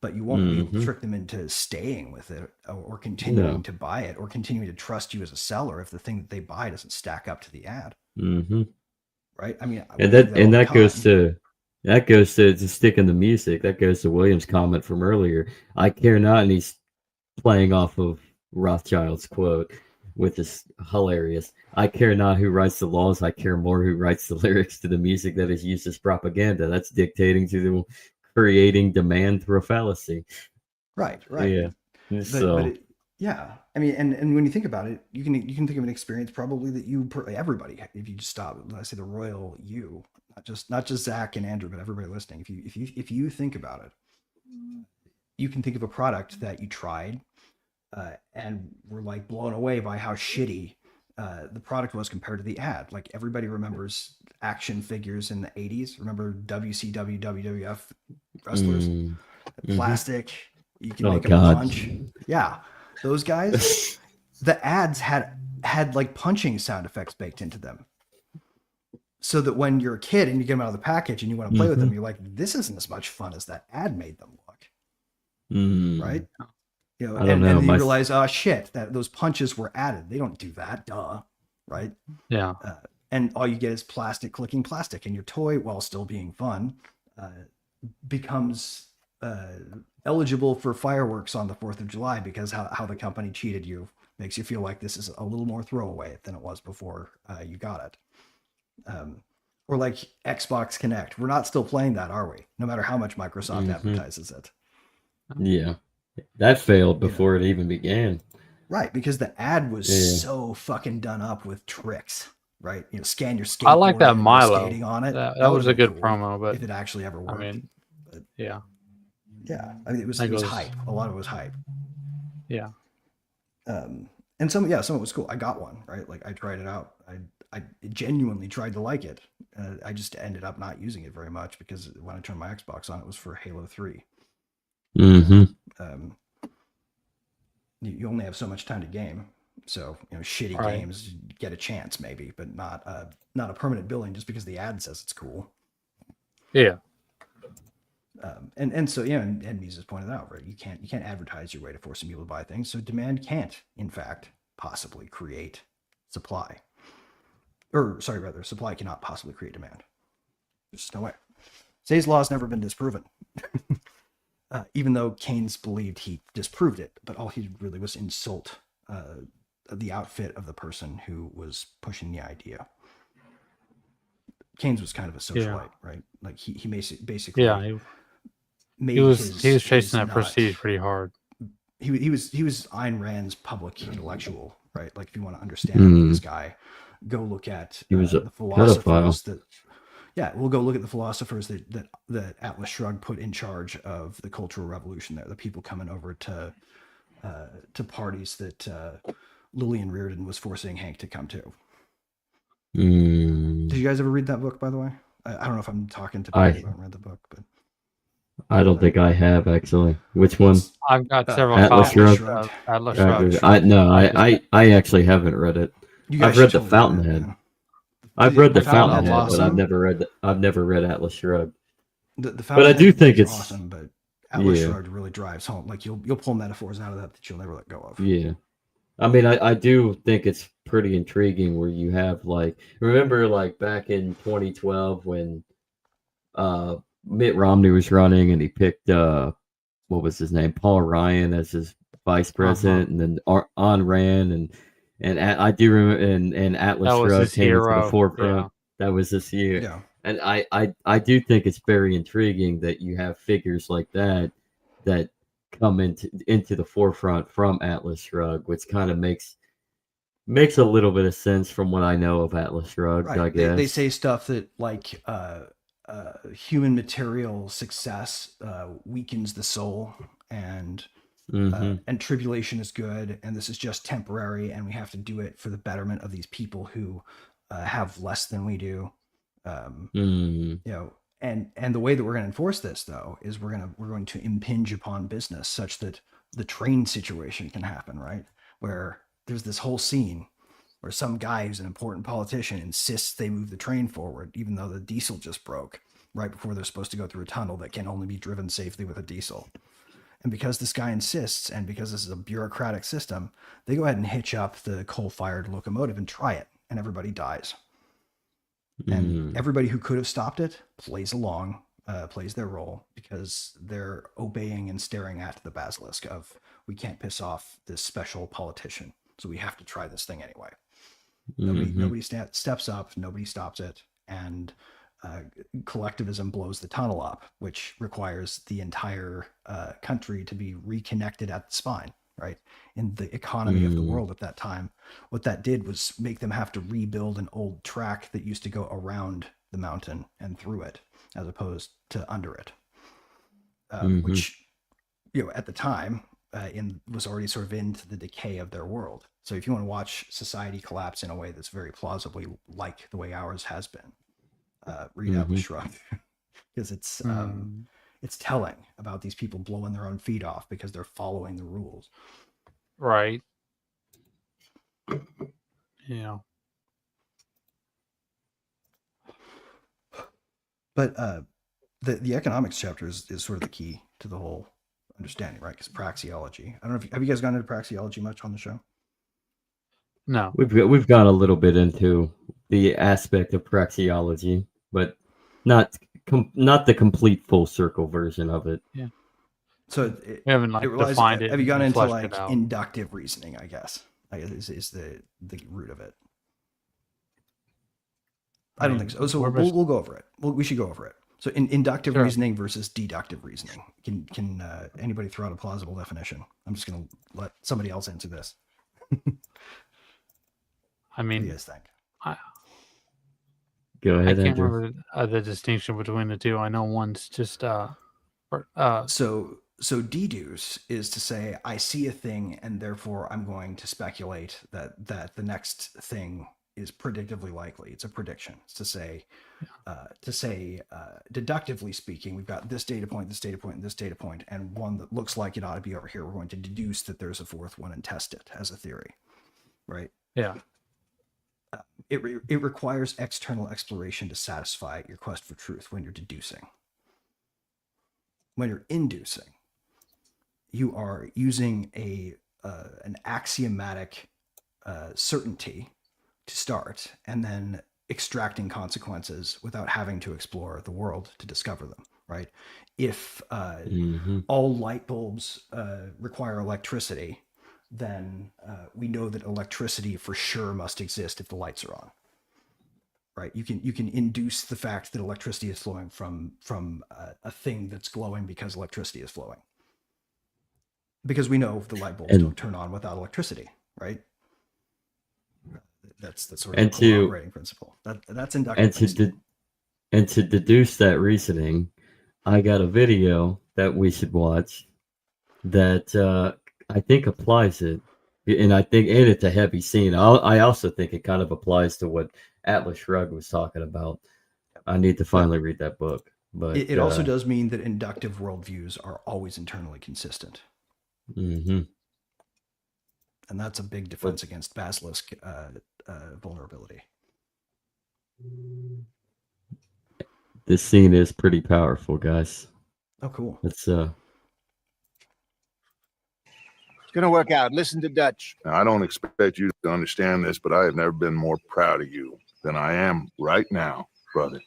[SPEAKER 3] but you won't be able to
[SPEAKER 2] Mm-hmm.
[SPEAKER 3] trick them into staying with it, or continuing
[SPEAKER 2] No.
[SPEAKER 3] to buy it, or continuing to trust you as a seller if the thing that they buy doesn't stack up to the ad,
[SPEAKER 2] Mm-hmm.
[SPEAKER 3] right? I mean,
[SPEAKER 2] And
[SPEAKER 3] we do
[SPEAKER 2] that
[SPEAKER 3] that all
[SPEAKER 2] and
[SPEAKER 3] the
[SPEAKER 2] that goes
[SPEAKER 3] time.
[SPEAKER 2] to to stick in the music. That goes to William's comment from earlier. I care not, and he's playing off of Rothschild's quote, which is hilarious. I care not who writes the laws. I care more who writes the lyrics to the music that is used as propaganda. That's dictating to the creating demand through a fallacy.
[SPEAKER 3] Right, right.
[SPEAKER 2] Yeah.
[SPEAKER 3] But
[SPEAKER 2] So.
[SPEAKER 3] it, yeah, I mean, and when you think about it, you can think of an experience probably that everybody, if you just stop, I say the royal you, not just Zach and Andrew, but everybody listening. If you think about it, you can think of a product that you tried, and were like blown away by how shitty the product was compared to the ad. Like everybody remembers action figures in the 80s. Remember WCW, WWF wrestlers?
[SPEAKER 2] Mm, hmm.
[SPEAKER 3] Plastic, you can
[SPEAKER 2] Oh
[SPEAKER 3] make them
[SPEAKER 2] God.
[SPEAKER 3] punch. Yeah, those guys. The ads had like punching sound effects baked into them, so that when you're a kid and you get them out of the package and you want to play with them,
[SPEAKER 2] Hmm.
[SPEAKER 3] you're like, this isn't as much fun as that ad made them look, right?
[SPEAKER 2] Mm,
[SPEAKER 3] You know,
[SPEAKER 2] I don't
[SPEAKER 3] and
[SPEAKER 2] know.
[SPEAKER 3] then you realize, oh shit, that those punches were added. They don't do that, duh, right?
[SPEAKER 4] Yeah.
[SPEAKER 3] Uh, and all you get is plastic clicking plastic, and your toy, while still being fun, uh, becomes eligible for fireworks on the 4th of July, because how the company cheated you makes you feel like this is a little more throwaway than it was before you got it. Um, or like Xbox Connect. We're not still playing that, are we? No matter how much Microsoft
[SPEAKER 2] Hmm.
[SPEAKER 3] advertises it.
[SPEAKER 2] Yeah, that failed
[SPEAKER 3] You know,
[SPEAKER 2] before it even began.
[SPEAKER 3] right? Because the ad was
[SPEAKER 2] Yeah.
[SPEAKER 3] so fucking done up with tricks, right? You know, scan your
[SPEAKER 4] I like
[SPEAKER 3] skateboard
[SPEAKER 4] that
[SPEAKER 3] in and go
[SPEAKER 4] Milo.
[SPEAKER 3] skating on it.
[SPEAKER 4] That
[SPEAKER 3] That would
[SPEAKER 4] was
[SPEAKER 3] have
[SPEAKER 4] a
[SPEAKER 3] been
[SPEAKER 4] good
[SPEAKER 3] cool
[SPEAKER 4] promo, but
[SPEAKER 3] if it actually ever
[SPEAKER 4] I
[SPEAKER 3] worked.
[SPEAKER 4] mean,
[SPEAKER 3] But
[SPEAKER 4] yeah,
[SPEAKER 3] yeah, I mean, it was
[SPEAKER 4] that
[SPEAKER 3] it was
[SPEAKER 4] goes.
[SPEAKER 3] hype. A lot of it was hype.
[SPEAKER 4] Yeah.
[SPEAKER 3] Um, And some of it was cool. I got one, right? Like I tried it out. I genuinely tried to like it. I just ended up not using it very much because when I turned my Xbox on, it was for Halo 3.
[SPEAKER 2] Mm-hmm.
[SPEAKER 3] Um, you only have so much time to game. So, shitty
[SPEAKER 4] Right.
[SPEAKER 3] games get a chance maybe, but not a permanent billing just because the ad says it's cool.
[SPEAKER 4] Yeah.
[SPEAKER 3] And so and Mises pointed out, right? You can't advertise your way to forcing people to buy things. So demand can't, in fact, possibly create supply. Or sorry, rather, supply cannot possibly create demand. There's just no way. Say's law has never been disproven. Even though Keynes believed he disproved it, but all he really was insult the outfit of the person who was pushing the idea. Keynes was kind of a socialite, right? Like he basically
[SPEAKER 4] he was chasing that prestige pretty hard.
[SPEAKER 3] He was Ayn Rand's public intellectual, right? Like if you want to understand this guy, go look at
[SPEAKER 2] He was a
[SPEAKER 3] the philosophers
[SPEAKER 2] pedophile.
[SPEAKER 3] we'll go look at the philosophers that Atlas Shrugged put in charge of the Cultural Revolution there, the people coming over to parties that Lillian Reardon was forcing Hank to come to. Did you guys ever read that book, by the way? I don't know if I'm talking to people who haven't read the book, but
[SPEAKER 2] I don't think I have actually. Which one?
[SPEAKER 4] I've got several
[SPEAKER 2] Atlas
[SPEAKER 4] copies
[SPEAKER 2] Shrugged.
[SPEAKER 4] of Atlas Shrugged.
[SPEAKER 2] I actually haven't read it. I've read The Fountainhead. I've read The Fountainhead, but I've never read Atlas Shrugged.
[SPEAKER 3] The
[SPEAKER 2] But I do think it's
[SPEAKER 3] awesome. But Atlas Shrugged really drives home. Like you'll pull metaphors out of that you'll never let go of.
[SPEAKER 2] Yeah. I mean, I do think it's pretty intriguing where you have remember back in 2012 when Mitt Romney was running and he picked what was his name, Paul Ryan as his vice president, and then Ayn Rand and I do remember and Atlas Shrugged came into the forefront. Yeah. That was this year.
[SPEAKER 3] Yeah.
[SPEAKER 2] And I do think it's very intriguing that you have figures like that come into the forefront from Atlas Shrugged, which kind of makes a little bit of sense from what I know of Atlas Shrugged.
[SPEAKER 3] Right.
[SPEAKER 2] I guess
[SPEAKER 3] they say stuff that human material success weakens the soul, and tribulation is good, and this is just temporary, and we have to do it for the betterment of these people who have less than we do. And the way that we're going to enforce this, though, is we're going to impinge upon business such that the train situation can happen, right? Where there's this whole scene where some guy who's an important politician insists they move the train forward, even though the diesel just broke right before they're supposed to go through a tunnel that can only be driven safely with a diesel. And because this guy insists, and because this is a bureaucratic system, they go ahead and hitch up the coal-fired locomotive and try it, and everybody dies. And everybody who could have stopped it plays along, plays their role, because they're obeying and staring at the basilisk of, we can't piss off this special politician, so we have to try this thing anyway. Nobody steps up, nobody stops it, and collectivism blows the tunnel up, which requires the entire country to be reconnected at the spine, right? In the economy of the world at that time, what that did was make them have to rebuild an old track that used to go around the mountain and through it, as opposed to under it, which, at the time, was already sort of into the decay of their world. So if you want to watch society collapse in a way that's very plausibly like the way ours has been, read Atlas Shrugged, because it's telling about these people blowing their own feet off because they're following the rules.
[SPEAKER 4] Right. Yeah.
[SPEAKER 3] But the economics chapter is sort of the key to the whole understanding, right? Because praxeology. I don't know if have you guys gone into praxeology much on the show?
[SPEAKER 4] No.
[SPEAKER 2] We've gone a little bit into the aspect of praxeology, but not the complete full circle version of it.
[SPEAKER 4] Yeah.
[SPEAKER 3] So
[SPEAKER 4] we haven't defined it.
[SPEAKER 3] Have you gone into inductive reasoning? I guess is the root of it. I don't think so. So we'll go over it. We should go over it. So inductive reasoning versus deductive reasoning. Can anybody throw out a plausible definition? I'm just going to let somebody else answer this.
[SPEAKER 4] I mean,
[SPEAKER 3] what do you guys think?
[SPEAKER 2] Go ahead,
[SPEAKER 4] I can't
[SPEAKER 2] Andrew.
[SPEAKER 4] remember the distinction between the two. I know one's just
[SPEAKER 3] so So deduce is to say, I see a thing, and therefore I'm going to speculate that the next thing is predictively likely. It's a prediction. It's to say, deductively speaking, we've got this data point, this data point, and this data point, and one that looks like it ought to be over here. We're going to deduce that there's a fourth one and test it as a theory, right?
[SPEAKER 4] Yeah.
[SPEAKER 3] It requires external exploration to satisfy your quest for truth when you're deducing. When you're inducing, you are using an axiomatic certainty to start, and then extracting consequences without having to explore the world to discover them, right? If all light bulbs require electricity, then we know that electricity for sure must exist if the lights are on, right? You can induce the fact that electricity is flowing from a thing that's glowing because electricity is flowing. Because we know the light bulbs don't turn on without electricity, right? That's sort of the operating principle. That's inductive.
[SPEAKER 2] And to deduce that reasoning, I got a video that we should watch that I think applies it, and it's a heavy scene. I also think it kind of applies to what Atlas Shrugged was talking about. I need to finally read that book. But
[SPEAKER 3] it also does mean that inductive worldviews are always internally consistent.
[SPEAKER 2] Mm-hmm.
[SPEAKER 3] And that's a big defense against basilisk vulnerability.
[SPEAKER 2] This scene is pretty powerful, guys.
[SPEAKER 3] Oh, cool.
[SPEAKER 2] It's
[SPEAKER 5] gonna work out. Listen to Dutch.
[SPEAKER 6] Now, I don't expect you to understand this, but I have never been more proud of you than I am right now, brother.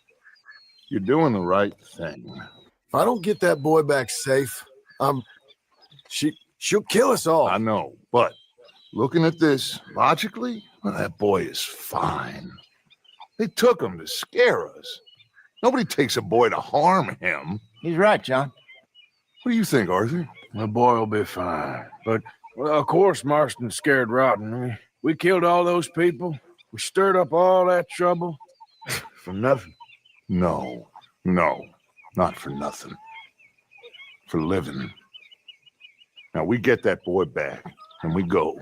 [SPEAKER 6] You're doing the right thing.
[SPEAKER 7] If I don't get that boy back safe, she'll kill us all.
[SPEAKER 6] I know, but looking at this logically, well, that boy is fine. They took him to scare us. Nobody takes a boy to harm him.
[SPEAKER 5] He's right, John.
[SPEAKER 6] What do you think, Arthur?
[SPEAKER 8] The boy will be fine. But, well, of course, Marston scared rotten. We killed all those people. We stirred up all that trouble for nothing.
[SPEAKER 6] No, not for nothing. For living. Now, we get that boy back, and we go.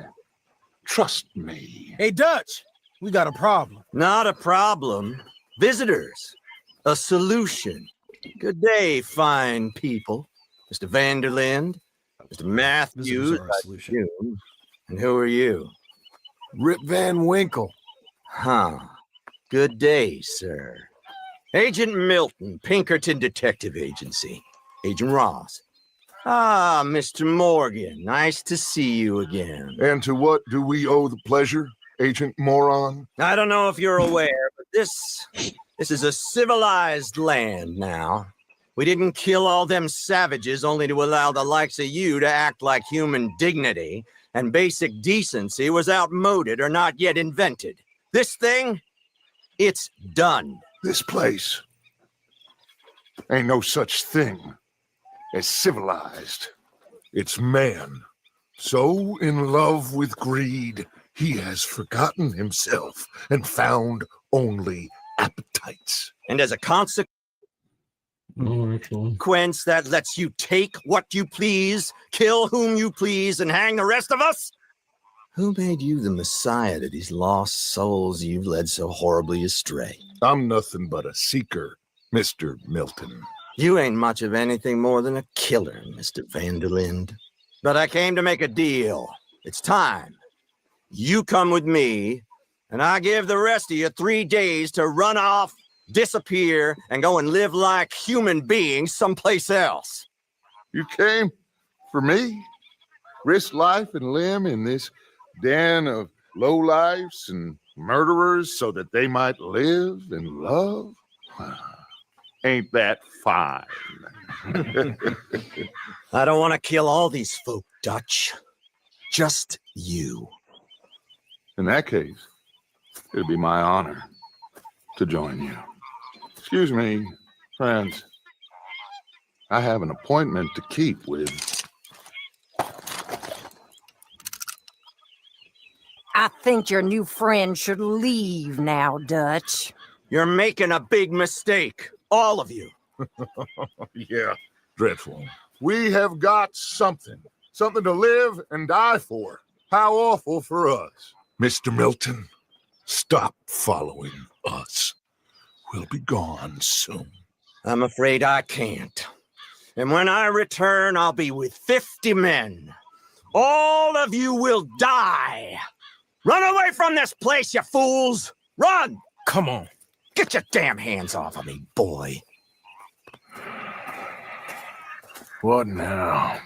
[SPEAKER 6] Trust me.
[SPEAKER 7] Hey, Dutch, we got a problem.
[SPEAKER 9] Not a problem. Visitors. A solution. Good day, fine people. Mr. Vanderlind, Mr. Matthews, and who are you?
[SPEAKER 7] Rip Van Winkle.
[SPEAKER 9] Huh. Good day, sir. Agent Milton, Pinkerton Detective Agency. Agent Ross. Ah, Mr. Morgan, nice to see you again.
[SPEAKER 6] And to what do we owe the pleasure, Agent Moron?
[SPEAKER 9] I don't know if you're aware, but this is a civilized land now. We didn't kill all them savages only to allow the likes of you to act like human dignity and basic decency was outmoded or not yet invented. This thing, it's done.
[SPEAKER 6] This place ain't no such thing as civilized. It's man, so in love with greed, he has forgotten himself and found only appetites.
[SPEAKER 9] And as a consequence, that lets you take what you please, kill whom you please, and hang the rest of us? Who made you the messiah to these lost souls you've led so horribly astray?
[SPEAKER 6] I'm nothing but a seeker, Mr. Milton.
[SPEAKER 9] You ain't much of anything more than a killer, Mr. Vanderlind. But I came to make a deal. It's time. You come with me, and I give the rest of you 3 days to run off, disappear, and go and live like human beings someplace else.
[SPEAKER 6] You came for me? Risk life and limb in this den of lowlifes and murderers so that they might live and love? Ain't that fine?
[SPEAKER 9] I don't want to kill all these folk, Dutch. Just you.
[SPEAKER 6] In that case, it'd be my honor to join you. Excuse me, friends. I have an appointment to keep with...
[SPEAKER 10] I think your new friend should leave now, Dutch.
[SPEAKER 9] You're making a big mistake. All of you.
[SPEAKER 6] Yeah, dreadful. We have got something to live and die for. How awful for us. Mr. Milton, stop following us. We'll be gone soon.
[SPEAKER 9] I'm afraid I can't. And when I return, I'll be with 50 men. All of you will die. Run away from this place, you fools! Run!
[SPEAKER 7] Come on.
[SPEAKER 9] Get your damn hands off of me, boy.
[SPEAKER 8] What now?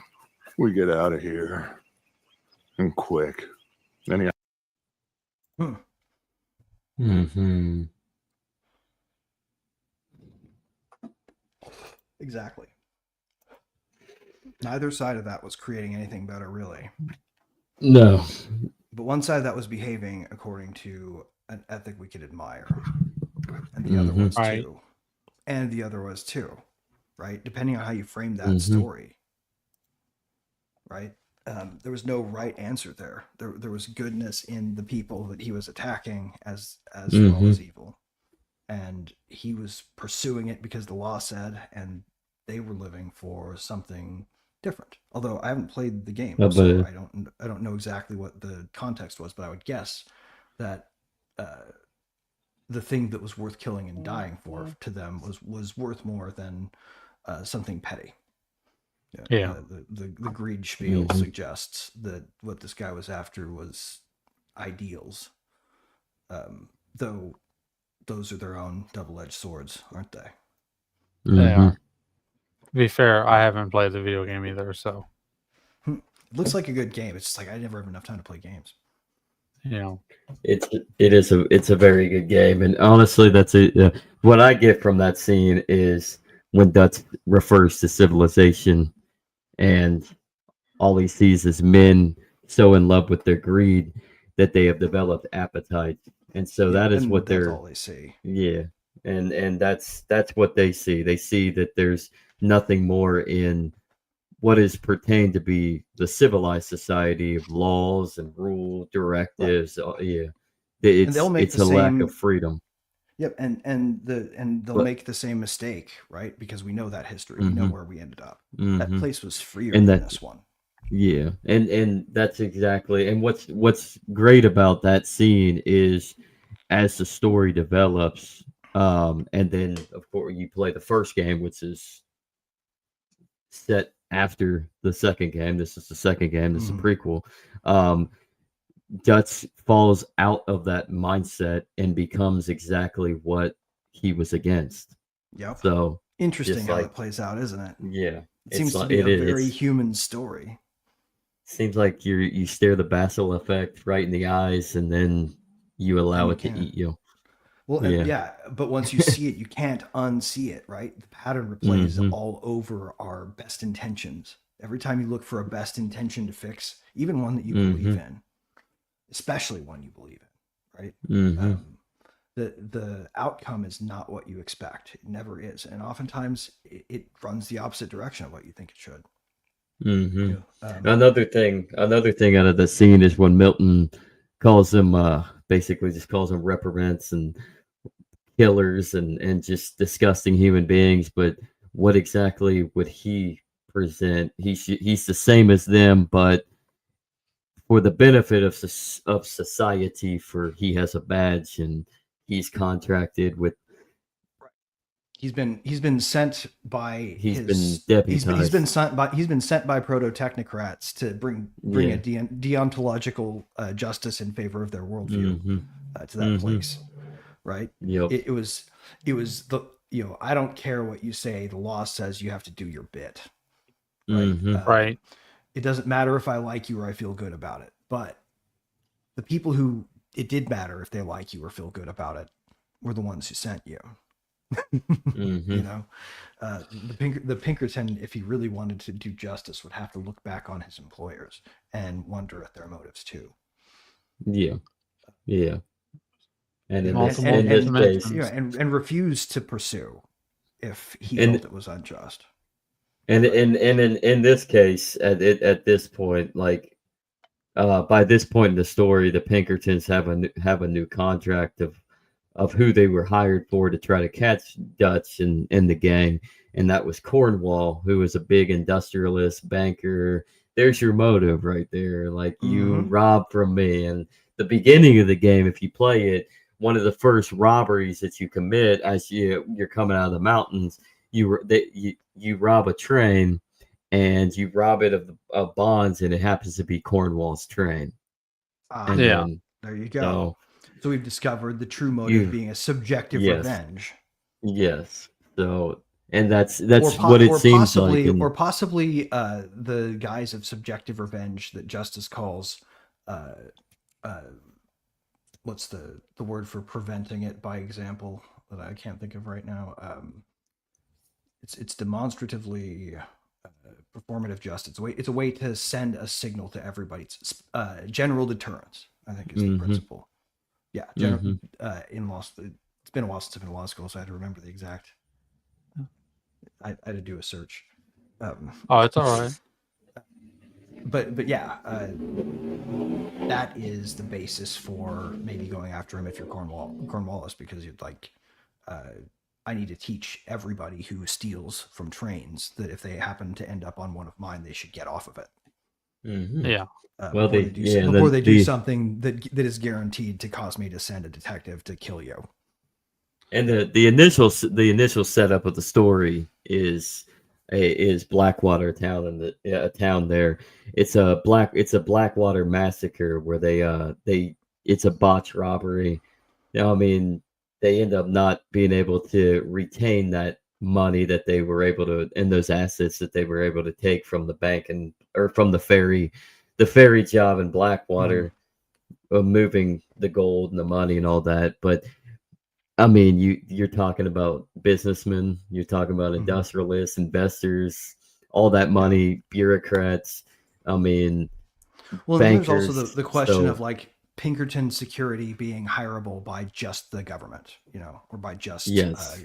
[SPEAKER 6] We get out of here. And quick. Anyhow.
[SPEAKER 2] Mm-hmm.
[SPEAKER 3] Exactly. Neither side of that was creating anything better, really.
[SPEAKER 2] No.
[SPEAKER 3] But one side that was behaving according to an ethic we could admire. And the other was
[SPEAKER 4] Right.
[SPEAKER 3] too. And the other was too. Right? Depending on how you frame that story. Right? There was no right answer there. There was goodness in the people that he was attacking as well as evil. And he was pursuing it because the law said, and they were living for something different. Although I haven't played the game, so I don't know exactly what the context was, but I would guess that the thing that was worth killing and dying for to them was worth more than something petty.
[SPEAKER 4] Yeah.
[SPEAKER 3] The greed spiel suggests that what this guy was after was ideals, though those are their own double-edged swords, aren't they?
[SPEAKER 4] They are. To be fair, I haven't played the video game either, so.
[SPEAKER 3] It looks like a good game. It's just like I never have enough time to play games.
[SPEAKER 4] You know,
[SPEAKER 2] it's a very good game, and honestly, that's what I get from that scene is when Dutch refers to civilization, and all he sees is men so in love with their greed that they have developed appetite, and so that is what
[SPEAKER 3] that's all they see.
[SPEAKER 2] Yeah, and that's what they see. They see that there's nothing more in what is pertained to be the civilized society of laws and rule directives. Right. Yeah, it's a lack of freedom.
[SPEAKER 3] Yep, and they'll make the same mistake, right? Because we know that history. We know where we ended up. That place was freer than this one.
[SPEAKER 2] Yeah, and that's exactly. And what's great about that scene is as the story develops, and then of course you play the first game, which is set after the second game. This is the second game. This is a prequel. Dutch falls out of that mindset and becomes exactly what he was against.
[SPEAKER 3] Yep.
[SPEAKER 2] So
[SPEAKER 3] interesting how it plays out, isn't it?
[SPEAKER 2] Yeah.
[SPEAKER 3] It seems to be a very human story.
[SPEAKER 2] Seems like you stare the Basil effect right in the eyes, and then you allow it to eat you.
[SPEAKER 3] Well, yeah, but once you see it, you can't unsee it, right? The pattern replays all over our best intentions. Every time you look for a best intention to fix, even one that you believe in, especially one you believe in, right? The outcome is not what you expect. It never is. And oftentimes it runs the opposite direction of what you think it should.
[SPEAKER 2] Another thing out of the scene is when Milton calls them, basically just calls them reprobants and killers and just disgusting human beings. But what exactly would he present? He's the same as them, but for the benefit of society, for he has a badge and he's contracted with.
[SPEAKER 3] He's been sent by
[SPEAKER 2] he's been deputized.
[SPEAKER 3] He's been sent by proto technocrats to bring a deontological justice in favor of their worldview to that place, right?
[SPEAKER 2] Yep.
[SPEAKER 3] It was the I don't care what you say. The law says you have to do your bit, right?
[SPEAKER 4] Right.
[SPEAKER 3] It doesn't matter if I like you or I feel good about it, but the people who it did matter if they like you or feel good about it were the ones who sent you. You know, the Pinkerton, if he really wanted to do justice, would have to look back on his employers and wonder at their motives too.
[SPEAKER 2] Yeah, and
[SPEAKER 3] and refuse to pursue if he felt it was unjust.
[SPEAKER 2] And in this case, at this point, like by this point in the story, the Pinkertons have a new contract of of who they were hired for to try to catch Dutch and the gang, and that was Cornwall, who was a big industrialist banker. There's your motive right there. Like, you
[SPEAKER 3] Mm-hmm.
[SPEAKER 2] rob from me. And the beginning of the game, if you play it, one of the first robberies that you commit as you're coming out of the mountains, you rob a train, and you rob it of bonds, and it happens to be Cornwall's train.
[SPEAKER 3] Ah,
[SPEAKER 2] And
[SPEAKER 4] Yeah.
[SPEAKER 2] then
[SPEAKER 3] there you go.
[SPEAKER 2] so
[SPEAKER 3] So we've discovered the true motive
[SPEAKER 2] you
[SPEAKER 3] being a subjective
[SPEAKER 2] yes,
[SPEAKER 3] revenge.
[SPEAKER 2] yes. So, and that's
[SPEAKER 3] Or,
[SPEAKER 2] what it seems like.
[SPEAKER 3] or
[SPEAKER 2] And
[SPEAKER 3] possibly the guise of subjective revenge that justice calls uh, uh, what's the word for preventing it by example that I can't think of right now. It's demonstratively performative justice. It's a way to send a signal to everybody. It's general deterrence, I think, is the principle. Yeah,
[SPEAKER 2] mm-hmm.
[SPEAKER 3] In law. It's been a while since I've been in law school, so I had to remember the exact. I had to do a search.
[SPEAKER 4] Oh, it's all right.
[SPEAKER 3] But yeah, that is the basis for maybe going after him if you're Cornwallis, because you'd like, I need to teach everybody who steals from trains that if they happen to end up on one of mine, they should get off of it.
[SPEAKER 2] Mm-hmm.
[SPEAKER 4] Yeah.
[SPEAKER 2] Well,
[SPEAKER 3] Before they do something that is guaranteed to cause me to send a detective to kill you.
[SPEAKER 2] And the initial setup of the story is Blackwater town, and a town there. It's a Blackwater massacre where it's a botched robbery. I mean, they end up not being able to retain that money that they were able to, and those assets that they were able to take from the bank or from the ferry job in Blackwater, moving the gold and the money and all that. But I mean, you're talking about businessmen, you're talking about industrialists, investors, all that money, bureaucrats. I mean,
[SPEAKER 3] well, then there's also
[SPEAKER 2] bankers.
[SPEAKER 3] the question
[SPEAKER 2] So
[SPEAKER 3] of like Pinkerton security being hireable by just the government, or by just
[SPEAKER 2] yes,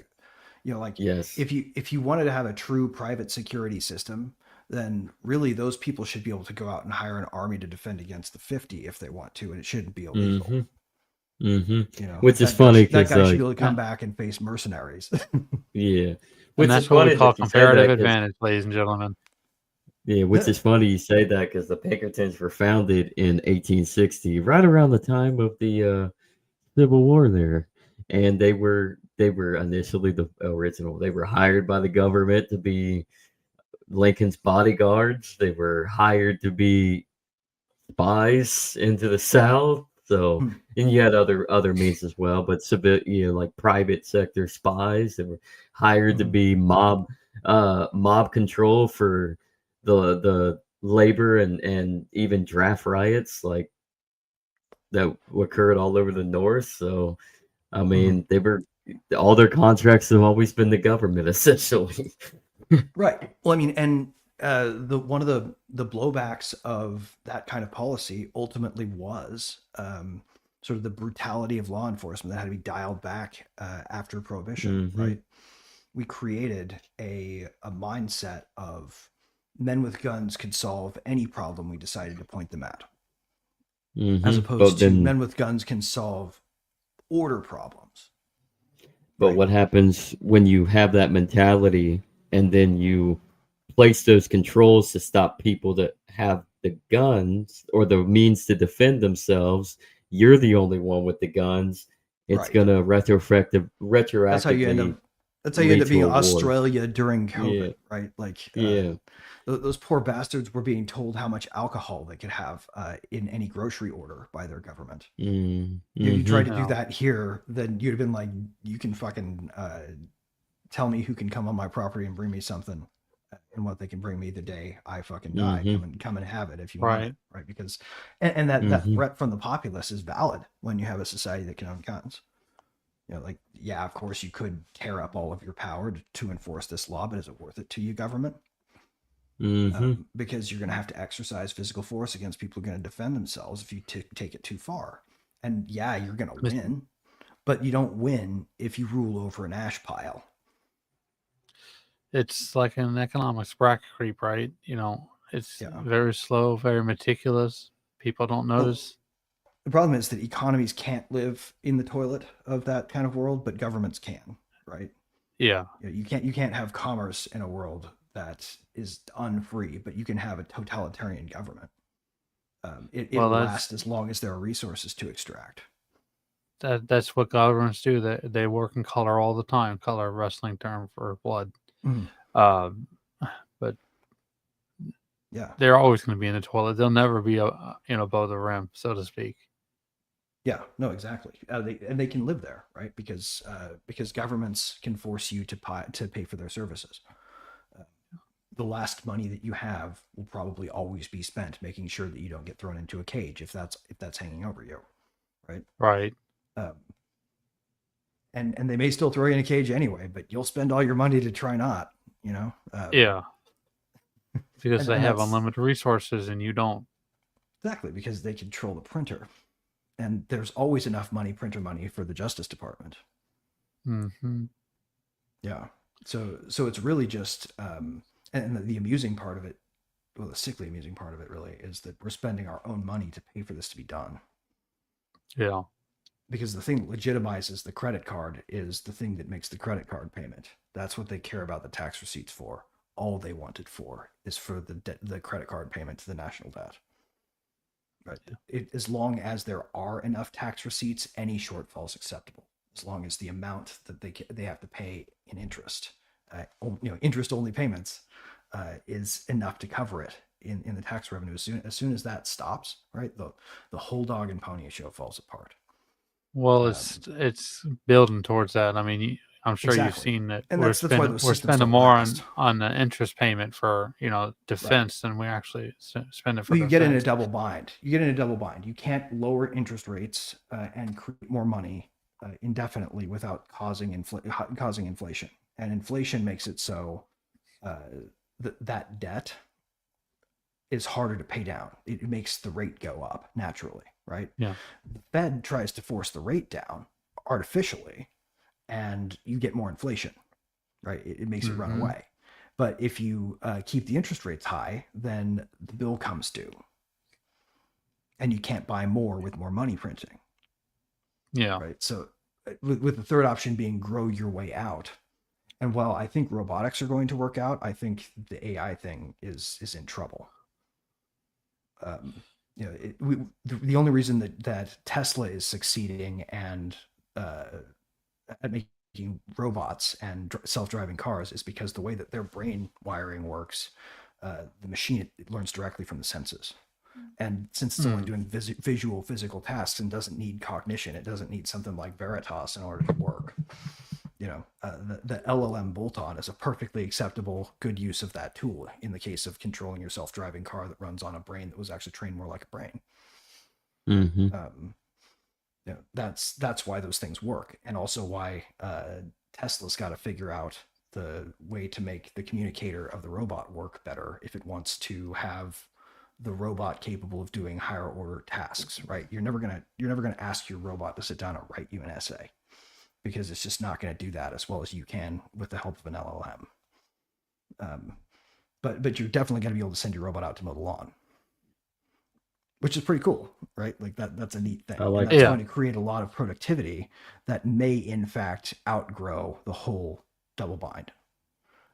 [SPEAKER 3] like
[SPEAKER 2] yes.
[SPEAKER 3] if you wanted to have a true private security system, then really those people should be able to go out and hire an army to defend against the 50 if they want to, and it shouldn't be illegal.
[SPEAKER 2] Mm-hmm. Mm-hmm. Which is funny
[SPEAKER 3] that
[SPEAKER 2] because
[SPEAKER 3] guy should be able to come back and face mercenaries.
[SPEAKER 2] yeah,
[SPEAKER 4] And
[SPEAKER 2] which is
[SPEAKER 4] that's what we
[SPEAKER 2] funny
[SPEAKER 4] call
[SPEAKER 2] that you say
[SPEAKER 4] comparative
[SPEAKER 2] that because
[SPEAKER 4] advantage, ladies and gentlemen.
[SPEAKER 2] yeah, which is funny you say that because the Pinkertons were founded in 1860, right around the time of the Civil War there, and they were initially the original. They were hired by the government to be Lincoln's bodyguards. They were hired to be spies into the South. So, and you had other means as well, but like private sector spies that were hired to be mob control for the labor and even draft riots like that occurred all over the North. So, I mean, all their contracts have always been the government essentially.
[SPEAKER 3] Right. Well, I mean, and the one of the blowbacks of that kind of policy ultimately was sort of the brutality of law enforcement that had to be dialed back after Prohibition.
[SPEAKER 2] Mm-hmm.
[SPEAKER 3] Right. We created a mindset of men with guns could solve any problem we decided to point them at, as opposed to men with guns can solve order problems.
[SPEAKER 2] But what happens when you have that mentality and then you place those controls to stop people that have the guns or the means to defend themselves? You're the only one with the guns. It's gonna retroactively.
[SPEAKER 3] That's how you end up. That's how you end up being Australia during COVID, right? Like, those poor bastards were being told how much alcohol they could have in any grocery order by their government. If you tried to do that here, then you'd have been like, you can fucking tell me who can come on my property and bring me something, and what they can bring me the day I fucking die. Come and have it if you want it, right? Because and that threat from the populace is valid when you have a society that can own guns. Like, yeah, of course you could tear up all of your power to enforce this law, but is it worth it to you, government? Because you're going to have to exercise physical force against people who are going to defend themselves if you take it too far. And yeah, you're going to win, but you don't win if you rule over an ash pile.
[SPEAKER 4] It's like an economics bracket creep, right? It's very slow, very meticulous. People don't notice.
[SPEAKER 3] The problem is that economies can't live in the toilet of that kind of world, but governments can, right?
[SPEAKER 4] Yeah.
[SPEAKER 3] You can't have commerce in a world that is unfree, but you can have a totalitarian government. It'll last as long as there are resources to extract.
[SPEAKER 4] That's what governments do. They work in color all the time. Color, wrestling term for blood.
[SPEAKER 3] Mm.
[SPEAKER 4] But
[SPEAKER 3] yeah,
[SPEAKER 4] they're always going to be in the toilet. They'll never be above the rim, so to speak.
[SPEAKER 3] Yeah, no, exactly. They can live there, right? Because governments can force you to pay for their services. The last money that you have will probably always be spent making sure that you don't get thrown into a cage if that's hanging over you, right?
[SPEAKER 4] Right.
[SPEAKER 3] And they may still throw you in a cage anyway, but you'll spend all your money to try not,
[SPEAKER 4] yeah. Because
[SPEAKER 3] and
[SPEAKER 4] they have
[SPEAKER 3] that's-
[SPEAKER 4] unlimited resources and you don't.
[SPEAKER 3] Exactly, because they control the printer. And there's always enough printer money for the Justice Department.
[SPEAKER 4] Mm-hmm.
[SPEAKER 3] Yeah. So it's really just, and the amusing part of it, well, the sickly amusing part of it really is that we're spending our own money to pay for this to be done.
[SPEAKER 4] Yeah.
[SPEAKER 3] Because the thing that legitimizes the credit card is the thing that makes the credit card payment. That's what they care about the tax receipts for. All they want it for is for the credit card payment to the national debt. Right. As long as there are enough tax receipts, any shortfall is acceptable. As long as the amount that they have to pay in interest, interest-only payments, is enough to cover it in the tax revenue. As soon as that stops, right, the whole dog and pony show falls apart.
[SPEAKER 4] Well, it's building towards that. I mean, I'm sure
[SPEAKER 3] Exactly.
[SPEAKER 4] You've seen that
[SPEAKER 3] And
[SPEAKER 4] we're spending more on the interest payment for defense than we actually spend it for.
[SPEAKER 3] Well, you get in a double bind. You can't lower interest rates and create more money indefinitely without causing inflation. And inflation makes it so that debt is harder to pay down. It makes the rate go up naturally, right?
[SPEAKER 4] Yeah.
[SPEAKER 3] The Fed tries to force the rate down artificially, and you get more inflation, right? It makes it run away. But if you keep the interest rates high, then the bill comes due, and you can't buy more with more money printing.
[SPEAKER 4] Yeah.
[SPEAKER 3] Right. So with the third option being grow your way out. And while I think robotics are going to work out, I think the AI thing is in trouble. The only reason that Tesla is succeeding and at making robots and self-driving cars is because the way that their brain wiring works, the machine it learns directly from the senses. And since it's only doing visual physical tasks and doesn't need cognition, it doesn't need something like Veritas in order to work. The LLM bolt-on is a perfectly acceptable, good use of that tool in the case of controlling your self-driving car that runs on a brain that was actually trained more like a brain. That's why those things work, and also why Tesla's got to figure out the way to make the communicator of the robot work better if it wants to have the robot capable of doing higher order tasks. Right? You're never gonna ask your robot to sit down and write you an essay, because it's just not going to do that as well as you can with the help of an LLM. But you're definitely going to be able to send your robot out to mow the lawn, which is pretty cool, right? Like that's a neat thing. That's going to create a lot of productivity that may in fact outgrow the whole double bind.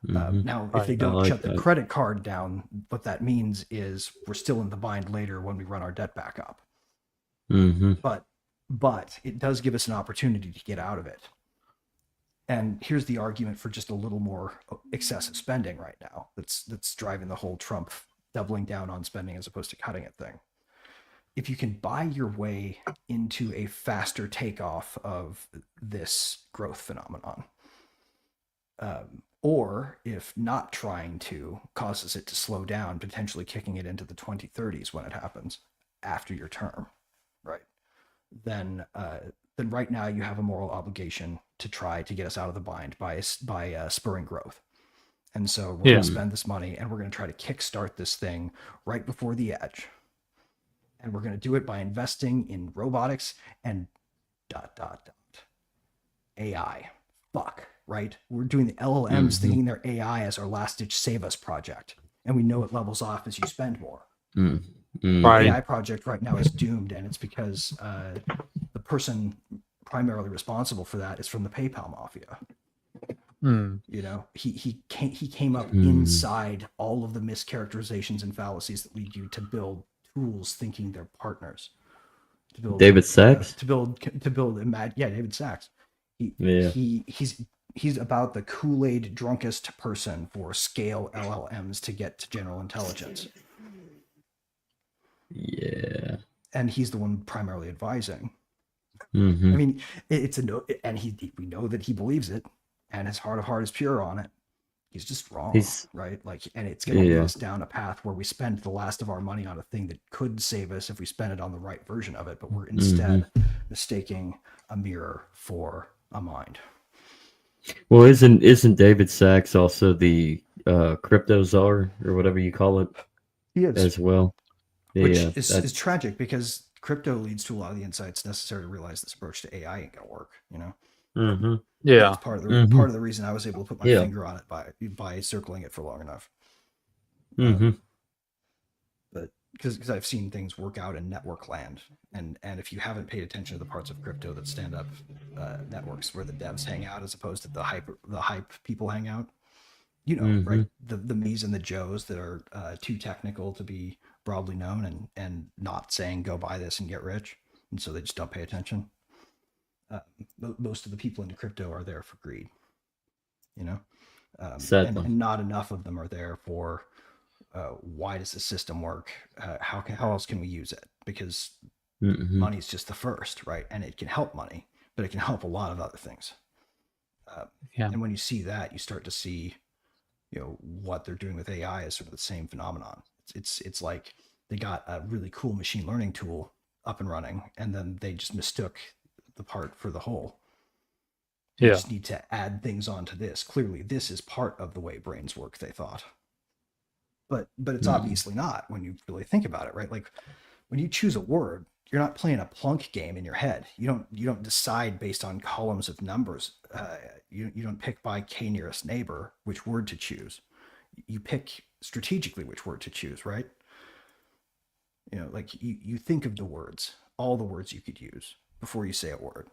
[SPEAKER 3] Now, if they don't shut the credit card down, what that means is we're still in the bind later when we run our debt back up. But it does give us an opportunity to get out of it. And here's the argument for just a little more excessive spending right now that's driving the whole Trump doubling down on spending as opposed to cutting it thing. If you can buy your way into a faster takeoff of this growth phenomenon, or if not trying to causes it to slow down, potentially kicking it into the 2030s when it happens after your term, right? Then right now you have a moral obligation to try to get us out of the bind by spurring growth. And so we're going to spend this money and we're going to try to kickstart this thing right before the edge. And we're going to do it by investing in robotics and ... AI. Fuck, right? We're doing the LLMs thinking they're AI as our last ditch save us project. And we know it levels off as you spend more.
[SPEAKER 2] Mm.
[SPEAKER 4] Right.
[SPEAKER 3] The AI project right now is doomed, and it's because the person primarily responsible for that is from the PayPal mafia.
[SPEAKER 4] Hmm.
[SPEAKER 3] You know, he came up
[SPEAKER 2] Hmm.
[SPEAKER 3] inside all of the mischaracterizations and fallacies that lead you to build tools thinking they're partners. To build
[SPEAKER 2] David Sachs?
[SPEAKER 3] yeah, David Sachs.
[SPEAKER 2] Yeah.
[SPEAKER 3] He's about the Kool-Aid drunkest person for scale LLMs to get to general intelligence.
[SPEAKER 2] Yeah.
[SPEAKER 3] And he's the one primarily advising.
[SPEAKER 2] Hmm.
[SPEAKER 3] I mean, it's a no, and we know that he believes it, and his heart of heart is pure on it. He's just wrong, right? Like, and it's going to lead us down a path where we spend the last of our money on a thing that could save us if we spend it on the right version of it, but we're instead mistaking a mirror for a mind.
[SPEAKER 2] Well, isn't David Sachs also the crypto czar or whatever you call it?
[SPEAKER 3] He is.
[SPEAKER 2] As well.
[SPEAKER 3] Which
[SPEAKER 2] Yeah,
[SPEAKER 3] is tragic because crypto leads to a lot of the insights necessary to realize this approach to AI ain't gonna work, you know?
[SPEAKER 2] Mm-hmm.
[SPEAKER 4] Yeah.
[SPEAKER 3] That's part of the reason I was able to put my
[SPEAKER 2] Yeah.
[SPEAKER 3] finger on it by circling it for long enough.
[SPEAKER 2] Mm-hmm.
[SPEAKER 3] But because I've seen things work out in network land, and if you haven't paid attention to the parts of crypto that stand up networks where the devs hang out as opposed to the hype people hang out, you know, right? The me's and the joes that are too technical to be broadly known and not saying go buy this and get rich, and so they just don't pay attention. Most of the people into crypto are there for greed, you know, and not enough of them are there for why does the system work? How else can we use it? Because money's just the first, right? And it can help money, but it can help a lot of other things. And when you see that, you start to see, you know, what they're doing with AI is sort of the same phenomenon. It's like they got a really cool machine learning tool up and running, and then they just mistook the part for the whole. You just need to add things onto this. Clearly, this is part of the way brains work, they thought. But it's obviously not when you really think about it, right? Like when you choose a word, you're not playing a plunk game in your head. You don't decide based on columns of numbers. You don't pick by k nearest neighbor which word to choose. You pick strategically which word to choose, right? You know, like you think of the words, all the words you could use before you say a word,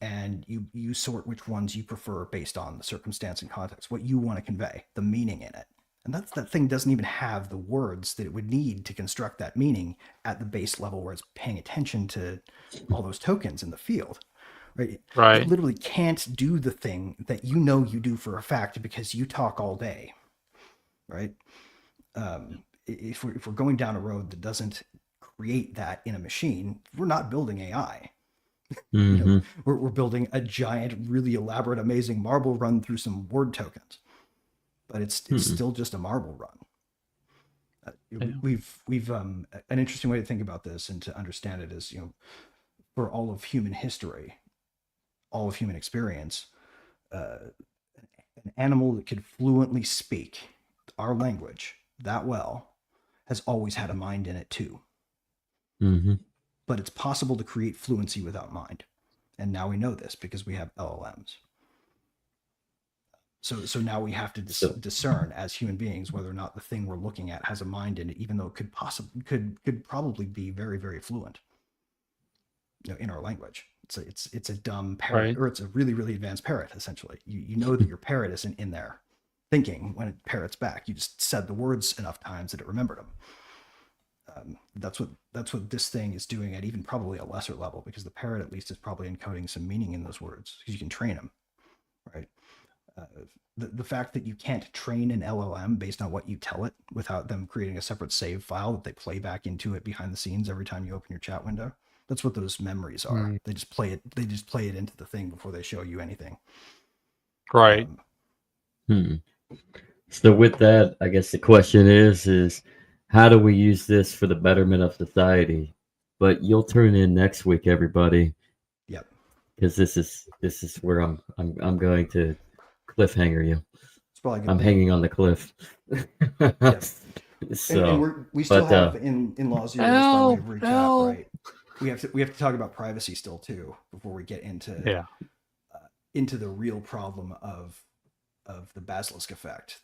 [SPEAKER 3] and you sort which ones you prefer based on the circumstance and context, what you want to convey, the meaning in it. And that thing doesn't even have the words that it would need to construct that meaning at the base level where it's paying attention to all those tokens in the field, right? It literally can't do the thing that you know you do for a fact because you talk all day, right? If we're going down a road that doesn't create that in a machine, we're not building AI. You know, we're building a giant, really elaborate, amazing marble run through some word tokens, but it's still just a marble run. We've an interesting way to think about this and to understand it is, you know, for all of human history, all of human experience, an animal that could fluently speak our language that well has always had a mind in it too. But it's possible to create fluency without mind. And now we know this because we have LLMs. So now we have to discern as human beings whether or not the thing we're looking at has a mind in it, even though it could probably be very, very fluent, you know, in our language. It's a dumb parrot, or it's a really, really advanced parrot. Essentially, you know that your parrot isn't in there thinking when it parrots back. You just said the words enough times that it remembered them. That's what this thing is doing at even probably a lesser level, because the parrot at least is probably encoding some meaning in those words because you can train them, right? The fact that you can't train an LLM based on what you tell it without them creating a separate save file that they play back into it behind the scenes every time you open your chat window. That's what those memories are. They just play it into the thing before they show you anything.
[SPEAKER 4] Right.
[SPEAKER 2] So with that, I guess the question is how do we use this for the betterment of society? But you'll tune in next week, everybody.
[SPEAKER 3] Yep.
[SPEAKER 2] Because this is where I'm going to cliffhanger you.
[SPEAKER 3] It's probably
[SPEAKER 2] I'm hanging on the cliff.
[SPEAKER 3] Yep.
[SPEAKER 2] So,
[SPEAKER 3] and we still have in Law Zero, by way of recap, right? We have to talk about privacy still too before we get into the real problem of the basilisk effect.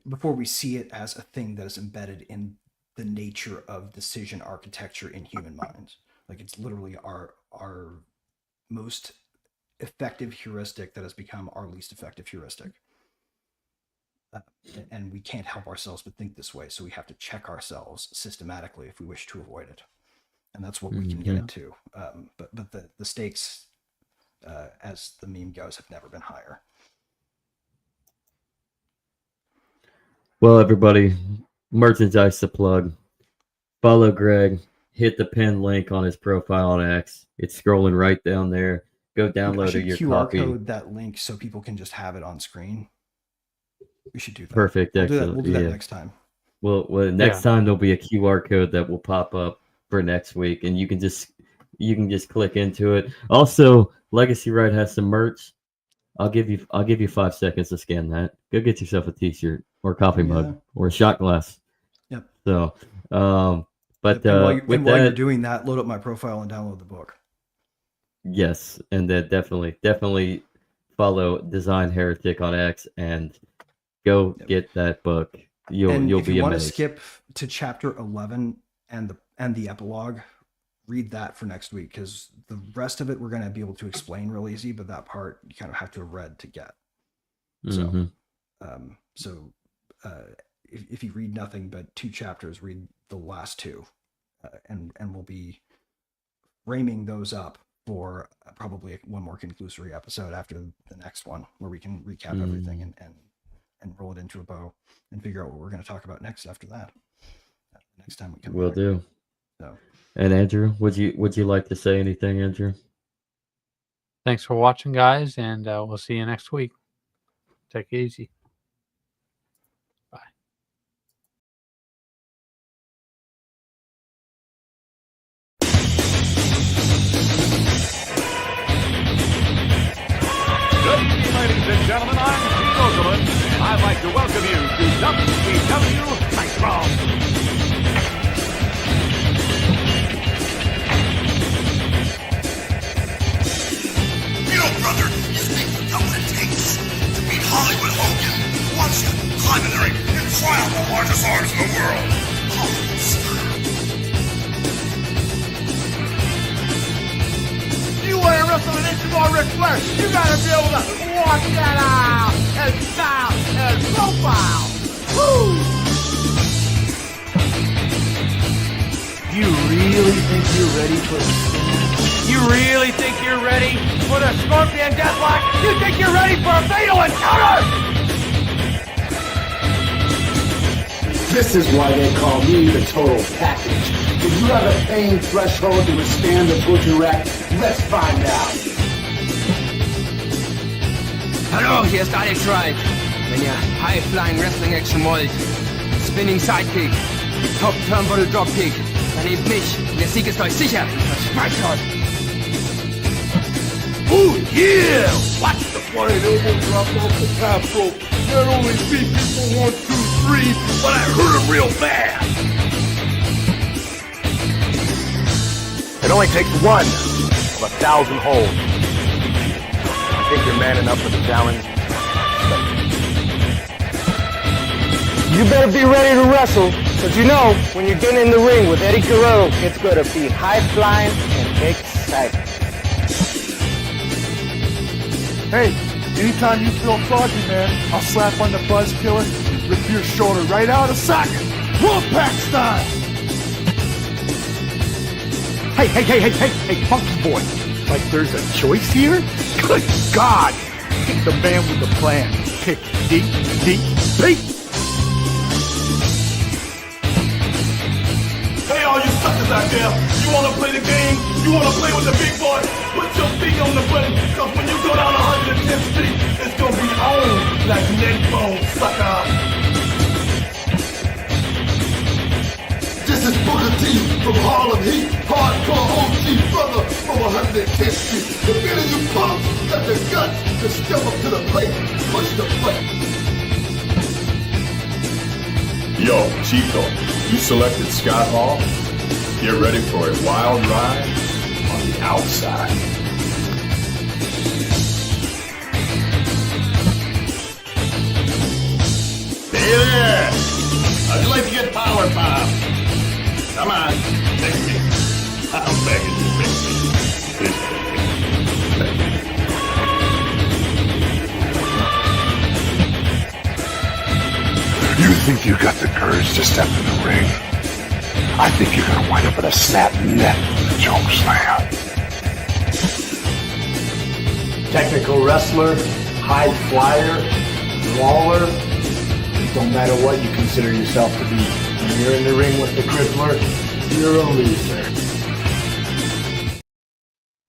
[SPEAKER 3] Before we see it as a thing that is embedded in the nature of decision architecture in human minds. Like it's literally our most effective heuristic that has become our least effective heuristic. And we can't help ourselves but think this way. So we have to check ourselves systematically if we wish to avoid it. And that's what we can get into. But the stakes, as the meme goes, have never been higher.
[SPEAKER 2] Well, everybody, merchandise to plug. Follow Greg. Hit the pinned link on his profile on X. It's scrolling right down there. Go download your
[SPEAKER 3] QR
[SPEAKER 2] copy.
[SPEAKER 3] code that link so people can just have it on screen. We should do that.
[SPEAKER 2] Perfect.
[SPEAKER 3] We'll
[SPEAKER 2] Excellent.
[SPEAKER 3] do that next time.
[SPEAKER 2] Well, next time there'll be a QR code that will pop up for next week, and you can just click into it. Also, Legacy Ride has some merch. I'll give you 5 seconds to scan that. Go get yourself a T-shirt or a coffee mug or a shot glass.
[SPEAKER 3] Yep.
[SPEAKER 2] So, but
[SPEAKER 3] while you're doing that, load up my profile and download the book.
[SPEAKER 2] Yes, and then definitely follow Design Heretic on X and go get that book. You'll be amazed. If you want to
[SPEAKER 3] skip to chapter 11 and the epilogue, read that for next week, because the rest of it we're going to be able to explain real easy, but that part you kind of have to have read to get. So, if you read nothing but 2 chapters, read the last 2, and we'll be framing those up for probably one more conclusory episode after the next one, where we can recap everything and roll it into a bow and figure out what we're going to talk about next after that. Next time we come.
[SPEAKER 2] Will do.
[SPEAKER 3] So.
[SPEAKER 2] And Andrew, would you like to say anything, Andrew?
[SPEAKER 4] Thanks for watching, guys, and we'll see you next week. Take it easy. Bye.
[SPEAKER 11] Good evening, ladies and gentlemen. I'm Den.social. I'd like to welcome you to WCW Nitro.
[SPEAKER 12] Brother, you think you know what it takes to beat Hollywood Hogan once you climb in the ring and try out the largest arms in the world? Holy snap.
[SPEAKER 11] You want to wrestle an inch more Ric Flair, you gotta be able to walk that out and style and profile. Woo! You really think you're ready for the spin? You really think you're ready for the Scorpion Deathlock? You think you're ready for a fatal encounter?
[SPEAKER 13] This is why they call me the total package. Do you have a pain threshold to withstand the butcher rack? Let's find out.
[SPEAKER 14] Hallo, hier ist Alex Wright. Wenn ihr High-Flying Wrestling Action wollt, Spinning Sidekick, Top Turnbuckle Dropkick, dann nehmt mich. Der Sieg ist euch sicher. Versprecht euch.
[SPEAKER 11] Oh yeah! Watch the flying elbow drop off the top rope. Not only beat people 1, 2, 3, but I hurt him real bad.
[SPEAKER 15] It only takes one of 1,000 holds. You think you're man enough for the challenge?
[SPEAKER 16] You better be ready to wrestle, because you know, when you get in the ring with Eddie Guerrero, it's going to be high-flying and exciting.
[SPEAKER 17] Hey, anytime you feel froggy, man, I'll slap on the buzz killer, rip your shoulder right out of socket, Wolfpack style!
[SPEAKER 11] Hey, funky boy. Like there's a choice here? Good God! Pick the man with the plan. Pick DDP! Hey, all you suckers out there, you wanna play the game? You wanna play with the big boy? Put your feet on the button, cause when you go down 110th Street, it's gonna be on like neckbone, sucker.
[SPEAKER 12] This is Booker T from Harlem Heat, hardcore OG brother from 110th Street. The minute you punks got the guts to step up to the plate, push the plate.
[SPEAKER 18] Yo, Chico, you selected Scott Hall? Get ready for a wild ride on the outside.
[SPEAKER 11] Hey there! How'd you like to get power pop?
[SPEAKER 18] Come on. Take me. I'm begging you, take me. Please take me.
[SPEAKER 12] You think you got the courage to step in the ring? I think you're gonna wind up in a snap neck with a choke slam.
[SPEAKER 13] Technical wrestler, high flyer, brawler. Don't matter what you consider yourself to be. When you're in the ring with the crippler, you're a loser.